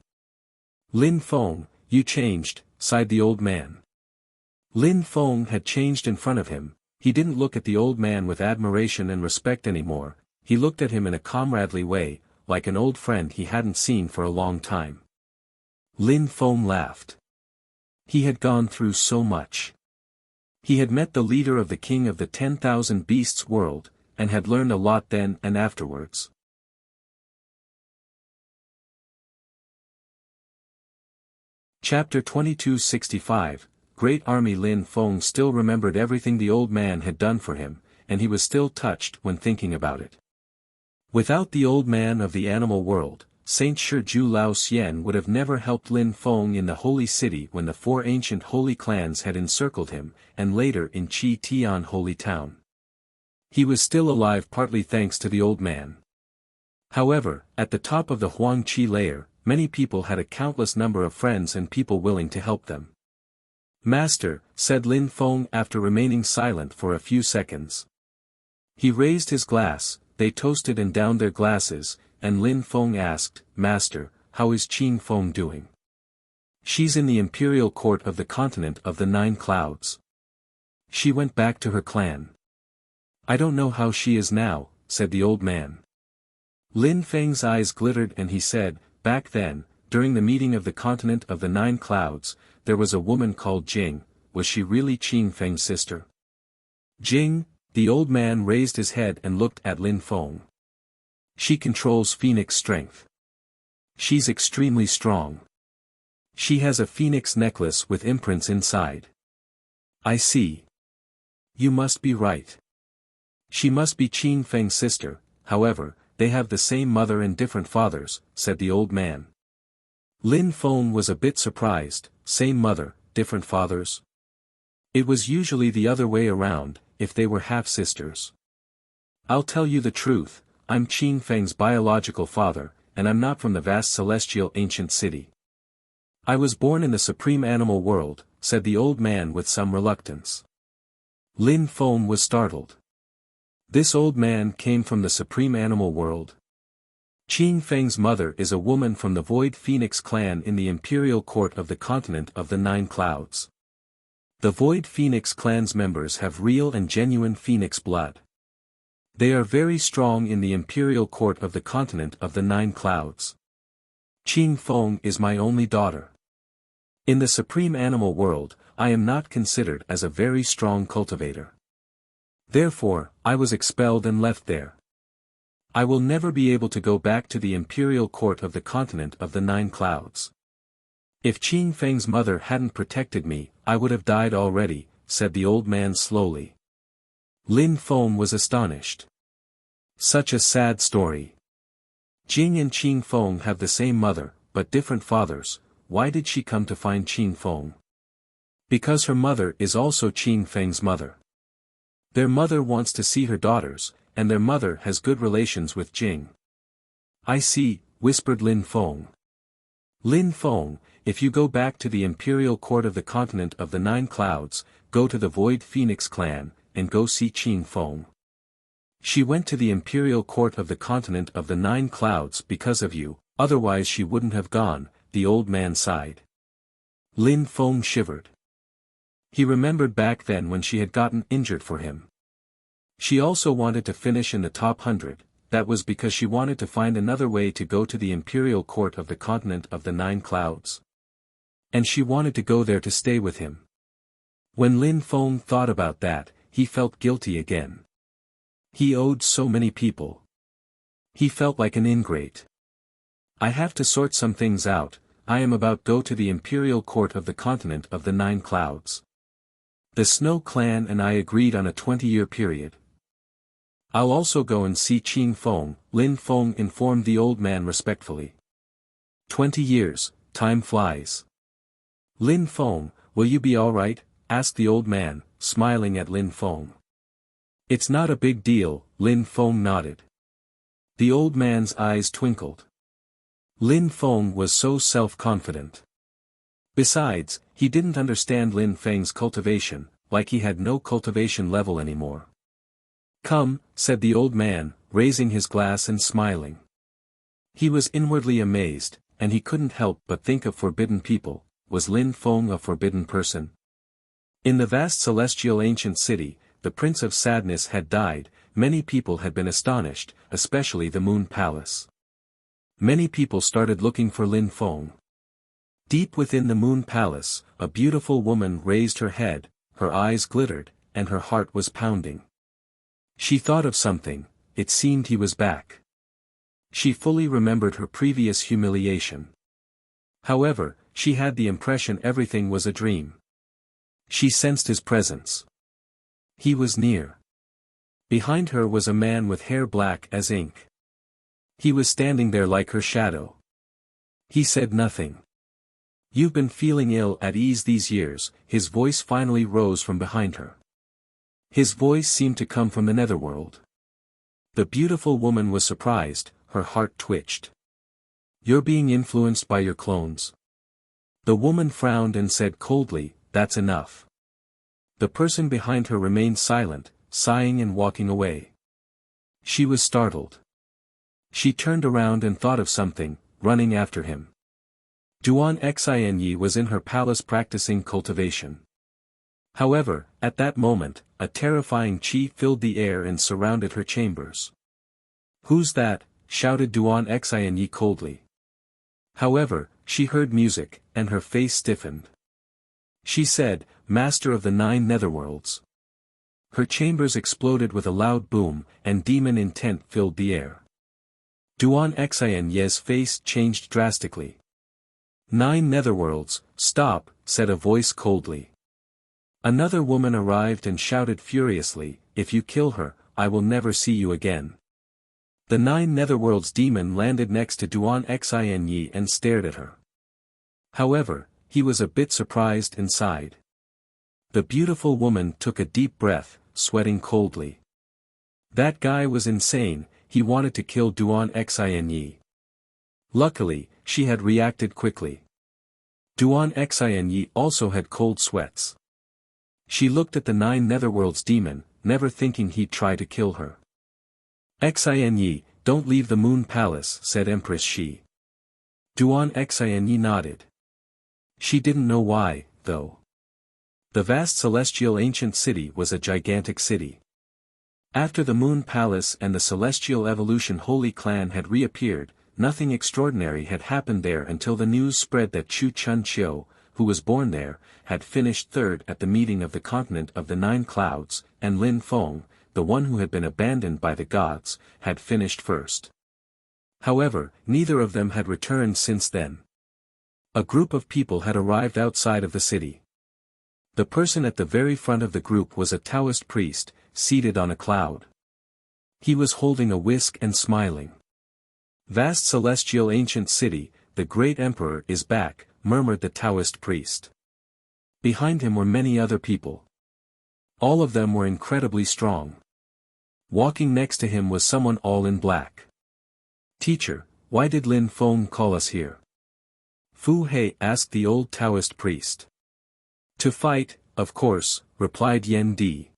"Lin Feng, you changed," sighed the old man. Lin Feng had changed in front of him. He didn't look at the old man with admiration and respect anymore, he looked at him in a comradely way, like an old friend he hadn't seen for a long time. Lin Feng laughed. He had gone through so much. He had met the leader of the king of the 10,000 beasts world, and had learned a lot then and afterwards. Chapter 2265, Great Army. Lin Feng still remembered everything the old man had done for him, and he was still touched when thinking about it. Without the old man of the animal world, Saint Shiju Lao Xian would have never helped Lin Feng in the holy city when the four ancient holy clans had encircled him, and later in Qi Tian holy town. He was still alive partly thanks to the old man. However, at the top of the Huang Qi layer, many people had a countless number of friends and people willing to help them. Master, said Lin Feng after remaining silent for a few seconds. He raised his glass, they toasted and downed their glasses, and Lin Feng asked, Master, how is Qin Feng doing? She's in the imperial court of the continent of the 9 clouds. She went back to her clan. I don't know how she is now, said the old man. Lin Feng's eyes glittered and he said, back then, during the meeting of the continent of the 9 clouds, there was a woman called Jing. Was she really Qin Feng's sister? Jing, the old man raised his head and looked at Lin Feng. She controls phoenix strength. She's extremely strong. She has a phoenix necklace with imprints inside. I see. You must be right. She must be Qin Feng's sister, however, they have the same mother and different fathers, said the old man. Lin Feng was a bit surprised, same mother, different fathers? It was usually the other way around, if they were half-sisters. I'll tell you the truth, I'm Qin Feng's biological father, and I'm not from the vast celestial ancient city. I was born in the supreme animal world, said the old man with some reluctance. Lin Feng was startled. This old man came from the supreme animal world. Qin Feng's mother is a woman from the Void Phoenix clan in the imperial court of the continent of the 9 clouds. The Void Phoenix clan's members have real and genuine phoenix blood. They are very strong in the imperial court of the continent of the 9 clouds. Qin Feng is my only daughter. In the supreme animal world, I am not considered as a very strong cultivator. Therefore, I was expelled and left there. I will never be able to go back to the imperial court of the continent of the 9 clouds. If Qin Feng's mother hadn't protected me, I would have died already, said the old man slowly. Lin Feng was astonished. Such a sad story. Jing and Qin Feng have the same mother, but different fathers. Why did she come to find Qin Feng? Because her mother is also Qin Feng's mother. Their mother wants to see her daughters, and their mother has good relations with Jing. I see, whispered Lin Feng. Lin Feng, if you go back to the imperial court of the continent of the 9 clouds, go to the Void Phoenix clan, and go see Qin Feng. She went to the imperial court of the continent of the 9 clouds because of you, otherwise she wouldn't have gone, the old man sighed. Lin Feng shivered. He remembered back then when she had gotten injured for him. She also wanted to finish in the top 100, that was because she wanted to find another way to go to the imperial court of the continent of the 9 clouds. And she wanted to go there to stay with him. When Lin Feng thought about that, he felt guilty again. He owed so many people. He felt like an ingrate. I have to sort some things out, I am about to go to the imperial court of the continent of the 9 clouds. The Snow clan and I agreed on a 20-year period. I'll also go and see Qin Feng, Lin Feng informed the old man respectfully. 20 years, time flies. Lin Feng, will you be all right? Asked the old man, smiling at Lin Feng. It's not a big deal, Lin Feng nodded. The old man's eyes twinkled. Lin Feng was so self-confident. Besides, he didn't understand Lin Feng's cultivation, like he had no cultivation level anymore. Come, said the old man, raising his glass and smiling. He was inwardly amazed, and he couldn't help but think of forbidden people. Was Lin Feng a forbidden person? In the vast celestial ancient city, the Prince of Sadness had died, many people had been astonished, especially the Moon Palace. Many people started looking for Lin Feng. Deep within the Moon Palace, a beautiful woman raised her head, her eyes glittered, and her heart was pounding. She thought of something, it seemed he was back. She fully remembered her previous humiliation. However, she had the impression everything was a dream. She sensed his presence. He was near. Behind her was a man with hair black as ink. He was standing there like her shadow. He said nothing. "You've been feeling ill at ease these years," his voice finally rose from behind her. His voice seemed to come from the netherworld. The beautiful woman was surprised, her heart twitched. "You're being influenced by your clones." The woman frowned and said coldly, "That's enough." The person behind her remained silent, sighing and walking away. She was startled. She turned around and thought of something, running after him. Duan Xinyi was in her palace practicing cultivation. However, at that moment, a terrifying qi filled the air and surrounded her chambers. "Who's that?" shouted Duan Xinyi coldly. However, she heard music, and her face stiffened. She said, "Master of the 9 netherworlds." Her chambers exploded with a loud boom, and demon intent filled the air. Duan Xinyi's face changed drastically. "9 netherworlds, stop," said a voice coldly. Another woman arrived and shouted furiously, "If you kill her, I will never see you again." The 9 netherworlds demon landed next to Duan Xinyi and stared at her. However, he was a bit surprised and sighed. The beautiful woman took a deep breath, sweating coldly. That guy was insane, he wanted to kill Duan Xinyi. Luckily, she had reacted quickly. Duan Xinyi also had cold sweats. She looked at the 9 netherworlds demon, never thinking he'd try to kill her. "Xinyi, don't leave the Moon Palace," said Empress Shi. Duan Xinyi nodded. She didn't know why, though. The vast celestial ancient city was a gigantic city. After the Moon Palace and the Celestial Evolution Holy Clan had reappeared, nothing extraordinary had happened there until the news spread that Chu Chun Chiu, who was born there, had finished third at the meeting of the continent of the 9 clouds, and Lin Feng, the one who had been abandoned by the gods, had finished first. However, neither of them had returned since then. A group of people had arrived outside of the city. The person at the very front of the group was a Taoist priest, seated on a cloud. He was holding a whisk and smiling. "Vast celestial ancient city, the great emperor is back," murmured the Taoist priest. Behind him were many other people. All of them were incredibly strong. Walking next to him was someone all in black. "Teacher, why did Lin Feng call us here?" Fu He asked the old Taoist priest. "To fight, of course," replied Yen Di.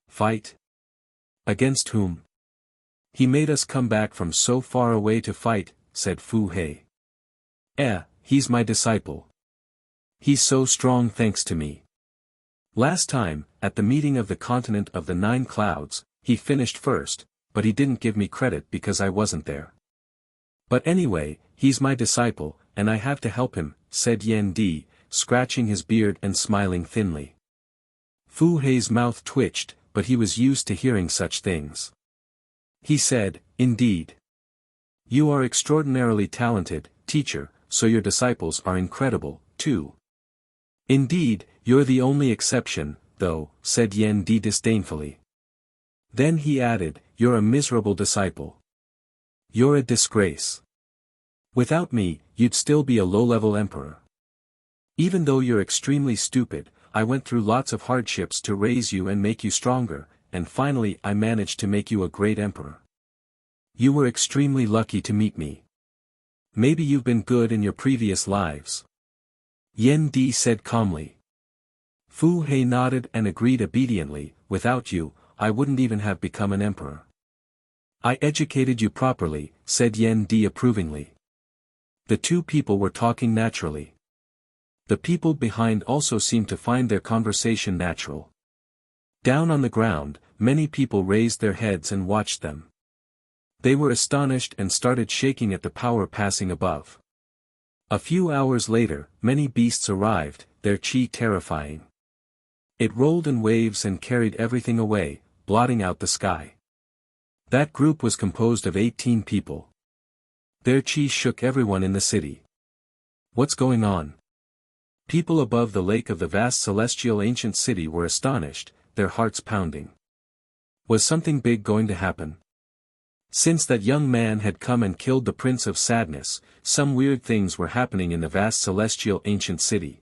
"Fight? Against whom?" "He made us come back from so far away to fight," said Fu He. He's my disciple. He's so strong thanks to me. Last time, at the meeting of the continent of the 9 clouds, he finished first, but he didn't give me credit because I wasn't there. But anyway, he's my disciple, and I have to help him," said Yen Di, scratching his beard and smiling thinly. Fu He's mouth twitched, but he was used to hearing such things. He said, "Indeed. You are extraordinarily talented, teacher, so your disciples are incredible, too." "Indeed, you're the only exception, though," said Yen Di disdainfully. Then he added, "You're a miserable disciple. You're a disgrace. Without me, you'd still be a low-level emperor. Even though you're extremely stupid, I went through lots of hardships to raise you and make you stronger, and finally I managed to make you a great emperor. You were extremely lucky to meet me. Maybe you've been good in your previous lives." Yen Di said calmly. Fu He nodded and agreed obediently, "Without you, I wouldn't even have become an emperor." "I educated you properly," said Yen Di approvingly. The two people were talking naturally. The people behind also seemed to find their conversation natural. Down on the ground, many people raised their heads and watched them. They were astonished and started shaking at the power passing above. A few hours later, many beasts arrived, their qi terrifying. It rolled in waves and carried everything away, blotting out the sky. That group was composed of 18 people. Their qi shook everyone in the city. What's going on? People above the lake of the vast celestial ancient city were astonished, their hearts pounding. Was something big going to happen? Since that young man had come and killed the Prince of Sadness, some weird things were happening in the vast celestial ancient city.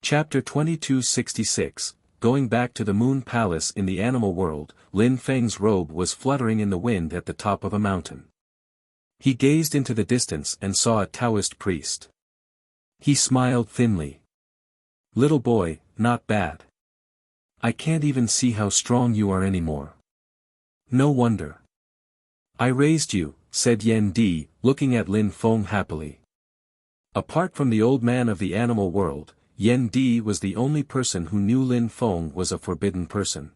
Chapter 2266, Going back to the Moon Palace in the animal world, Lin Feng's robe was fluttering in the wind at the top of a mountain. He gazed into the distance and saw a Taoist priest. He smiled thinly. Little boy, not bad. I can't even see how strong you are anymore. No wonder. I raised you, said Yen Di, looking at Lin Feng happily. Apart from the old man of the animal world, Yen Di was the only person who knew Lin Feng was a forbidden person.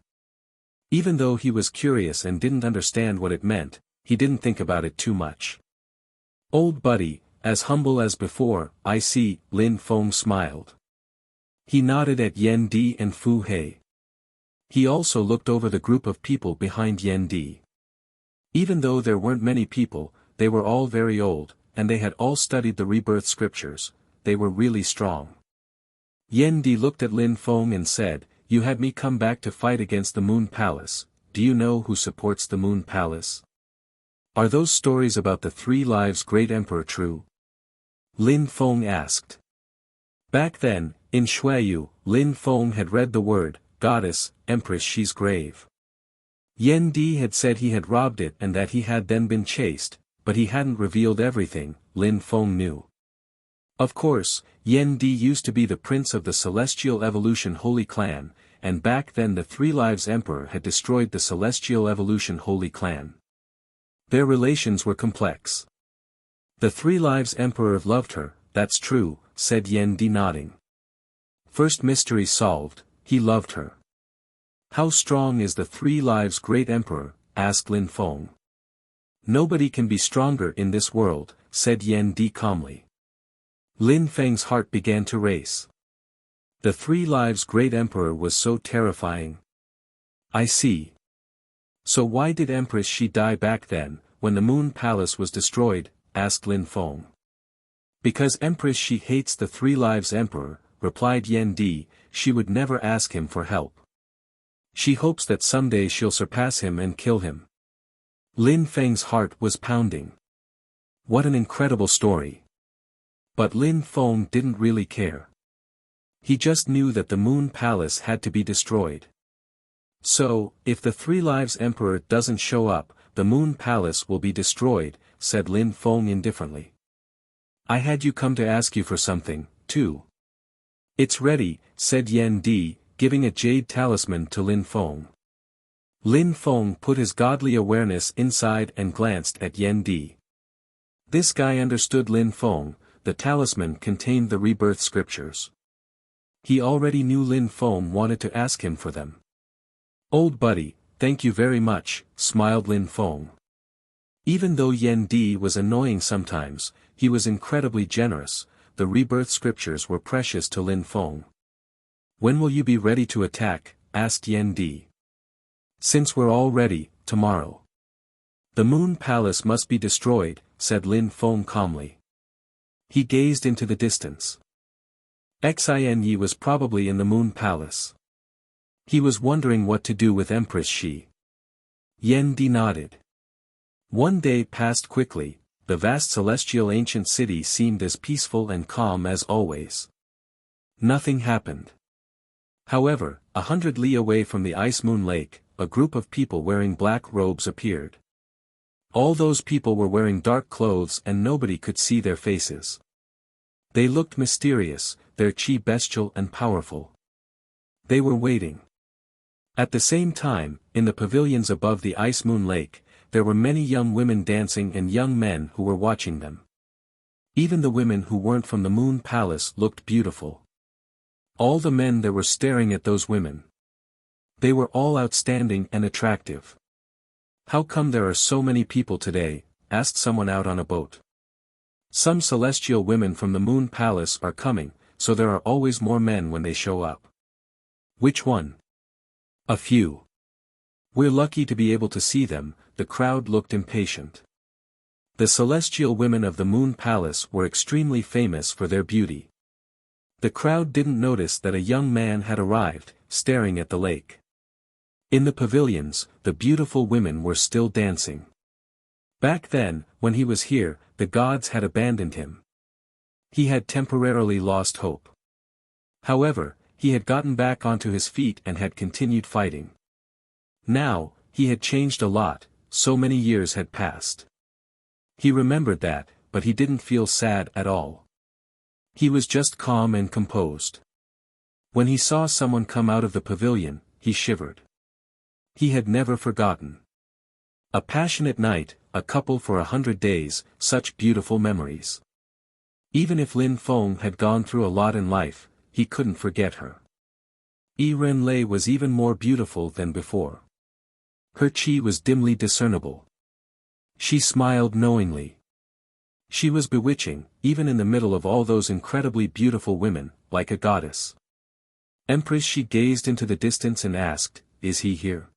Even though he was curious and didn't understand what it meant, he didn't think about it too much. Old buddy, as humble as before, I see, Lin Feng smiled. He nodded at Yen Di and Fu Hei. He also looked over the group of people behind Yen Di. Even though there weren't many people, they were all very old, and they had all studied the rebirth scriptures. They were really strong. Yen Di looked at Lin Feng and said, "You had me come back to fight against the Moon Palace. Do you know who supports the Moon Palace? Are those stories about the 3 lives great emperor true?" Lin Feng asked. Back then, in Shuayu, Lin Feng had read the word, "Goddess, Empress Shi's grave." Yen Di had said he had robbed it and that he had then been chased, but he hadn't revealed everything, Lin Feng knew. Of course, Yen Di used to be the prince of the Celestial Evolution Holy Clan, and back then the 3 Lives Emperor had destroyed the Celestial Evolution Holy Clan. Their relations were complex. The 3 Lives Emperor loved her, that's true, said Yen Di nodding. First mystery solved, he loved her. How strong is the 3 Lives Great Emperor? Asked Lin Feng. Nobody can be stronger in this world, said Yen Di calmly. Lin Feng's heart began to race. The 3 Lives Great Emperor was so terrifying. I see. So why did Empress Shi die back then, when the Moon Palace was destroyed? Asked Lin Feng. Because Empress Shi hates the 3 Lives Emperor, replied Yen Di, she would never ask him for help. She hopes that someday she'll surpass him and kill him. Lin Feng's heart was pounding. What an incredible story. But Lin Feng didn't really care. He just knew that the Moon Palace had to be destroyed. So, if the 3 Lives Emperor doesn't show up, the Moon Palace will be destroyed, said Lin Feng indifferently. I had you come to ask you for something, too. It's ready, said Yen Di, giving a jade talisman to Lin Feng. Lin Feng put his godly awareness inside and glanced at Yen Di. This guy understood Lin Feng. The talisman contained the rebirth scriptures. He already knew Lin Feng wanted to ask him for them. Old buddy, thank you very much, smiled Lin Feng. Even though Yen Di was annoying sometimes, he was incredibly generous. The rebirth scriptures were precious to Lin Feng. When will you be ready to attack? Asked Yen Di. Since we're all ready, tomorrow. The Moon Palace must be destroyed, said Lin Feng calmly. He gazed into the distance. Xin Yi was probably in the Moon Palace. He was wondering what to do with Empress Shi. Yen Di nodded. One day passed quickly. The vast celestial ancient city seemed as peaceful and calm as always. Nothing happened. However, 100 li away from the Ice Moon Lake, a group of people wearing black robes appeared. All those people were wearing dark clothes and nobody could see their faces. They looked mysterious, their chi bestial and powerful. They were waiting. At the same time, in the pavilions above the Ice Moon Lake, there were many young women dancing and young men who were watching them. Even the women who weren't from the Moon Palace looked beautiful. All the men there were staring at those women. They were all outstanding and attractive. How come there are so many people today? Asked someone out on a boat. Some celestial women from the Moon Palace are coming, so there are always more men when they show up. Which one? A few. We're lucky to be able to see them. the crowd looked impatient. The celestial women of the Moon Palace were extremely famous for their beauty. The crowd didn't notice that a young man had arrived, staring at the lake. In the pavilions, the beautiful women were still dancing. Back then, when he was here, the gods had abandoned him. He had temporarily lost hope. However, he had gotten back onto his feet and had continued fighting. Now, he had changed a lot, so many years had passed. He remembered that, but he didn't feel sad at all. He was just calm and composed. When he saw someone come out of the pavilion, he shivered. He had never forgotten. A passionate night, a couple for 100 days, such beautiful memories. Even if Lin Feng had gone through a lot in life, he couldn't forget her. Yi Renlei was even more beautiful than before. Her chi was dimly discernible. She smiled knowingly. She was bewitching, even in the middle of all those incredibly beautiful women, like a goddess. Empress, she gazed into the distance and asked, "Is he here?"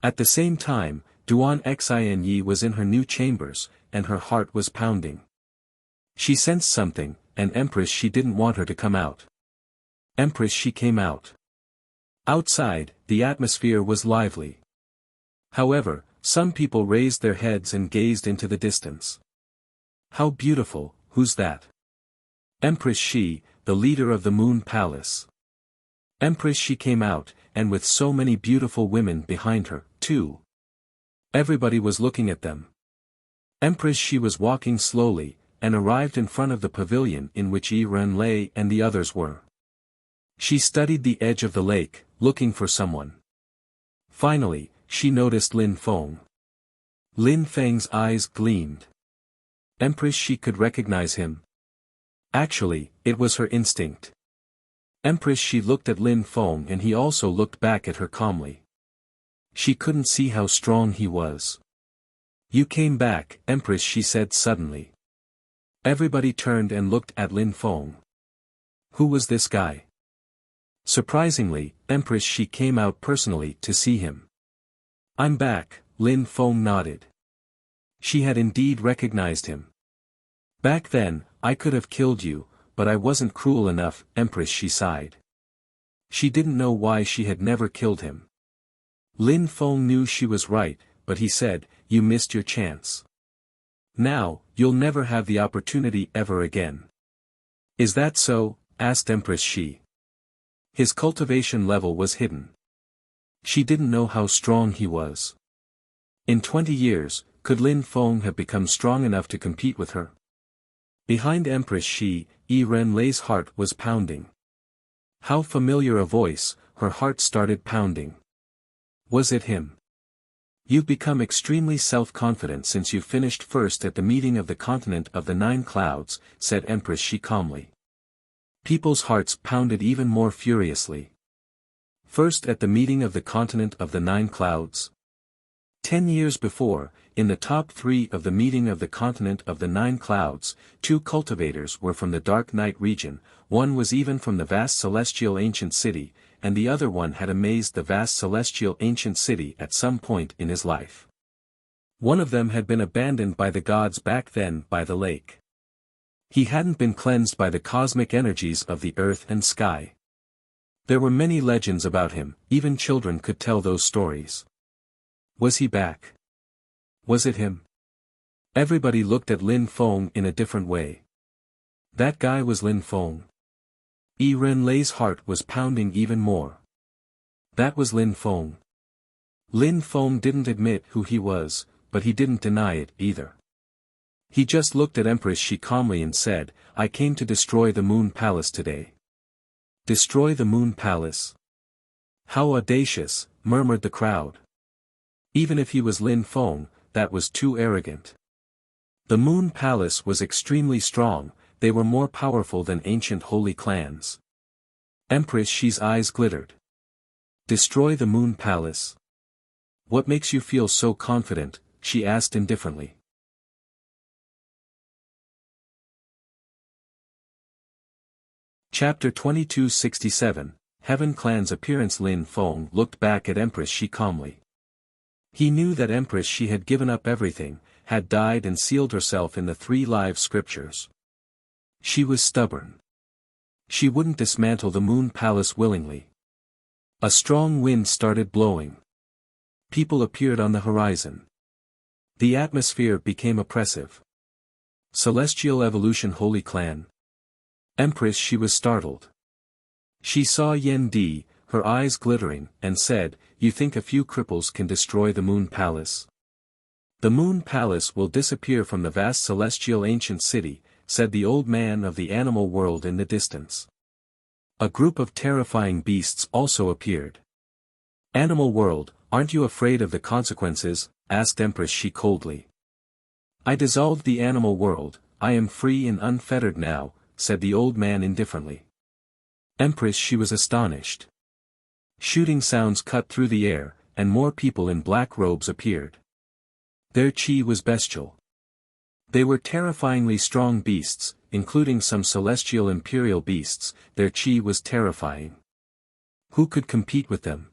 At the same time, Duan Xinyi was in her new chambers, and her heart was pounding. She sensed something, and Empress, she didn't want her to come out. Empress, she came out. Outside, the atmosphere was lively. However, some people raised their heads and gazed into the distance. How beautiful, who's that? Empress, she, the leader of the Moon Palace. Empress, she came out, and with so many beautiful women behind her, too. Everybody was looking at them. Empress, she was walking slowly, and arrived in front of the pavilion in which Yi Renlei and the others were. She studied the edge of the lake, looking for someone. Finally, she noticed Lin Feng. Lin Feng's eyes gleamed. Empress, she could recognize him. Actually, it was her instinct. Empress, she looked at Lin Feng and he also looked back at her calmly. She couldn't see how strong he was. "You came back," Empress, she said suddenly. Everybody turned and looked at Lin Feng. Who was this guy? Surprisingly, Empress, she came out personally to see him. "I'm back," Lin Feng nodded. She had indeed recognized him. "Back then, I could have killed you, but I wasn't cruel enough," Empress, she sighed. She didn't know why she had never killed him. Lin Feng knew she was right, but he said, "You missed your chance. Now, you'll never have the opportunity ever again." "Is that so?" asked Empress, she. His cultivation level was hidden. She didn't know how strong he was. In 20 years, could Lin Feng have become strong enough to compete with her? Behind Empress, she, Yi Renlei's heart was pounding. How familiar a voice, her heart started pounding. Was it him? "You've become extremely self-confident since you finished first at the meeting of the continent of the 9 clouds, said Empress, she calmly. People's hearts pounded even more furiously. First at the meeting of the continent of the 9 clouds? 10 years before, in the top 3 of the meeting of the continent of the 9 clouds, 2 cultivators were from the Dark Night region, one was even from the vast celestial ancient city, and the other one had amazed the vast celestial ancient city at some point in his life. One of them had been abandoned by the gods back then by the lake. He hadn't been cleansed by the cosmic energies of the earth and sky. There were many legends about him, even children could tell those stories. Was he back? Was it him? Everybody looked at Lin Feng in a different way. That guy was Lin Feng. Yi Renlei's heart was pounding even more. That was Lin Feng. Lin Feng didn't admit who he was, but he didn't deny it either. He just looked at Empress, she calmly, and said, "I came to destroy the Moon Palace today." Destroy the Moon Palace? How audacious, murmured the crowd. Even if he was Lin Feng, that was too arrogant. The Moon Palace was extremely strong, they were more powerful than ancient holy clans. Empress, she's eyes glittered. Destroy the Moon Palace? What makes you feel so confident? She asked indifferently. Chapter 2267, Heaven Clan's appearance. Lin Feng looked back at Empress, she calmly. He knew that Empress she had given up everything, had died and sealed herself in the 3 live scriptures. She was stubborn. She wouldn't dismantle the Moon Palace willingly. A strong wind started blowing. People appeared on the horizon. The atmosphere became oppressive. Celestial Evolution Holy Clan. Empress she was startled. She saw Yen Di, her eyes glittering, and said, "You think a few cripples can destroy the Moon Palace?" "The Moon Palace will disappear from the vast celestial ancient city," said the old man of the animal world in the distance. A group of terrifying beasts also appeared. "Animal world, aren't you afraid of the consequences?" asked Empress she coldly. "I dissolved the animal world, I am free and unfettered now," said the old man indifferently. Empress she was astonished. Shooting sounds cut through the air, and more people in black robes appeared. Their chi was bestial. They were terrifyingly strong beasts, including some celestial imperial beasts. Their chi was terrifying. Who could compete with them?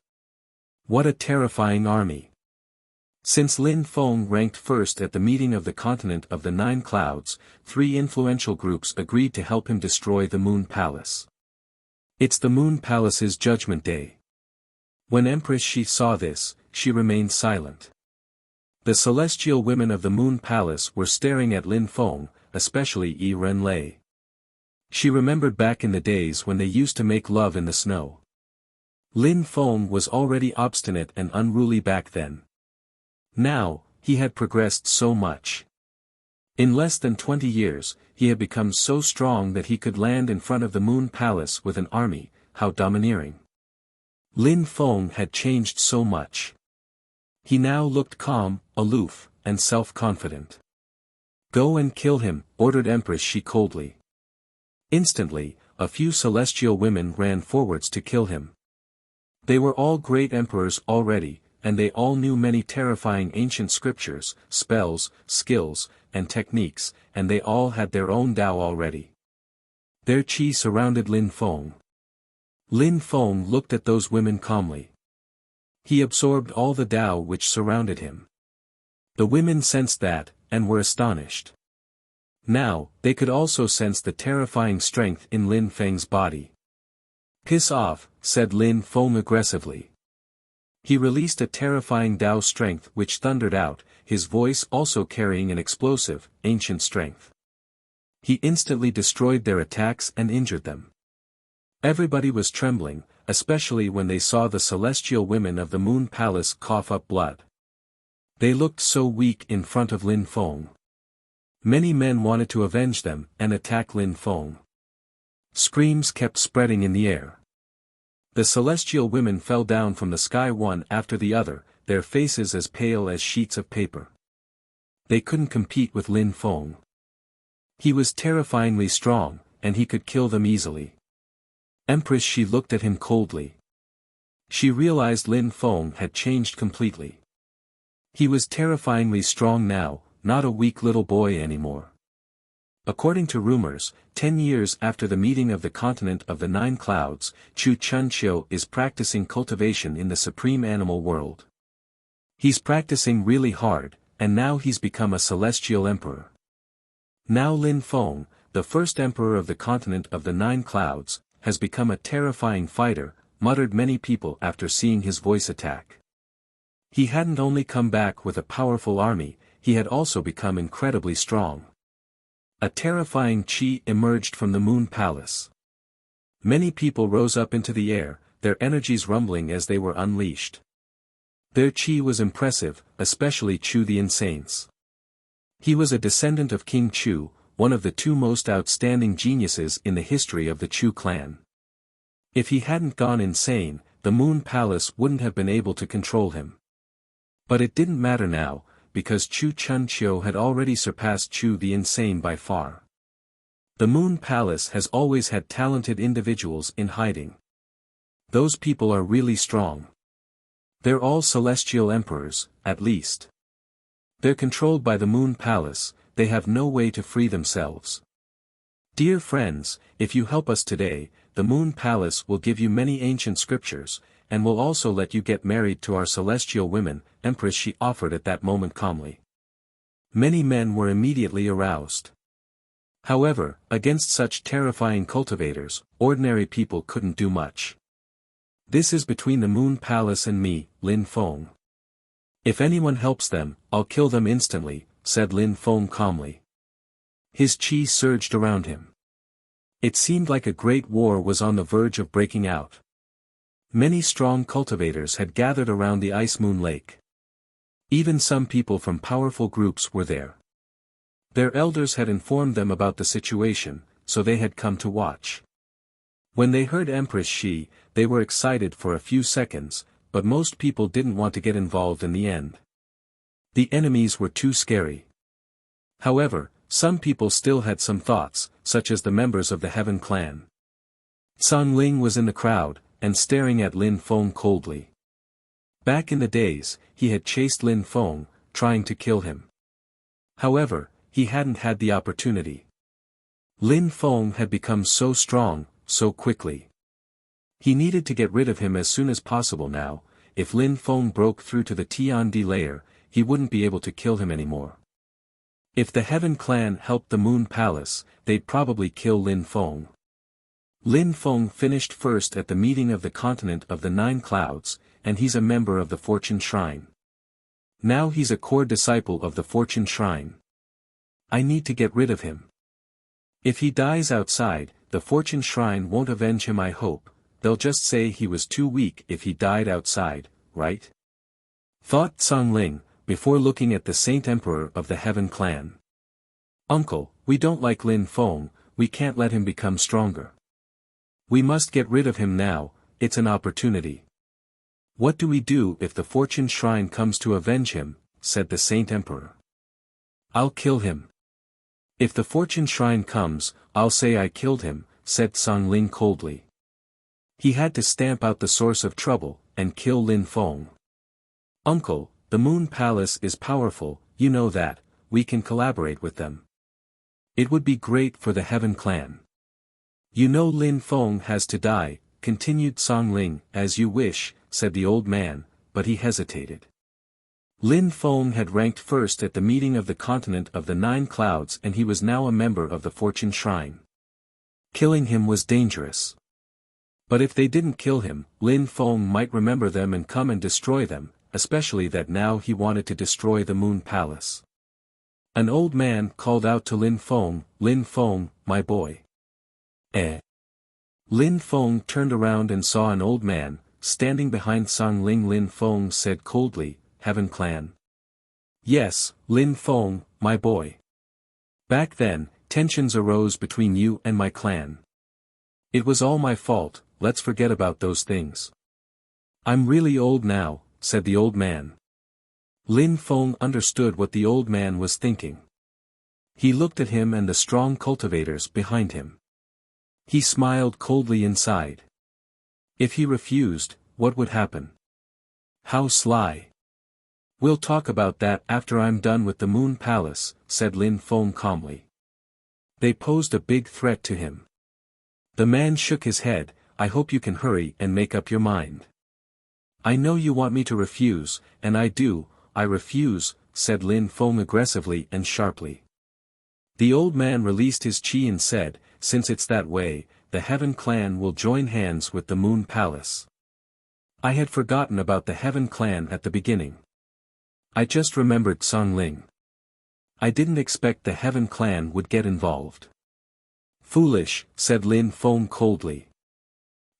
What a terrifying army! Since Lin Feng ranked first at the meeting of the continent of the 9 clouds, 3 influential groups agreed to help him destroy the Moon Palace. It's the Moon Palace's judgment day. When Empress Shi saw this, she remained silent. The celestial women of the Moon Palace were staring at Lin Feng, especially Yi Ren Lei. She remembered back in the days when they used to make love in the snow. Lin Feng was already obstinate and unruly back then. Now, he had progressed so much. In less than 20 years, he had become so strong that he could land in front of the Moon Palace with an army. How domineering. Lin Feng had changed so much. He now looked calm, aloof, and self-confident. "Go and kill him," ordered Empress Shi coldly. Instantly, a few celestial women ran forwards to kill him. They were all great emperors already, and they all knew many terrifying ancient scriptures, spells, skills, and techniques, and they all had their own Tao already. Their chi surrounded Lin Feng. Lin Feng looked at those women calmly. He absorbed all the Tao which surrounded him. The women sensed that, and were astonished. Now, they could also sense the terrifying strength in Lin Feng's body. "Piss off," said Lin Feng aggressively. He released a terrifying Tao strength which thundered out, his voice also carrying an explosive, ancient strength. He instantly destroyed their attacks and injured them. Everybody was trembling, especially when they saw the celestial women of the Moon Palace cough up blood. They looked so weak in front of Lin Feng. Many men wanted to avenge them and attack Lin Feng. Screams kept spreading in the air. The celestial women fell down from the sky one after the other, their faces as pale as sheets of paper. They couldn't compete with Lin Feng. He was terrifyingly strong, and he could kill them easily. Empress Shi looked at him coldly. She realized Lin Feng had changed completely. He was terrifyingly strong now, not a weak little boy anymore. According to rumors, 10 years after the meeting of the continent of the 9 clouds, Chu Chunqiu is practicing cultivation in the supreme animal world. He's practicing really hard, and now he's become a celestial emperor. Now Lin Feng, the first emperor of the continent of the 9 clouds, has become a terrifying fighter, muttered many people after seeing his voice attack. He hadn't only come back with a powerful army, he had also become incredibly strong. A terrifying chi emerged from the Moon Palace. Many people rose up into the air, their energies rumbling as they were unleashed. Their chi was impressive, especially Chu the Insane's. He was a descendant of King Chu, one of the 2 most outstanding geniuses in the history of the Chu clan. If he hadn't gone insane, the Moon Palace wouldn't have been able to control him. But it didn't matter now, because Chu Chunqiu had already surpassed Chu the Insane by far. The Moon Palace has always had talented individuals in hiding. Those people are really strong. They're all celestial emperors, at least. They're controlled by the Moon Palace, they have no way to free themselves. Dear friends, if you help us today, the Moon Palace will give you many ancient scriptures, and will also let you get married to our celestial women, Empress, she offered at that moment calmly. Many men were immediately aroused. However, against such terrifying cultivators, ordinary people couldn't do much. This is between the Moon Palace and me, Lin Feng. If anyone helps them, I'll kill them instantly, said Lin Feng calmly. His chi surged around him. It seemed like a great war was on the verge of breaking out. Many strong cultivators had gathered around the Ice Moon Lake. Even some people from powerful groups were there. Their elders had informed them about the situation, so they had come to watch. When they heard Empress Shi, they were excited for a few seconds, but most people didn't want to get involved in the end. The enemies were too scary. However, some people still had some thoughts, such as the members of the Heaven clan. Song Ling was in the crowd, and staring at Lin Feng coldly. Back in the days, he had chased Lin Feng, trying to kill him. However, he hadn't had the opportunity. Lin Feng had become so strong, so quickly. He needed to get rid of him as soon as possible now. If Lin Feng broke through to the Tiandi layer, he wouldn't be able to kill him anymore. If the Heaven clan helped the Moon Palace, they'd probably kill Lin Feng. Lin Feng finished first at the meeting of the continent of the 9 clouds, and he's a member of the Fortune Shrine. Now he's a core disciple of the Fortune Shrine. I need to get rid of him. If he dies outside, the Fortune Shrine won't avenge him, I hope. They'll just say he was too weak if he died outside, right? Thought Song Ling, before looking at the Saint Emperor of the Heaven clan. Uncle, we don't like Lin Feng, we can't let him become stronger. We must get rid of him now, it's an opportunity. What do we do if the Fortune Shrine comes to avenge him, said the Saint Emperor. I'll kill him. If the Fortune Shrine comes, I'll say I killed him, said Song Ling coldly. He had to stamp out the source of trouble, and kill Lin Feng. Uncle, the Moon Palace is powerful, you know that, we can collaborate with them. It would be great for the Heaven clan. You know Lin Feng has to die, continued Song Ling. As you wish, said the old man, but he hesitated. Lin Feng had ranked first at the meeting of the continent of the 9 clouds, and he was now a member of the Fortune Shrine. Killing him was dangerous. But if they didn't kill him, Lin Feng might remember them and come and destroy them, especially that now he wanted to destroy the Moon Palace. An old man called out to Lin Feng, my boy. Lin Feng turned around and saw an old man, standing behind Song Ling. Lin Feng said coldly, Heaven clan. Yes, Lin Feng, my boy. Back then, tensions arose between you and my clan. It was all my fault, let's forget about those things. I'm really old now, said the old man. Lin Feng understood what the old man was thinking. He looked at him and the strong cultivators behind him. He smiled coldly inside. If he refused, what would happen? How sly. We'll talk about that after I'm done with the Moon Palace, said Lin Feng calmly. They posed a big threat to him. The man shook his head. I hope you can hurry and make up your mind. I know you want me to refuse, and I do. I refuse, said Lin Feng aggressively and sharply. The old man released his chi and said, since it's that way, the Heaven clan will join hands with the Moon Palace. I had forgotten about the Heaven clan at the beginning. I just remembered Song Ling. I didn't expect the Heaven clan would get involved. Foolish, said Lin Feng coldly.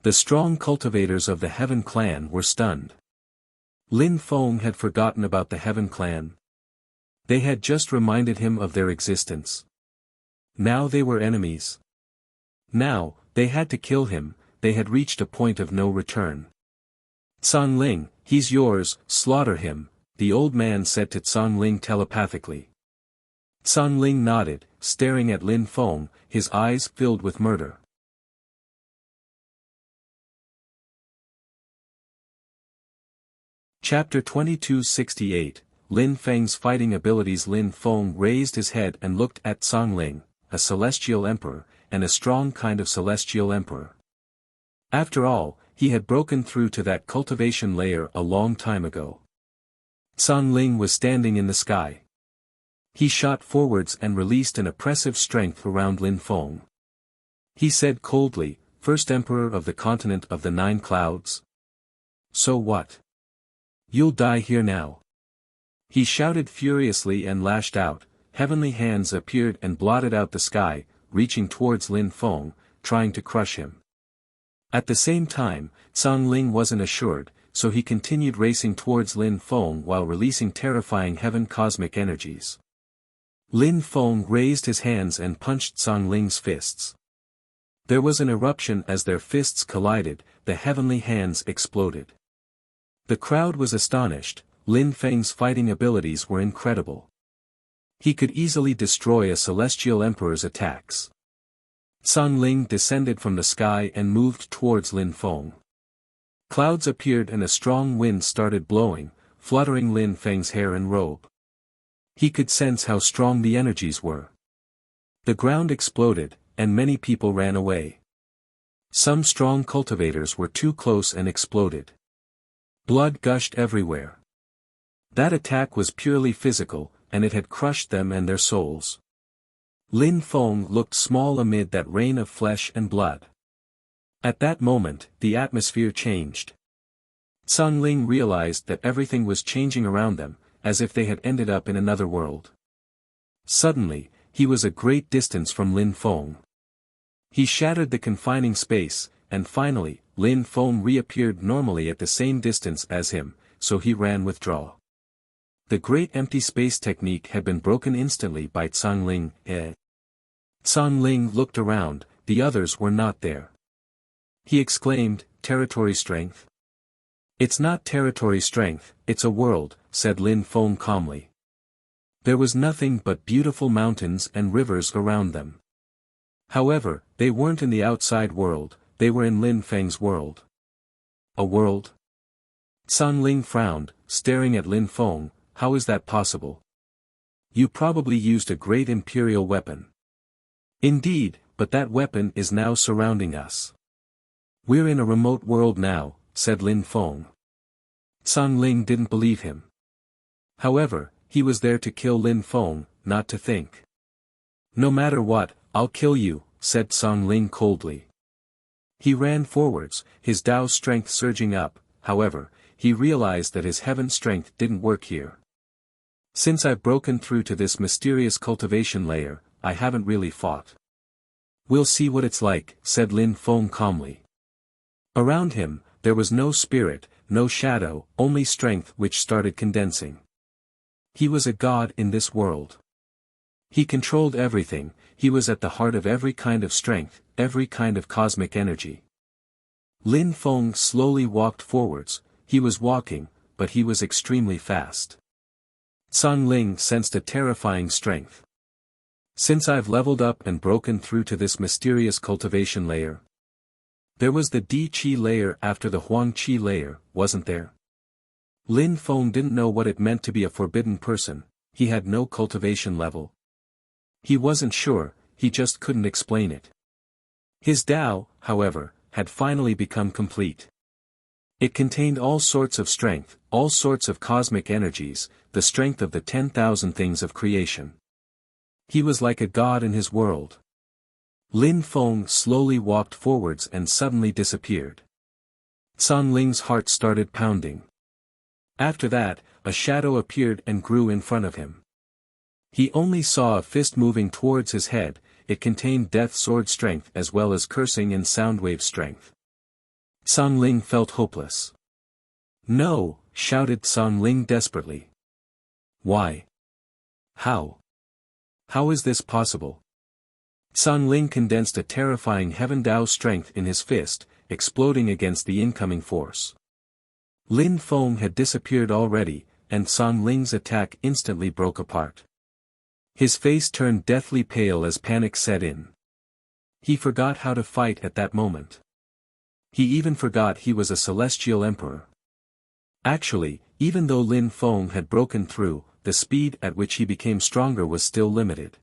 The strong cultivators of the Heaven clan were stunned. Lin Feng had forgotten about the Heaven clan. They had just reminded him of their existence. Now they were enemies. Now, they had to kill him. They had reached a point of no return. Song Ling, he's yours, slaughter him, the old man said to Song Ling telepathically. Song Ling nodded, staring at Lin Feng, his eyes filled with murder. Chapter 2268, Lin Feng's Fighting Abilities. Lin Feng raised his head and looked at Song Ling, a celestial emperor, and a strong kind of celestial emperor. After all, he had broken through to that cultivation layer a long time ago. San Ling was standing in the sky. He shot forwards and released an oppressive strength around Lin Feng. He said coldly, "First Emperor of the continent of the 9 clouds? So what? You'll die here now." He shouted furiously and lashed out. Heavenly hands appeared and blotted out the sky, reaching towards Lin Feng, trying to crush him. At the same time, San Ling wasn't assured, so he continued racing towards Lin Feng while releasing terrifying heaven cosmic energies. Lin Feng raised his hands and punched San Ling's fists. There was an eruption as their fists collided, the heavenly hands exploded. The crowd was astonished. Lin Feng's fighting abilities were incredible. He could easily destroy a celestial emperor's attacks. San Ling descended from the sky and moved towards Lin Feng. Clouds appeared and a strong wind started blowing, fluttering Lin Feng's hair and robe. He could sense how strong the energies were. The ground exploded, and many people ran away. Some strong cultivators were too close and exploded. Blood gushed everywhere. That attack was purely physical, and it had crushed them and their souls. Lin Feng looked small amid that rain of flesh and blood. At that moment, the atmosphere changed. San Ling realized that everything was changing around them, as if they had ended up in another world. Suddenly, he was a great distance from Lin Feng. He shattered the confining space, and finally, Lin Feng reappeared normally at the same distance as him, so he ran withdraw. The great empty space technique had been broken instantly by San Ling. San Ling looked around, the others were not there. He exclaimed, "Territory strength?" "It's not territory strength, it's a world," said Lin Feng calmly. There was nothing but beautiful mountains and rivers around them. However, they weren't in the outside world, they were in Lin Feng's world. A world? San Ling frowned, staring at Lin Feng. "How is that possible? You probably used a great imperial weapon." "Indeed, but that weapon is now surrounding us. We're in a remote world now," said Lin Feng. San Ling didn't believe him. However, he was there to kill Lin Feng, not to think. "No matter what, I'll kill you," said San Ling coldly. He ran forwards, his Tao strength surging up. However, he realized that his heaven strength didn't work here. "Since I've broken through to this mysterious cultivation layer, I haven't really fought." "We'll see what it's like," said Lin Feng calmly. Around him, there was no spirit, no shadow, only strength which started condensing. He was a god in this world. He controlled everything, he was at the heart of every kind of strength, every kind of cosmic energy. Lin Feng slowly walked forwards. He was walking, but he was extremely fast. San Ling sensed a terrifying strength. "Since I've leveled up and broken through to this mysterious cultivation layer." There was the Di Qi layer after the Huang Qi layer, wasn't there? Lin Feng didn't know what it meant to be a forbidden person, he had no cultivation level. He wasn't sure, he just couldn't explain it. His Tao, however, had finally become complete. It contained all sorts of strength, all sorts of cosmic energies, the strength of the 10,000 things of creation. He was like a god in his world. Lin Feng slowly walked forwards and suddenly disappeared. San Ling's heart started pounding. After that, a shadow appeared and grew in front of him. He only saw a fist moving towards his head, it contained death sword strength as well as cursing and soundwave strength. San Ling felt hopeless. "No!" shouted San Ling desperately. "Why? How? How is this possible?" San Ling condensed a terrifying heaven Tao strength in his fist, exploding against the incoming force. Lin Feng had disappeared already, and San Ling's attack instantly broke apart. His face turned deathly pale as panic set in. He forgot how to fight at that moment. He even forgot he was a celestial emperor. Actually, even though Lin Feng had broken through, the speed at which he became stronger was still limited.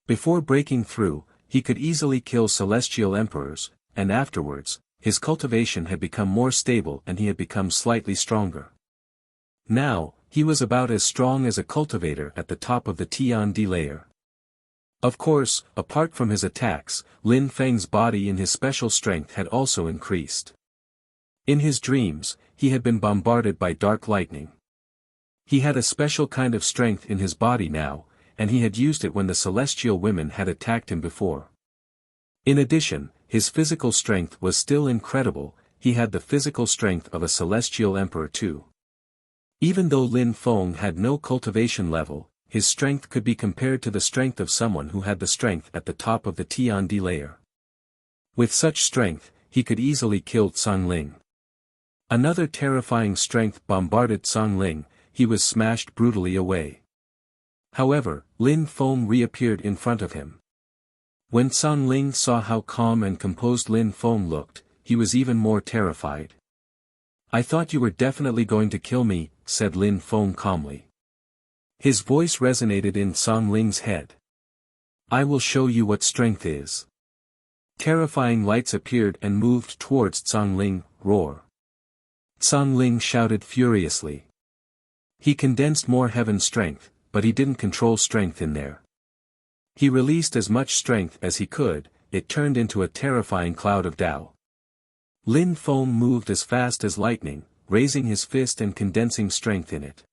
Before breaking through, he could easily kill celestial emperors, and afterwards, his cultivation had become more stable and he had become slightly stronger. Now, he was about as strong as a cultivator at the top of the Tiandi layer. Of course, apart from his attacks, Lin Feng's body and his special strength had also increased. In his dreams, he had been bombarded by dark lightning. He had a special kind of strength in his body now, and he had used it when the celestial women had attacked him before. In addition, his physical strength was still incredible. He had the physical strength of a celestial emperor too. Even though Lin Feng had no cultivation level, his strength could be compared to the strength of someone who had the strength at the top of the Tiandi layer. With such strength, he could easily kill Song Ling. Another terrifying strength bombarded Song Ling. He was smashed brutally away. However, Lin Feng reappeared in front of him. When Song Ling saw how calm and composed Lin Feng looked, he was even more terrified. "I thought you were definitely going to kill me," said Lin Feng calmly. His voice resonated in Song Ling's head. "I will show you what strength is." Terrifying lights appeared and moved towards Song Ling. Roar. Song Ling shouted furiously. He condensed more heaven strength, but he didn't control strength in there. He released as much strength as he could. It turned into a terrifying cloud of Tao. Lin Feng moved as fast as lightning, raising his fist and condensing strength in it.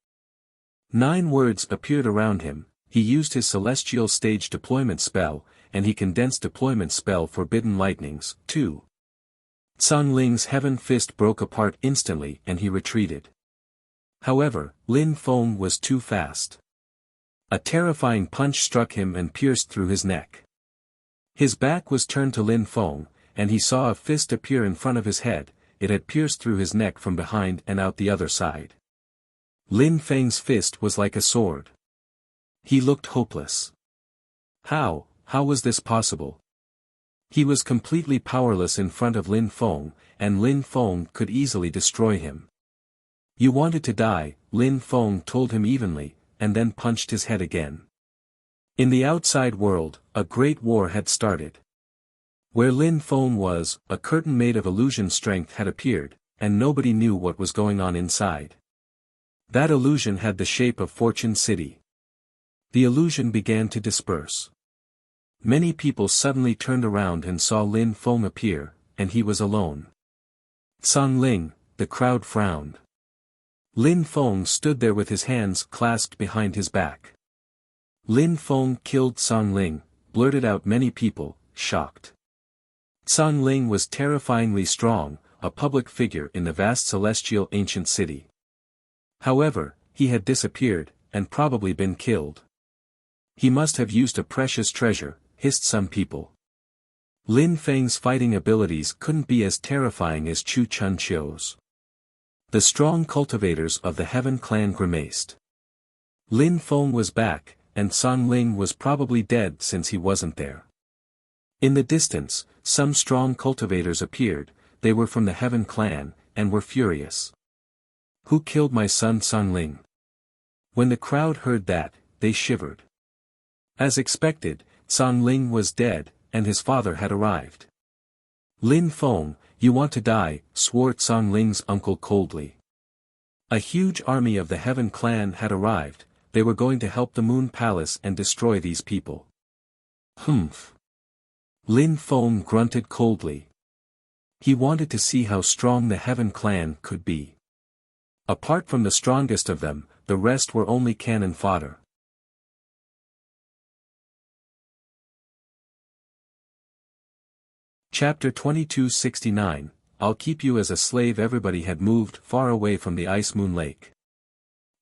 9 words appeared around him. He used his celestial stage deployment spell, and he condensed deployment spell Forbidden Lightnings, too. Song Ling's heaven fist broke apart instantly and he retreated. However, Lin Feng was too fast. A terrifying punch struck him and pierced through his neck. His back was turned to Lin Feng, and he saw a fist appear in front of his head. It had pierced through his neck from behind and out the other side. Lin Feng's fist was like a sword. He looked hopeless. How was this possible? He was completely powerless in front of Lin Feng, and Lin Feng could easily destroy him. "You wanted to die," Lin Feng told him evenly, and then punched his head again. In the outside world, a great war had started. Where Lin Feng was, a curtain made of illusion strength had appeared, and nobody knew what was going on inside. That illusion had the shape of Fortune City. The illusion began to disperse. Many people suddenly turned around and saw Lin Feng appear, and he was alone. Song Ling, the crowd frowned. Lin Feng stood there with his hands clasped behind his back. Lin Feng killed Song Ling, blurted out many people, shocked. Song Ling was terrifyingly strong, a public figure in the vast celestial ancient city. However, he had disappeared, and probably been killed. He must have used a precious treasure, hissed some people. Lin Feng's fighting abilities couldn't be as terrifying as Chu Chun Chiu's. The strong cultivators of the Heaven clan grimaced. Lin Feng was back, and Song Ling was probably dead since he wasn't there. In the distance, some strong cultivators appeared. They were from the Heaven clan, and were furious. "Who killed my son Song Ling?" When the crowd heard that, they shivered. As expected, Song Ling was dead, and his father had arrived. "Lin Feng, you want to die," swore Song Ling's uncle coldly. A huge army of the Heaven clan had arrived. They were going to help the Moon Palace and destroy these people. "Humph." Lin Feng grunted coldly. He wanted to see how strong the Heaven clan could be. Apart from the strongest of them, the rest were only cannon fodder. Chapter 2269, I'll keep you as a slave. Everybody had moved far away from the Ice Moon Lake.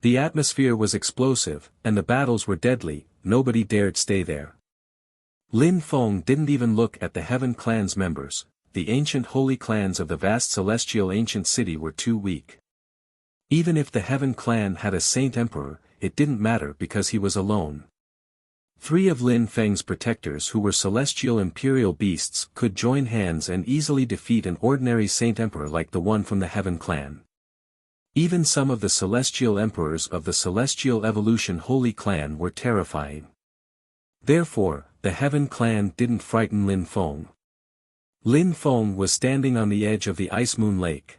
The atmosphere was explosive, and the battles were deadly. Nobody dared stay there. Lin Feng didn't even look at the Heaven clan's members. The ancient holy clans of the vast celestial ancient city were too weak. Even if the Heaven clan had a saint emperor, it didn't matter because he was alone. 3 of Lin Feng's protectors who were celestial imperial beasts could join hands and easily defeat an ordinary saint emperor like the one from the Heaven clan. Even some of the celestial emperors of the celestial evolution holy clan were terrifying. Therefore, the Heaven clan didn't frighten Lin Feng. Lin Feng was standing on the edge of the Ice Moon Lake.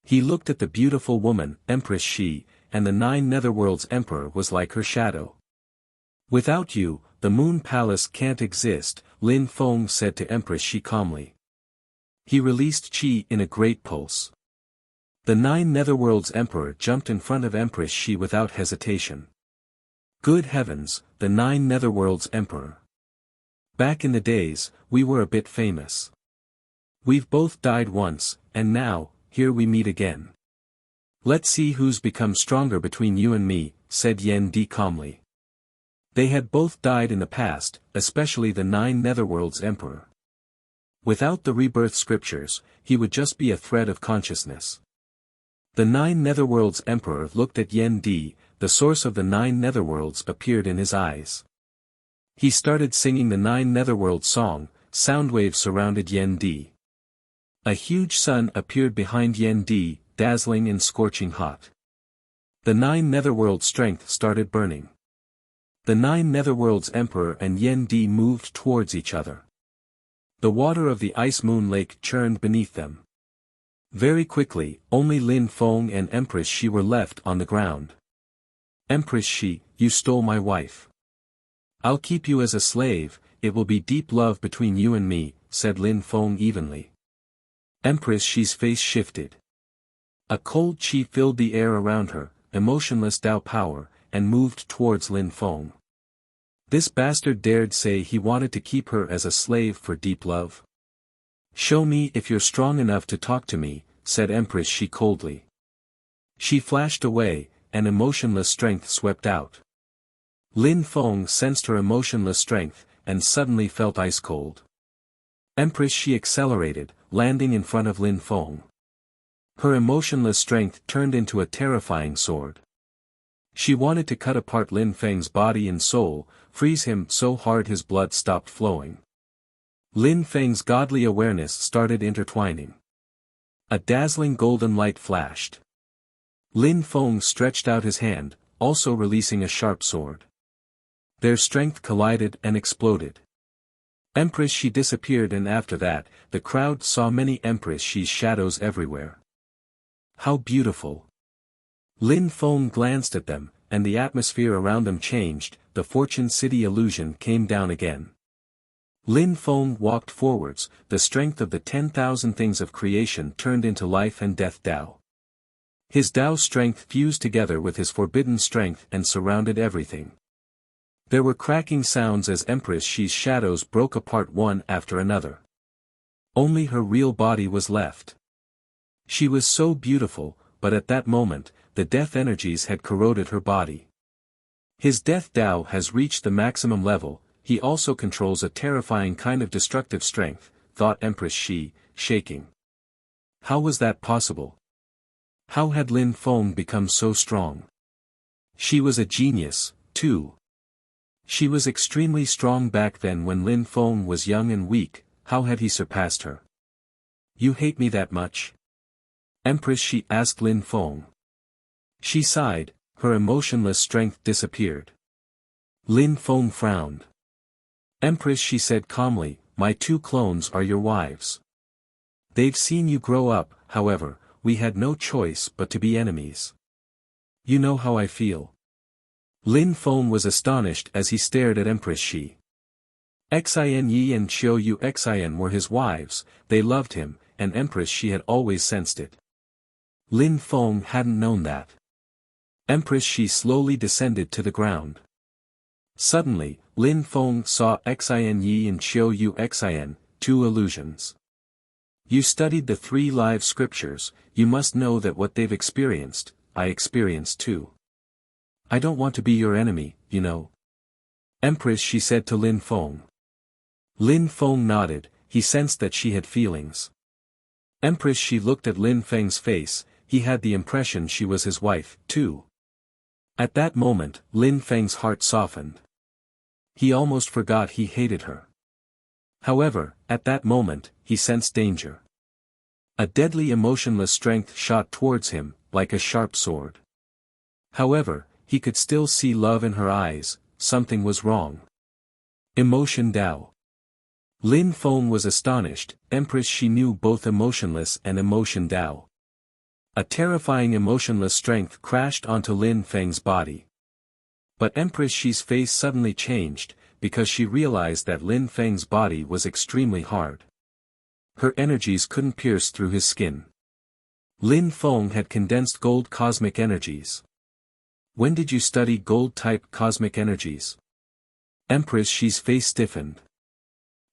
He looked at the beautiful woman, Empress Shi, and the 9 Netherworlds Emperor was like her shadow. "Without you, the Moon Palace can't exist," Lin Feng said to Empress Shi calmly. He released Qi in a great pulse. The 9 Netherworlds Emperor jumped in front of Empress Shi without hesitation. "Good heavens, the 9 Netherworlds Emperor. Back in the days, we were a bit famous. We've both died once, and now, here we meet again. Let's see who's become stronger between you and me," said Yan Di calmly. They had both died in the past, especially the 9 Netherworlds Emperor. Without the rebirth scriptures, he would just be a thread of consciousness. The 9 Netherworlds Emperor looked at Yan Di, the source of the 9 Netherworlds appeared in his eyes. He started singing the 9 Netherworlds song. Soundwaves surrounded Yan Di. A huge sun appeared behind Yan Di, dazzling and scorching hot. The 9 Netherworld strength started burning. The 9 Netherworlds Emperor and Yan Di moved towards each other. The water of the Ice Moon Lake churned beneath them. Very quickly, only Lin Feng and Empress Shi were left on the ground. "Empress Shi, you stole my wife. I'll keep you as a slave, it will be deep love between you and me," said Lin Feng evenly. Empress Shi's face shifted. A cold qi filled the air around her, emotionless Tao power, and moved towards Lin Feng. This bastard dared say he wanted to keep her as a slave for deep love. "Show me if you're strong enough to talk to me," said Empress Shi coldly. She flashed away, and emotionless strength swept out. Lin Feng sensed her emotionless strength, and suddenly felt ice cold. Empress Shi accelerated, landing in front of Lin Feng. Her emotionless strength turned into a terrifying sword. She wanted to cut apart Lin Feng's body and soul, freeze him so hard his blood stopped flowing. Lin Feng's godly awareness started intertwining. A dazzling golden light flashed. Lin Feng stretched out his hand, also releasing a sharp sword. Their strength collided and exploded. Empress Shi disappeared, and after that, the crowd saw many Empress Shi's shadows everywhere. How beautiful! Lin Feng glanced at them, and the atmosphere around them changed. The Fortune City illusion came down again. Lin Feng walked forwards, the strength of the 10,000 things of creation turned into life and death Tao. His Tao strength fused together with his forbidden strength and surrounded everything. There were cracking sounds as Empress Shi's shadows broke apart one after another. Only her real body was left. She was so beautiful, but at that moment, the death energies had corroded her body. His death Tao has reached the maximum level. He also controls a terrifying kind of destructive strength, thought Empress Shi, shaking. How was that possible? How had Lin Feng become so strong? She was a genius, too. She was extremely strong back then when Lin Feng was young and weak. How had he surpassed her? "You hate me that much?" Empress Shi asked Lin Feng. She sighed, her emotionless strength disappeared. Lin Feng frowned. "Empress," she said calmly, "my 2 clones are your wives. They've seen you grow up, however, we had no choice but to be enemies. You know how I feel." Lin Feng was astonished as he stared at Empress Shi. Xin Yi and Qiu Yu Xin were his wives, they loved him, and Empress Shi had always sensed it. Lin Feng hadn't known that. Empress Shi slowly descended to the ground. Suddenly, Lin Feng saw Xin Yi and Qiu Yu Xin, 2 illusions. "You studied the 3 live scriptures, you must know that what they've experienced, I experienced too. I don't want to be your enemy, you know." Empress Shi said to Lin Feng. Lin Feng nodded, he sensed that she had feelings. Empress Shi looked at Lin Feng's face, he had the impression she was his wife, too. At that moment, Lin Feng's heart softened. He almost forgot he hated her. However, at that moment, he sensed danger. A deadly emotionless strength shot towards him, like a sharp sword. However, he could still see love in her eyes. Something was wrong. Emotion Tao. Lin Feng was astonished. Empress Shi knew both emotionless and emotion Dao. A terrifying emotionless strength crashed onto Lin Feng's body. But Empress Shi's face suddenly changed, because she realized that Lin Feng's body was extremely hard. Her energies couldn't pierce through his skin. Lin Feng had condensed gold cosmic energies. When did you study gold-type cosmic energies? Empress Shi's face stiffened.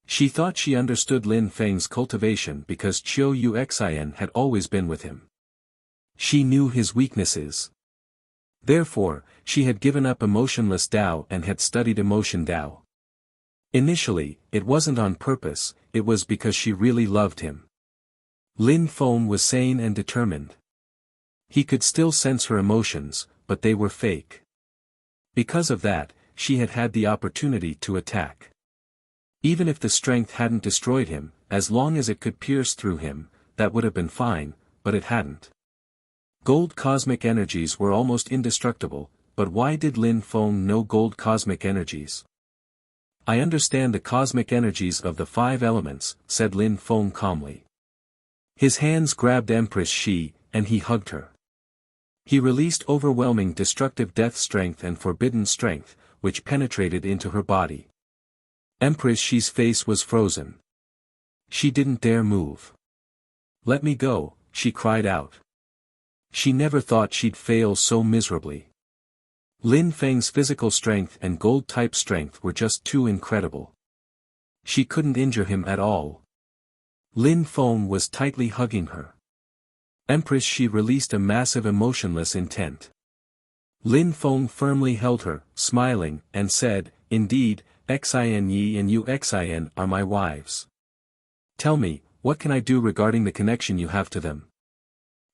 She thought she understood Lin Feng's cultivation because Qiu Yuxian had always been with him. She knew his weaknesses. Therefore, she had given up emotionless Dao and had studied emotion Dao. Initially, it wasn't on purpose, it was because she really loved him. Lin Feng was sane and determined. He could still sense her emotions, but they were fake. Because of that, she had had the opportunity to attack. Even if the strength hadn't destroyed him, as long as it could pierce through him, that would have been fine, but it hadn't. Gold cosmic energies were almost indestructible, but why did Lin Feng know gold cosmic energies? I understand the cosmic energies of the 5 elements, said Lin Feng calmly. His hands grabbed Empress Shi, and he hugged her. He released overwhelming destructive death strength and forbidden strength, which penetrated into her body. Empress Shi's face was frozen. She didn't dare move. "Let me go," she cried out. She never thought she'd fail so miserably. Lin Feng's physical strength and gold-type strength were just too incredible. She couldn't injure him at all. Lin Feng was tightly hugging her. Empress Shi released a massive emotionless intent. Lin Feng firmly held her, smiling, and said, "Indeed, Xin Yi and Yuxian are my wives. Tell me, what can I do regarding the connection you have to them?"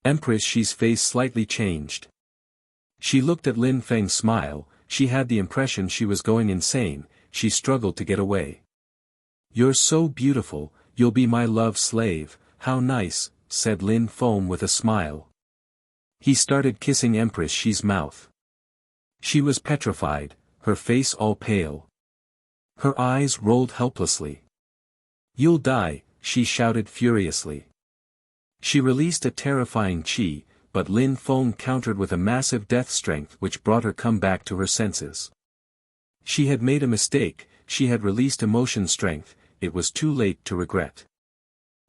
Empress Shi's face slightly changed. She looked at Lin Feng's smile. She had the impression she was going insane. She struggled to get away. "You're so beautiful, you'll be my love slave, how nice," said Lin Feng with a smile. He started kissing Empress Shi's mouth. She was petrified, her face all pale. Her eyes rolled helplessly. "You'll die," she shouted furiously. She released a terrifying qi, but Lin Feng countered with a massive death strength which brought her come back to her senses. She had made a mistake, she had released emotion strength, it was too late to regret.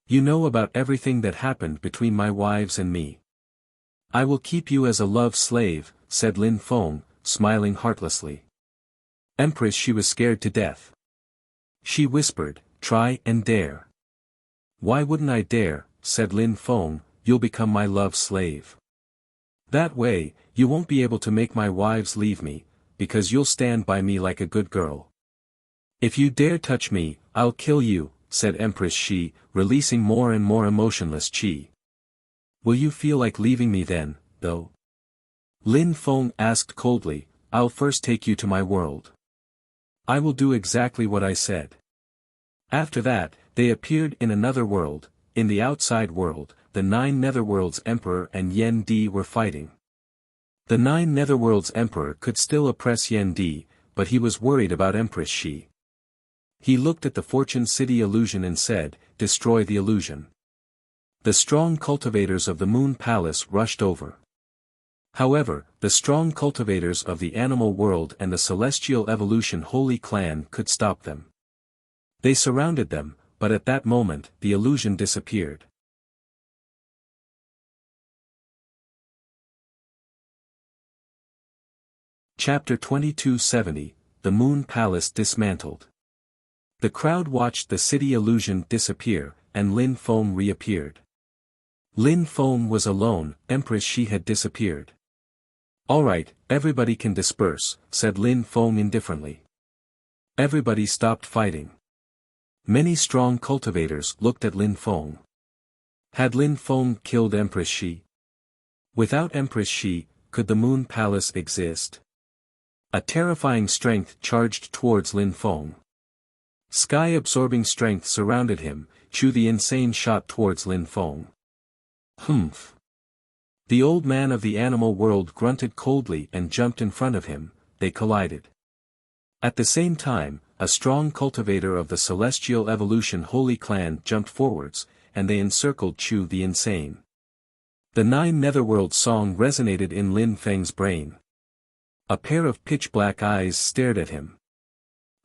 "You know about everything that happened between my wives and me. I will keep you as a love slave," said Lin Feng, smiling heartlessly. Empress She was scared to death. She whispered, "Try and dare." "Why wouldn't I dare?" said Lin Feng, "you'll become my love slave. That way, you won't be able to make my wives leave me, because you'll stand by me like a good girl. If you dare touch me, I'll kill you," said Empress Shi, releasing more and more emotionless qi. "Will you feel like leaving me then, though?" Lin Feng asked coldly. "I'll first take you to my world. I will do exactly what I said." After that, they appeared in another world. In the outside world, the 9 Netherworlds Emperor and Yen Di were fighting. The 9 Netherworlds Emperor could still oppress Yen Di, but he was worried about Empress Shi. He looked at the Fortune City illusion and said, "Destroy the illusion." The strong cultivators of the Moon Palace rushed over. However, the strong cultivators of the animal world and the Celestial Evolution Holy Clan could stop them. They surrounded them, but at that moment, the illusion disappeared. Chapter 2270, The Moon Palace Dismantled. The crowd watched the city illusion disappear, and Lin Feng reappeared. Lin Feng was alone, Empress Shi had disappeared. "Alright, everybody can disperse," said Lin Feng indifferently. Everybody stopped fighting. Many strong cultivators looked at Lin Feng. Had Lin Feng killed Empress Shi? Without Empress Shi, could the Moon Palace exist? A terrifying strength charged towards Lin Feng. Sky-absorbing strength surrounded him. Chu the insane shot towards Lin Feng. "Humph." The old man of the animal world grunted coldly and jumped in front of him. They collided. At the same time, a strong cultivator of the celestial evolution holy clan jumped forwards, and they encircled Chu the Insane. The Nine Netherworld song resonated in Lin Feng's brain. A pair of pitch-black eyes stared at him.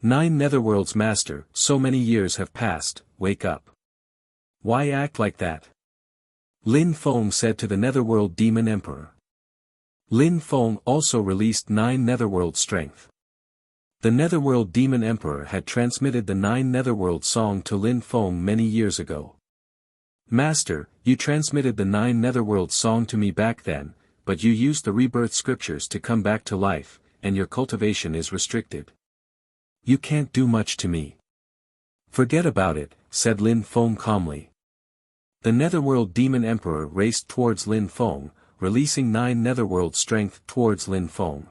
Nine Netherworlds master, so many years have passed, wake up. Why act like that? Lin Feng said to the Netherworld Demon Emperor. Lin Feng also released 9 Netherworld strength. The Netherworld Demon Emperor had transmitted the 9 Netherworld song to Lin Feng many years ago. Master, you transmitted the 9 Netherworld song to me back then, but you used the rebirth scriptures to come back to life, and your cultivation is restricted. You can't do much to me. Forget about it, said Lin Feng calmly. The Netherworld Demon Emperor raced towards Lin Feng, releasing 9 Netherworld strength towards Lin Feng.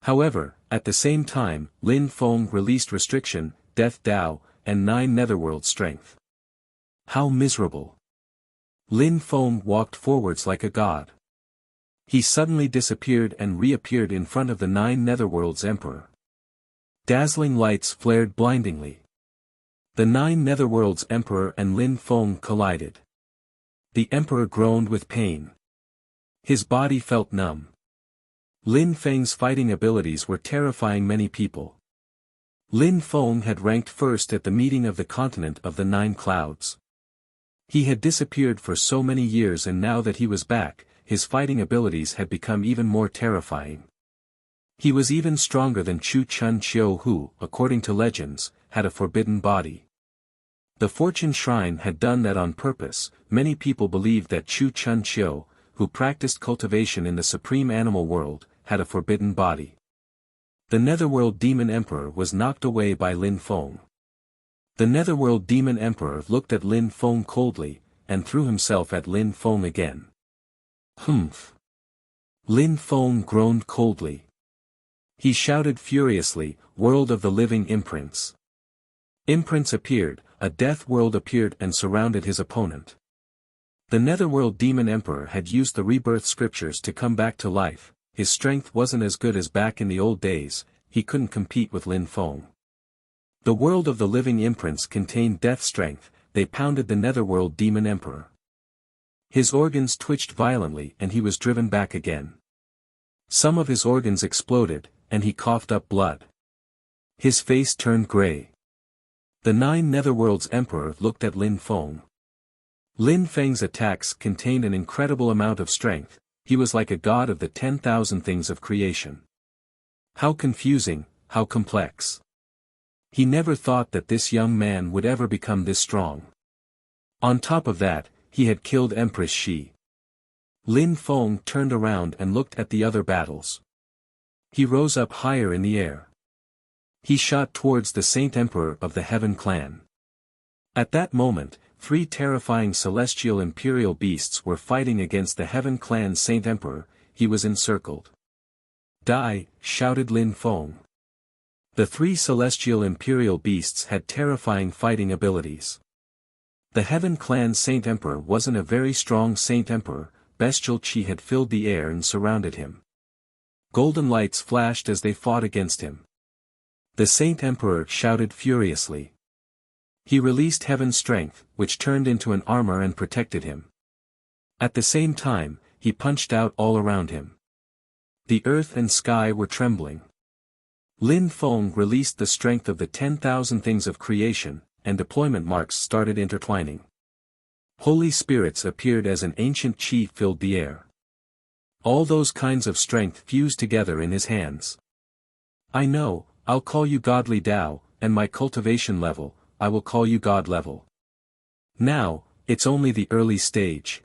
However, at the same time, Lin Feng released Restriction, Death Dao, and 9 Netherworld strength. How miserable. Lin Feng walked forwards like a god. He suddenly disappeared and reappeared in front of the 9 Netherworld's Emperor. Dazzling lights flared blindingly. The 9 Netherworld's Emperor and Lin Feng collided. The Emperor groaned with pain. His body felt numb. Lin Feng's fighting abilities were terrifying many people. Lin Feng had ranked first at the meeting of the continent of the 9 clouds. He had disappeared for so many years, and now that he was back, his fighting abilities had become even more terrifying. He was even stronger than Chu Chun Chiu, who, according to legends, had a forbidden body. The Fortune Shrine had done that on purpose. Many people believed that Chu Chun Chiu, who practiced cultivation in the supreme animal world, had a forbidden body. The Netherworld Demon Emperor was knocked away by Lin Feng. The Netherworld Demon Emperor looked at Lin Feng coldly, and threw himself at Lin Feng again. Humph! Lin Feng groaned coldly. He shouted furiously, "World of the living imprints!" Imprints appeared, a death world appeared and surrounded his opponent. The Netherworld Demon Emperor had used the rebirth scriptures to come back to life. His strength wasn't as good as back in the old days, he couldn't compete with Lin Feng. The world of the living imprints contained death strength. They pounded the Netherworld Demon Emperor. His organs twitched violently and he was driven back again. Some of his organs exploded, and he coughed up blood. His face turned grey. The 9 Netherworld's Emperor looked at Lin Feng. Lin Feng's attacks contained an incredible amount of strength. He was like a god of the 10,000 things of creation. How confusing, how complex. He never thought that this young man would ever become this strong. On top of that, he had killed Empress Shi. Lin Feng turned around and looked at the other battles. He rose up higher in the air. He shot towards the Saint Emperor of the Heaven Clan. At that moment, 3 terrifying celestial imperial beasts were fighting against the Heaven Clan Saint Emperor. He was encircled. Die, shouted Lin Feng. The 3 celestial imperial beasts had terrifying fighting abilities. The Heaven Clan Saint Emperor wasn't a very strong Saint Emperor. Bestial chi had filled the air and surrounded him. Golden lights flashed as they fought against him. The Saint Emperor shouted furiously. He released Heaven's strength, which turned into an armor and protected him. At the same time, he punched out all around him. The earth and sky were trembling. Lin Feng released the strength of the 10,000 things of creation, and deployment marks started intertwining. Holy spirits appeared as an ancient chi filled the air. All those kinds of strength fused together in his hands. I know, I'll call you godly Tao, and my cultivation level, I will call you God level. Now, it's only the early stage.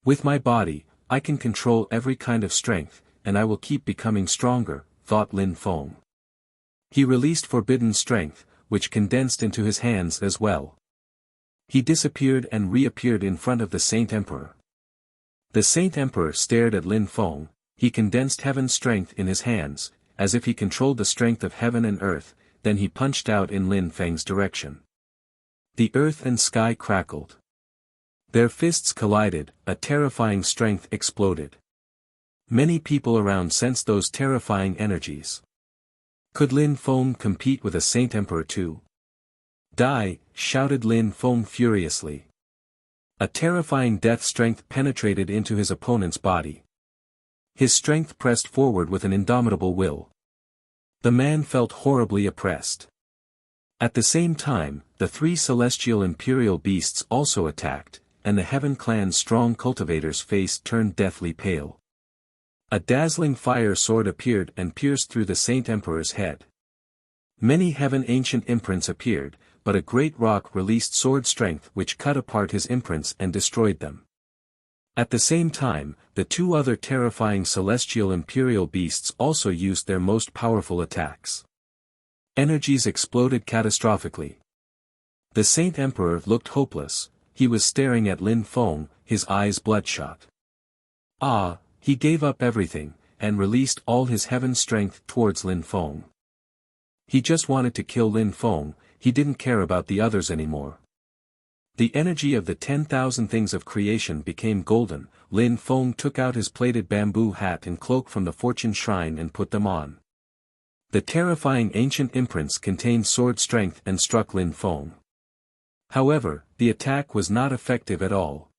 With my body, I can control every kind of strength, and I will keep becoming stronger, thought Lin Feng. He released forbidden strength, which condensed into his hands as well. He disappeared and reappeared in front of the Saint Emperor. The Saint Emperor stared at Lin Feng. He condensed heaven's strength in his hands, as if he controlled the strength of heaven and earth, then he punched out in Lin Feng's direction. The earth and sky crackled. Their fists collided, a terrifying strength exploded. Many people around sensed those terrifying energies. Could Lin Feng compete with a Saint Emperor too? Die, shouted Lin Feng furiously. A terrifying death strength penetrated into his opponent's body. His strength pressed forward with an indomitable will. The man felt horribly oppressed. At the same time, the three celestial imperial beasts also attacked, and the Heaven Clan's strong cultivator's face turned deathly pale. A dazzling fire sword appeared and pierced through the Saint Emperor's head. Many heaven ancient imprints appeared, but a great rock released sword strength which cut apart his imprints and destroyed them. At the same time, the two other terrifying celestial imperial beasts also used their most powerful attacks. Energies exploded catastrophically. The Saint Emperor looked hopeless. He was staring at Lin Feng, his eyes bloodshot. He gave up everything, and released all his heaven strength towards Lin Feng. He just wanted to kill Lin Feng, he didn't care about the others anymore. The energy of the 10,000 things of creation became golden. Lin Feng took out his plated bamboo hat and cloak from the fortune shrine and put them on. The terrifying ancient imprints contained sword strength and struck Lin Feng. However, the attack was not effective at all.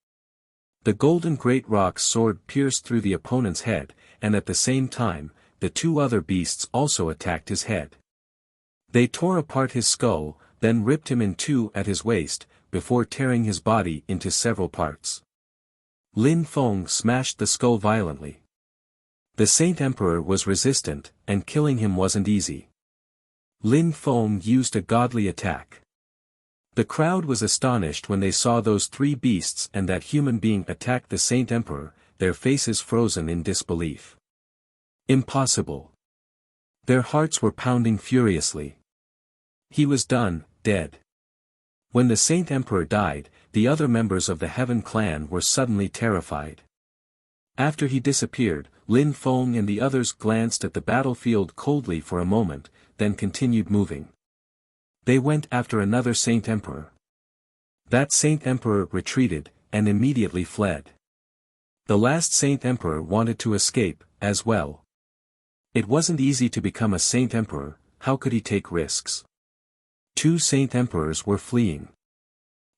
The golden great rock's sword pierced through the opponent's head, and at the same time, the two other beasts also attacked his head. They tore apart his skull, then ripped him in two at his waist, before tearing his body into several parts. Lin Feng smashed the skull violently. The Saint Emperor was resistant, and killing him wasn't easy. Lin Feng used a godly attack. The crowd was astonished when they saw those three beasts and that human being attack the Saint Emperor, their faces frozen in disbelief. Impossible. Their hearts were pounding furiously. He was done, dead. When the Saint Emperor died, the other members of the Heaven Clan were suddenly terrified. After he disappeared, Lin Feng and the others glanced at the battlefield coldly for a moment, then continued moving. They went after another Saint Emperor. That Saint Emperor retreated, and immediately fled. The last Saint Emperor wanted to escape, as well. It wasn't easy to become a Saint Emperor, how could he take risks? Two Saint Emperors were fleeing.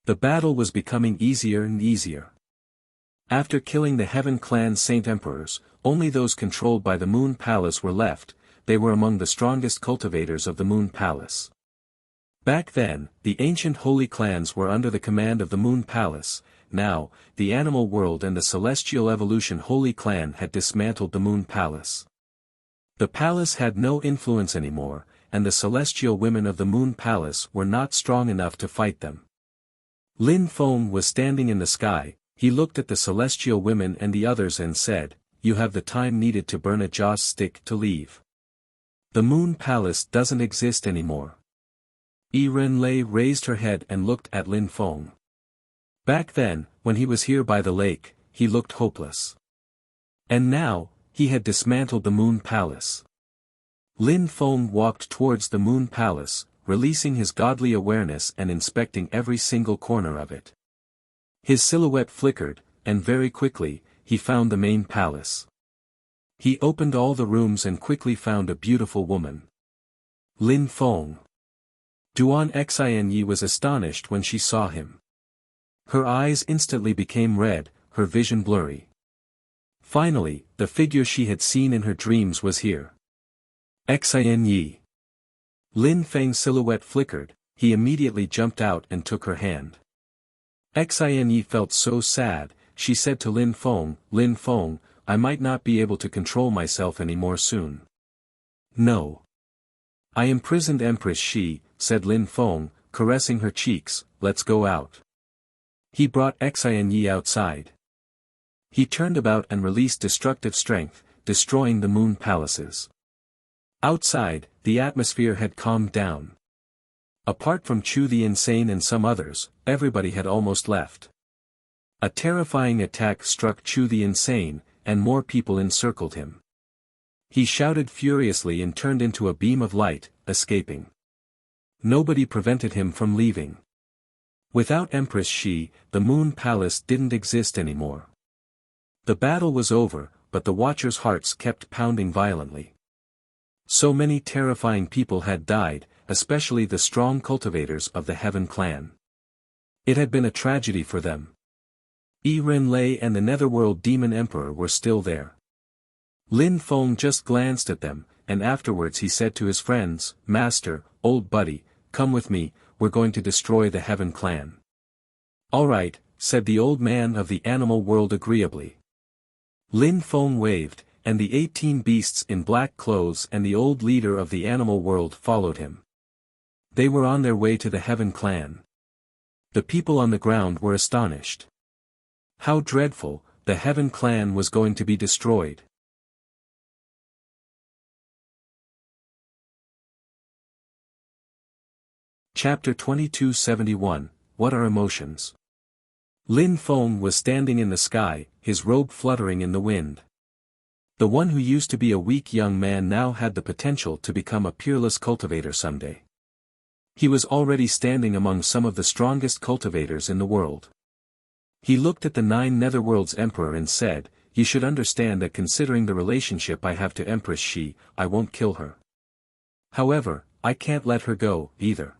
The battle was becoming easier and easier. After killing the Heaven Clan Saint Emperors, only those controlled by the Moon Palace were left. They were among the strongest cultivators of the Moon Palace. Back then, the ancient holy clans were under the command of the Moon Palace. Now, the Animal World and the Celestial Evolution Holy Clan had dismantled the Moon Palace. The palace had no influence anymore, and the celestial women of the Moon Palace were not strong enough to fight them. Lin Feng was standing in the sky. He looked at the celestial women and the others and said, "You have the time needed to burn a joss stick to leave. The Moon Palace doesn't exist anymore." Renlei raised her head and looked at Lin Feng. Back then, when he was here by the lake, he looked hopeless. And now, he had dismantled the Moon Palace. Lin Feng walked towards the Moon Palace, releasing his godly awareness and inspecting every single corner of it. His silhouette flickered, and very quickly, he found the main palace. He opened all the rooms and quickly found a beautiful woman. Lin Feng. Duan Xinyi was astonished when she saw him. Her eyes instantly became red, her vision blurry. Finally, the figure she had seen in her dreams was here. Xinyi. Lin Feng's silhouette flickered, he immediately jumped out and took her hand. Xinyi felt so sad, she said to Lin Feng, "Lin Feng, I might not be able to control myself anymore soon." "No. I imprisoned Empress Shi," said Lin Feng, caressing her cheeks, "let's go out." He brought Xinyi outside. He turned about and released destructive strength, destroying the moon palaces. Outside, the atmosphere had calmed down. Apart from Chu the Insane and some others, everybody had almost left. A terrifying attack struck Chu the Insane, and more people encircled him. He shouted furiously and turned into a beam of light, escaping. Nobody prevented him from leaving. Without Empress Shi, the Moon Palace didn't exist anymore. The battle was over, but the Watchers' hearts kept pounding violently. So many terrifying people had died, especially the strong cultivators of the Heaven clan. It had been a tragedy for them. Ren Lei and the Netherworld Demon Emperor were still there. Lin Feng just glanced at them, and afterwards he said to his friends, "Master, old buddy, come with me, we're going to destroy the Heaven clan." "All right," said the old man of the animal world agreeably. Lin Feng waved, and the 18 beasts in black clothes and the old leader of the animal world followed him. They were on their way to the Heaven clan. The people on the ground were astonished. How dreadful, the Heaven clan was going to be destroyed. Chapter 2271, What Are Emotions? Lin Feng was standing in the sky, his robe fluttering in the wind. The one who used to be a weak young man now had the potential to become a peerless cultivator someday. He was already standing among some of the strongest cultivators in the world. He looked at the 9 Netherworld's Emperor and said, "You should understand that considering the relationship I have to Empress Shi, I won't kill her. However, I can't let her go, either."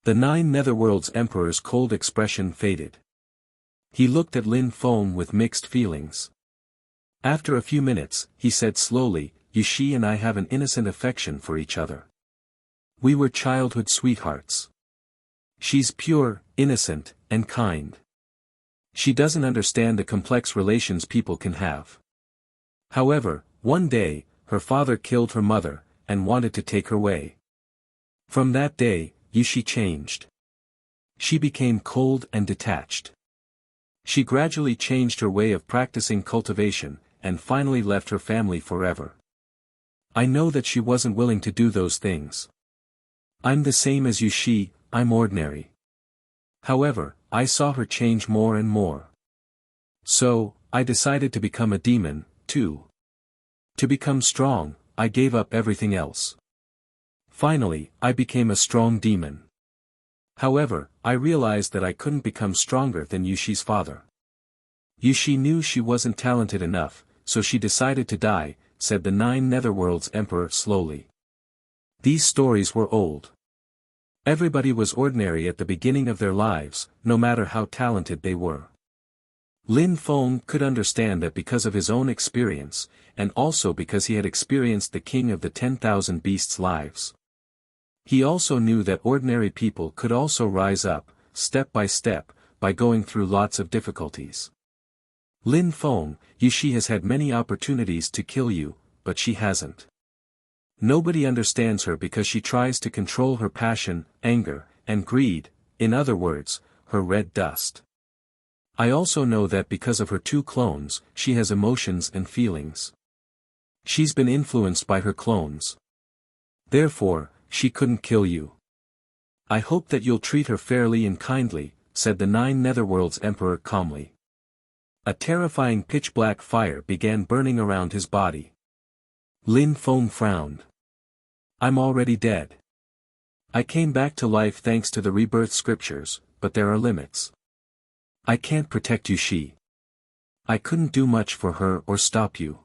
The 9 Netherworld's Emperor's cold expression faded. He looked at Lin Feng with mixed feelings. After a few minutes, he said slowly, "Shi and I have an innocent affection for each other. We were childhood sweethearts. She's pure, innocent, and kind. She doesn't understand the complex relations people can have. However, one day, her father killed her mother, and wanted to take her away. From that day, Shi changed. She became cold and detached. She gradually changed her way of practicing cultivation, and finally left her family forever. I know that she wasn't willing to do those things. I'm the same as Shi, I'm ordinary. However, I saw her change more and more. So, I decided to become a demon, too. To become strong, I gave up everything else. Finally, I became a strong demon. However, I realized that I couldn't become stronger than Shi's father. Shi knew she wasn't talented enough, so she decided to die," said the 9 Netherworld's Emperor slowly. These stories were old. Everybody was ordinary at the beginning of their lives, no matter how talented they were. Lin Feng could understand that because of his own experience, and also because he had experienced the king of the 10,000 beasts' lives. He also knew that ordinary people could also rise up, step, by going through lots of difficulties. Lin Feng, Shi has had many opportunities to kill you, but she hasn't. Nobody understands her because she tries to control her passion, anger, and greed, in other words, her red dust. I also know that because of her 2 clones, she has emotions and feelings. She's been influenced by her clones. Therefore, she couldn't kill you. I hope that you'll treat her fairly and kindly," said the 9 Netherworld's Emperor calmly. A terrifying pitch-black fire began burning around his body. Lin Feng frowned. "I'm already dead. I came back to life thanks to the rebirth scriptures, but there are limits. I can't protect Shi. I couldn't do much for her or stop you.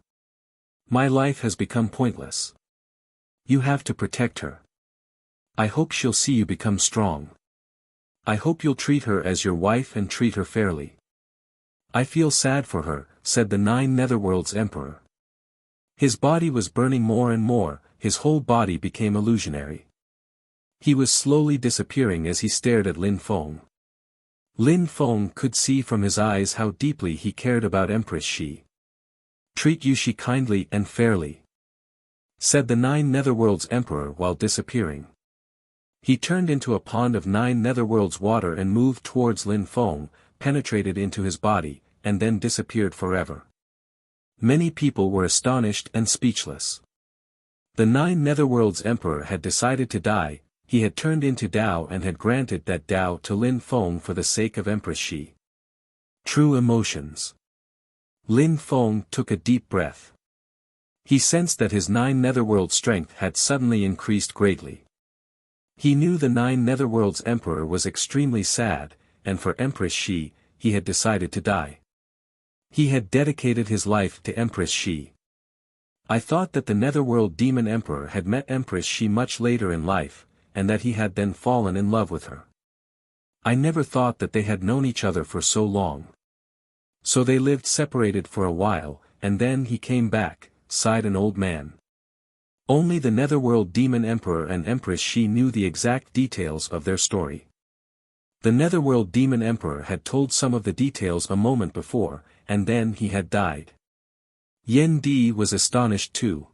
My life has become pointless. You have to protect her. I hope she'll see you become strong. I hope you'll treat her as your wife and treat her fairly." "I feel sad for her," said the 9 Netherworld's Emperor. His body was burning more and more, his whole body became illusionary. He was slowly disappearing as he stared at Lin Feng. Lin Feng could see from his eyes how deeply he cared about Empress Shi. "Treat Shi kindly and fairly," said the 9 Netherworld's Emperor while disappearing. He turned into a pond of 9 Netherworld's water and moved towards Lin Feng, penetrated into his body, and then disappeared forever. Many people were astonished and speechless. The 9 Netherworld's Emperor had decided to die, he had turned into Tao and had granted that Tao to Lin Feng for the sake of Empress Shi. True emotions. Lin Feng took a deep breath. He sensed that his 9 Netherworld strength had suddenly increased greatly. He knew the 9 Netherworld's Emperor was extremely sad, and for Empress Shi, he had decided to die. He had dedicated his life to Empress Shi. I thought that the Netherworld Demon Emperor had met Empress Shi much later in life, and that he had then fallen in love with her. I never thought that they had known each other for so long. So they lived separated for a while, and then he came back, sighed an old man. Only the Netherworld Demon Emperor and Empress Shi knew the exact details of their story. The Netherworld Demon Emperor had told some of the details a moment before, and then he had died. Yen Di was astonished too.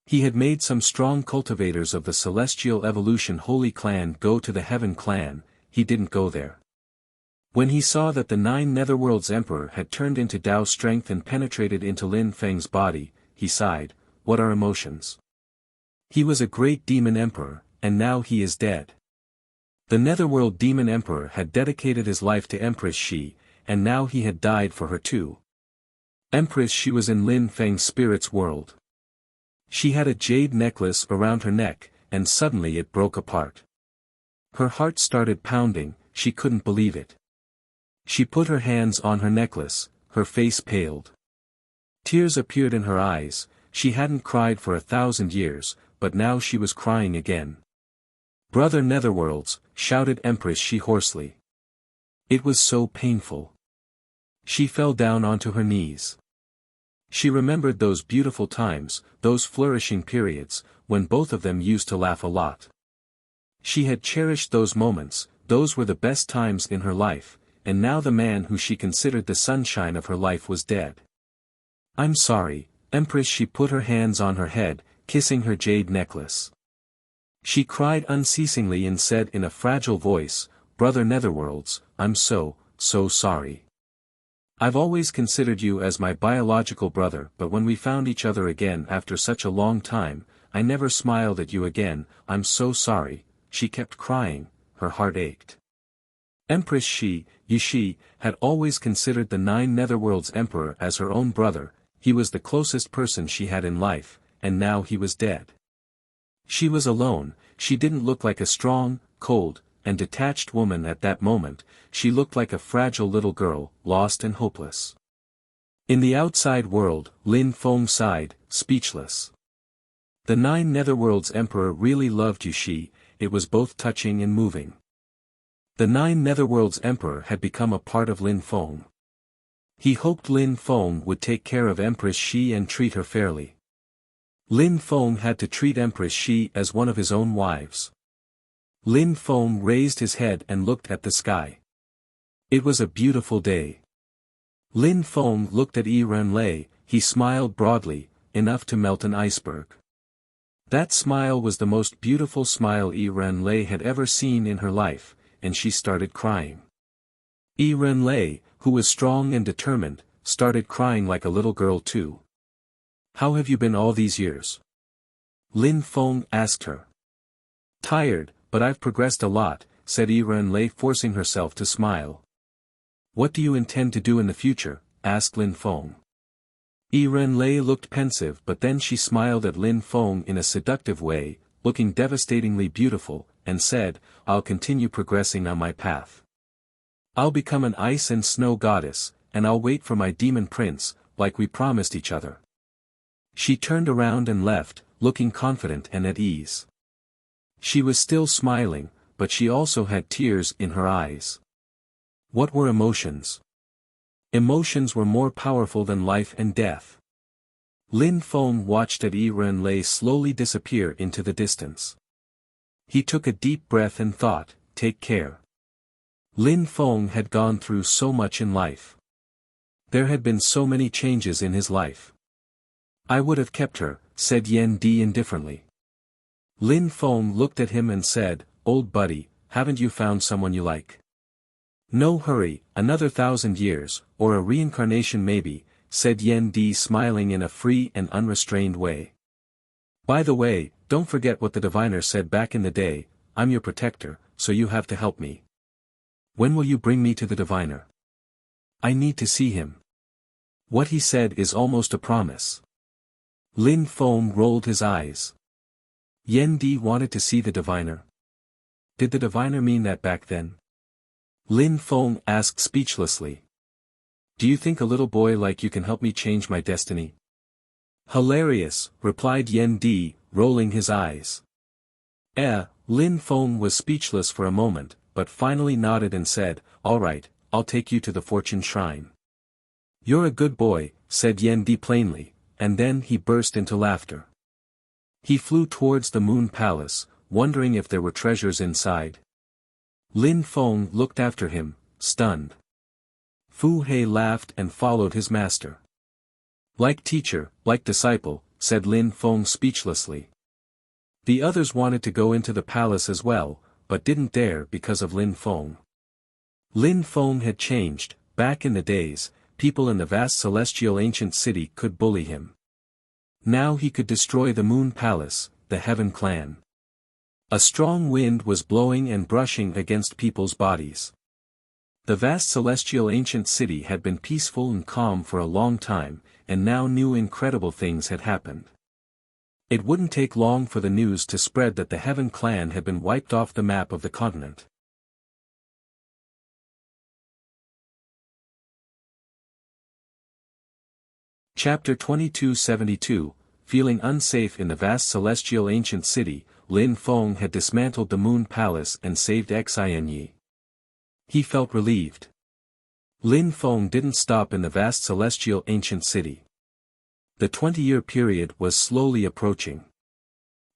He had made some strong cultivators of the Celestial Evolution Holy Clan go to the Heaven Clan. He didn't go there. When he saw that the 9 Netherworlds Emperor had turned into Dao strength and penetrated into Lin Feng's body, he sighed, what are emotions? He was a great demon emperor, and now he is dead. The Netherworld Demon Emperor had dedicated his life to Empress Shi, and now he had died for her too. Empress Shi was in Lin Feng's spirit's world. She had a jade necklace around her neck, and suddenly it broke apart. Her heart started pounding, she couldn't believe it. She put her hands on her necklace, her face paled. Tears appeared in her eyes, she hadn't cried for 1,000 years, but now she was crying again. Brother Netherworlds, shouted Empress Shi hoarsely. It was so painful. She fell down onto her knees. She remembered those beautiful times, those flourishing periods, when both of them used to laugh a lot. She had cherished those moments, those were the best times in her life, and now the man who she considered the sunshine of her life was dead. I'm sorry, Empress Shi put her hands on her head, kissing her jade necklace. She cried unceasingly and said in a fragile voice, Brother Netherworlds, I'm so sorry. I've always considered you as my biological brother, but when we found each other again after such a long time, I never smiled at you again, I'm so sorry. She kept crying, her heart ached. Empress Shi, Yishi, had always considered the 9 Netherworlds Emperor as her own brother, he was the closest person she had in life, and now he was dead. She was alone, she didn't look like a strong, cold, and detached woman at that moment, she looked like a fragile little girl, lost and hopeless. In the outside world, Lin Feng sighed, speechless. The 9 Netherworlds Emperor really loved Yishi, it was both touching and moving. The 9 Netherworlds Emperor had become a part of Lin Feng. He hoped Lin Feng would take care of Empress Shi and treat her fairly. Lin Feng had to treat Empress Shi as one of his own wives. Lin Feng raised his head and looked at the sky. It was a beautiful day. Lin Feng looked at Yi Renlei, he smiled broadly, enough to melt an iceberg. That smile was the most beautiful smile Yi Renlei had ever seen in her life, and she started crying. Yi Renlei, who was strong and determined, started crying like a little girl too. How have you been all these years? Lin Feng asked her. Tired, but I've progressed a lot, said Yi Renlei, forcing herself to smile. What do you intend to do in the future? Asked Lin Feng. Yi Renlei looked pensive, but then she smiled at Lin Feng in a seductive way, looking devastatingly beautiful, and said, I'll continue progressing on my path. I'll become an ice and snow goddess, and I'll wait for my demon prince, like we promised each other. She turned around and left, looking confident and at ease. She was still smiling, but she also had tears in her eyes. What were emotions? Emotions were more powerful than life and death. Lin Feng watched Yi Renlei slowly disappear into the distance. He took a deep breath and thought, take care. Lin Feng had gone through so much in life. There had been so many changes in his life. I would have kept her, said Yen Di indifferently. Lin Feng looked at him and said, old buddy, haven't you found someone you like? No hurry, another 1,000 years, or a reincarnation maybe, said Yen Di smiling in a free and unrestrained way. By the way, don't forget what the diviner said back in the day, I'm your protector, so you have to help me. When will you bring me to the diviner? I need to see him. What he said is almost a promise. Lin Feng rolled his eyes. Yen Di wanted to see the diviner. Did the diviner mean that back then? Lin Feng asked speechlessly. Do you think a little boy like you can help me change my destiny? Hilarious, replied Yen Di, rolling his eyes. Lin Feng was speechless for a moment, but finally nodded and said, "All right, I'll take you to the Fortune Shrine." "You're a good boy," said Yen Di plainly, and then he burst into laughter. He flew towards the Moon Palace, wondering if there were treasures inside. Lin Feng looked after him, stunned. Fu Hei laughed and followed his master. "Like teacher, like disciple," said Lin Feng speechlessly. The others wanted to go into the palace as well, but didn't dare because of Lin Feng. Lin Feng had changed. Back in the days, people in the vast celestial ancient city could bully him. Now he could destroy the Moon Palace, the Heaven Clan. A strong wind was blowing and brushing against people's bodies. The vast celestial ancient city had been peaceful and calm for a long time, and now new incredible things had happened. It wouldn't take long for the news to spread that the Heaven Clan had been wiped off the map of the continent. Chapter 2272, Feeling unsafe in the vast celestial ancient city, Lin Feng had dismantled the Moon Palace and saved Xinyi. He felt relieved. Lin Feng didn't stop in the vast celestial ancient city. The 20-year period was slowly approaching.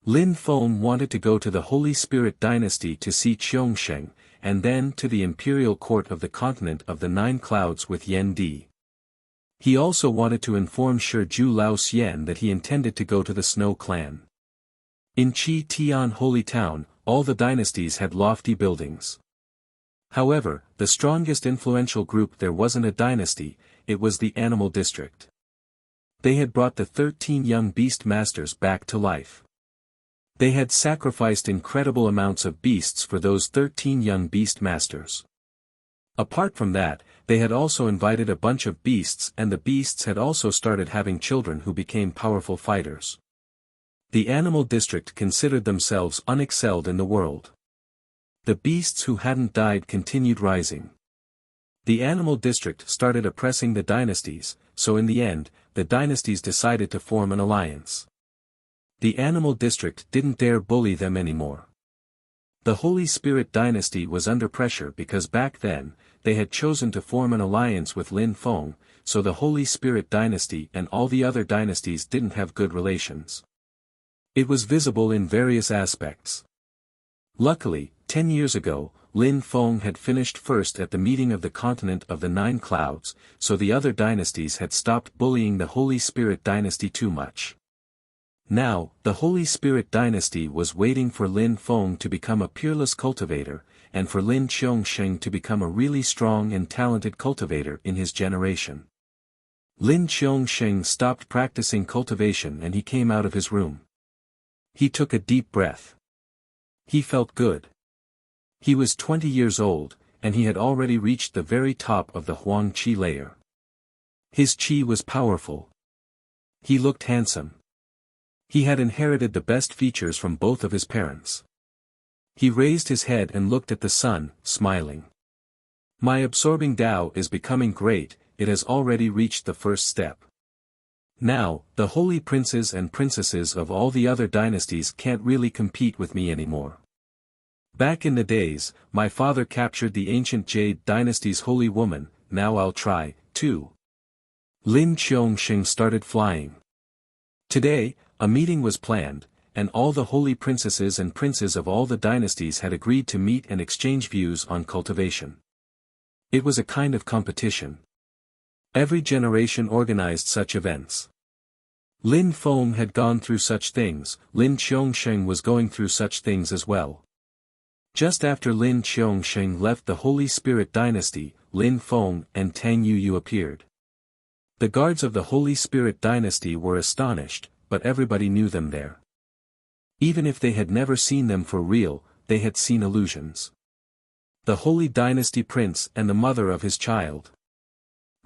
Lin Feng wanted to go to the Holy Spirit dynasty to see Qiongsheng, and then to the imperial court of the continent of the Nine Clouds with Yen Di. He also wanted to inform Shiju Lao Xian that he intended to go to the Snow Clan. In Qi Tian Holy Town, all the dynasties had lofty buildings. However, the strongest influential group there wasn't a dynasty, it was the Animal District. They had brought the 13 young beast masters back to life. They had sacrificed incredible amounts of beasts for those 13 young beast masters. Apart from that, they had also invited a bunch of beasts, and the beasts had also started having children who became powerful fighters. The Animal District considered themselves unexcelled in the world. The beasts who hadn't died continued rising. The Animal District started oppressing the dynasties, so in the end, the dynasties decided to form an alliance. The Animal District didn't dare bully them anymore. The Holy Spirit dynasty was under pressure because back then, they had chosen to form an alliance with Lin Feng, so the Holy Spirit dynasty and all the other dynasties didn't have good relations. It was visible in various aspects. Luckily, 10 years ago, Lin Feng had finished first at the meeting of the continent of the Nine Clouds, so the other dynasties had stopped bullying the Holy Spirit dynasty too much. Now, the Holy Spirit dynasty was waiting for Lin Feng to become a peerless cultivator, and for Lin Qiongsheng to become a really strong and talented cultivator in his generation. Lin Qiongsheng stopped practicing cultivation and he came out of his room. He took a deep breath. He felt good. He was 20 years old, and he had already reached the very top of the Huang Qi layer. His qi was powerful. He looked handsome. He had inherited the best features from both of his parents. He raised his head and looked at the sun, smiling. My absorbing Tao is becoming great, it has already reached the first step. Now, the holy princes and princesses of all the other dynasties can't really compete with me anymore. Back in the days, my father captured the ancient Jade dynasty's holy woman, now I'll try, too. Lin Qiongsheng started flying. Today, a meeting was planned, and all the holy princesses and princes of all the dynasties had agreed to meet and exchange views on cultivation. It was a kind of competition. Every generation organized such events. Lin Feng had gone through such things, Lin Qiongsheng was going through such things as well. Just after Lin Qiongsheng left the Holy Spirit dynasty, Lin Feng and Tang Yuyu appeared. The guards of the Holy Spirit dynasty were astonished, but everybody knew them there. Even if they had never seen them for real, they had seen illusions. The Holy Dynasty Prince and the mother of his child.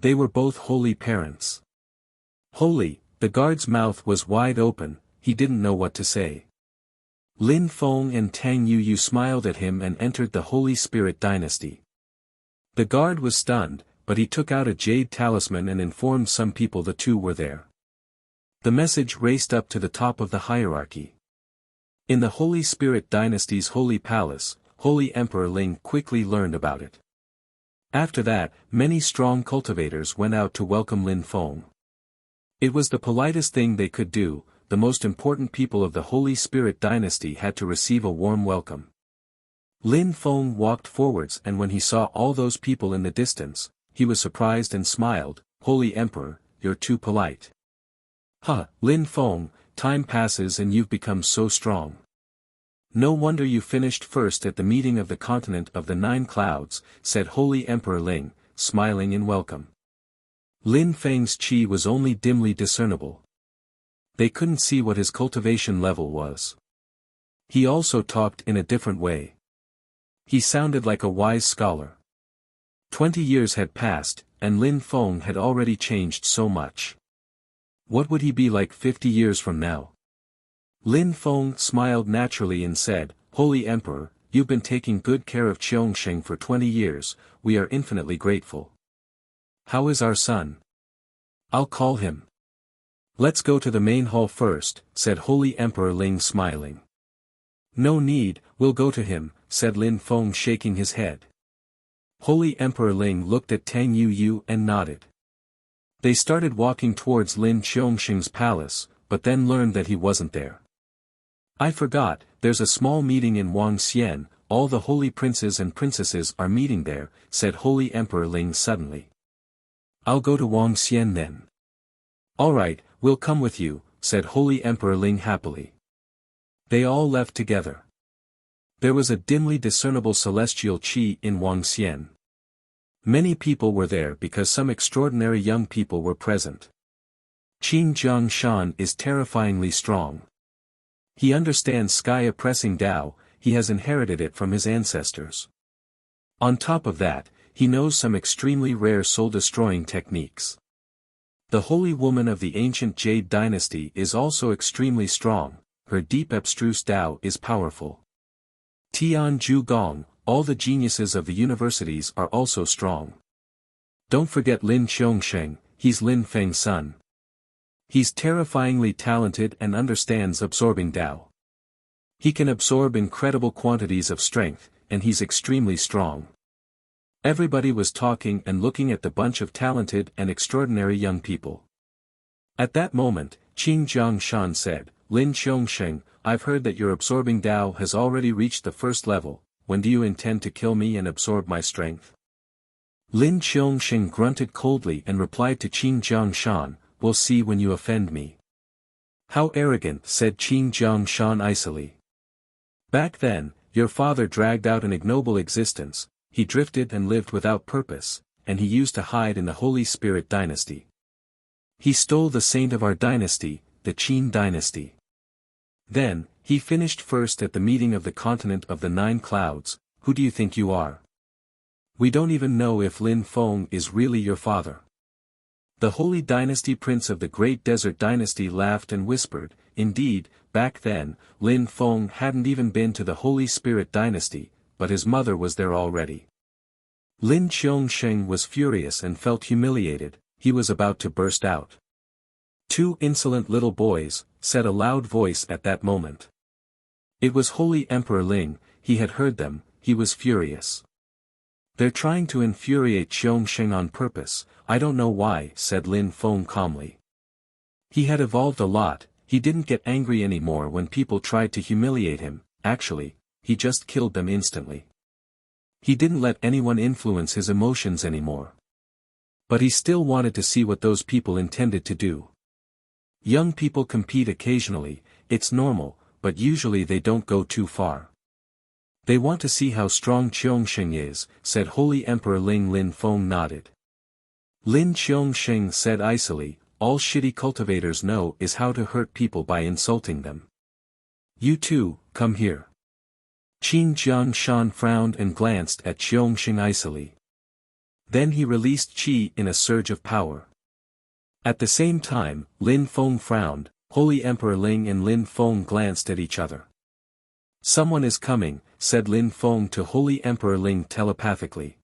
They were both holy parents. Holy, the guard's mouth was wide open, he didn't know what to say. Lin Feng and Tang Yuyu smiled at him and entered the Holy Spirit dynasty. The guard was stunned, but he took out a jade talisman and informed some people the two were there. The message raced up to the top of the hierarchy. In the Holy Spirit dynasty's holy palace, Holy Emperor Ling quickly learned about it. After that, many strong cultivators went out to welcome Lin Feng. It was the politest thing they could do. The most important people of the Holy Spirit dynasty had to receive a warm welcome. Lin Feng walked forwards, and when he saw all those people in the distance, he was surprised and smiled. "Holy Emperor, you're too polite." "Huh, Lin Feng, time passes and you've become so strong. No wonder you finished first at the meeting of the continent of the 9 clouds, said Holy Emperor Ling, smiling in welcome. Lin Feng's chi was only dimly discernible. They couldn't see what his cultivation level was. He also talked in a different way. He sounded like a wise scholar. 20 years had passed, and Lin Feng had already changed so much. What would he be like 50 years from now? Lin Feng smiled naturally and said, "Holy Emperor, you've been taking good care of Qiongsheng for 20 years, we are infinitely grateful. How is our son? I'll call him." "Let's go to the main hall first," said Holy Emperor Ling smiling. "No need, we'll go to him," said Lin Feng shaking his head. Holy Emperor Ling looked at Tang Yu and nodded. They started walking towards Lin Qiongsheng's palace, but then learned that he wasn't there. "I forgot, there's a small meeting in Wuxia, all the holy princes and princesses are meeting there," said Holy Emperor Ling suddenly. "I'll go to Wuxia then." "Alright, we'll come with you," said Holy Emperor Ling happily. They all left together. There was a dimly discernible celestial qi in Wuxia. Many people were there because some extraordinary young people were present. Qin Jiangshan is terrifyingly strong. He understands sky-oppressing Tao, he has inherited it from his ancestors. On top of that, he knows some extremely rare soul-destroying techniques. The holy woman of the ancient Jade dynasty is also extremely strong, her deep abstruse Tao is powerful. Tian Ju Gong, all the geniuses of the universities are also strong. Don't forget Lin Qiongsheng, he's Lin Feng's son. He's terrifyingly talented and understands absorbing Tao. He can absorb incredible quantities of strength, and he's extremely strong. Everybody was talking and looking at the bunch of talented and extraordinary young people. At that moment, Qin Jiangshan said, "Lin Qiongsheng, I've heard that your absorbing Tao has already reached the first level. When do you intend to kill me and absorb my strength?" Lin Qiongsheng grunted coldly and replied to Qin Jiangshan, "We'll see when you offend me." "How arrogant," said Qin Jiangshan icily. "Back then, your father dragged out an ignoble existence, he drifted and lived without purpose, and he used to hide in the Holy Spirit dynasty. He stole the saint of our dynasty, the Qin dynasty. Then, he finished first at the meeting of the continent of the 9 clouds. Who do you think you are? We don't even know if Lin Feng is really your father." The holy dynasty prince of the great desert dynasty laughed and whispered, "Indeed, back then, Lin Feng hadn't even been to the Holy Spirit dynasty, but his mother was there already." Lin Qiongsheng was furious and felt humiliated, he was about to burst out. "Two insolent little boys," said a loud voice at that moment. It was Holy Emperor Ling, he had heard them, he was furious. "They're trying to infuriate Qiongsheng on purpose, I don't know why," said Lin Feng calmly. He had evolved a lot, he didn't get angry anymore when people tried to humiliate him, actually, he just killed them instantly. He didn't let anyone influence his emotions anymore. But he still wanted to see what those people intended to do. Young people compete occasionally, it's normal, but usually they don't go too far. "They want to see how strong Qiongsheng is," said Holy Emperor Ling. Lin Feng nodded. Lin Qiongsheng said icily, "All shitty cultivators know is how to hurt people by insulting them. You too, come here." Qin Jiangshan frowned and glanced at Qiongsheng icily. Then he released qi in a surge of power. At the same time, Lin Feng frowned, Holy Emperor Ling and Lin Feng glanced at each other. "Someone is coming," said Lin Feng to Holy Emperor Ling telepathically.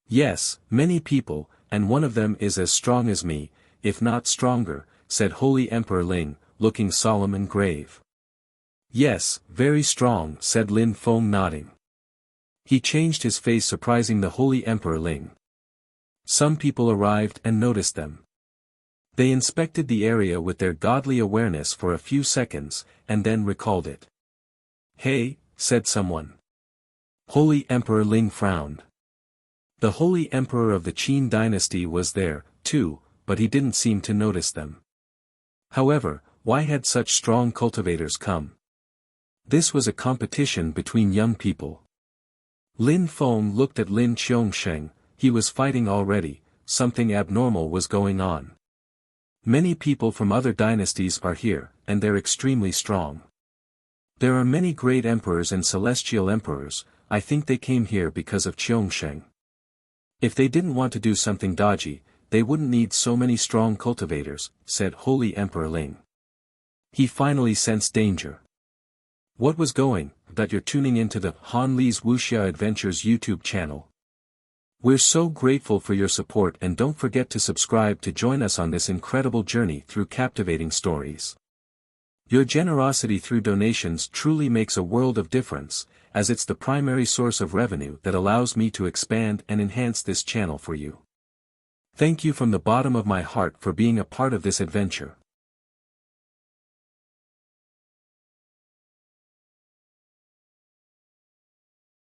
"Yes, many people, and one of them is as strong as me, if not stronger," said Holy Emperor Ling, looking solemn and grave. Yes, very strong, said Lin Feng, nodding. He changed his face, surprising the Holy Emperor Ling. Some people arrived and noticed them. They inspected the area with their godly awareness for a few seconds, and then recalled it. Hey, said someone. Holy Emperor Ling frowned. The Holy Emperor of the Qin dynasty was there, too, but he didn't seem to notice them. However, why had such strong cultivators come? This was a competition between young people. Lin Feng looked at Lin Qiongsheng. He was fighting already. Something abnormal was going on. Many people from other dynasties are here, and they're extremely strong. There are many great emperors and celestial emperors. I think they came here because of Qiongsheng. If they didn't want to do something dodgy, they wouldn't need so many strong cultivators, said Holy Emperor Ling. He finally sensed danger. What was going? That you're tuning into the Han Li's Wuxia Adventures YouTube channel. We're so grateful for your support, and don't forget to subscribe to join us on this incredible journey through captivating stories. Your generosity through donations truly makes a world of difference, as it's the primary source of revenue that allows me to expand and enhance this channel for you. Thank you from the bottom of my heart for being a part of this adventure.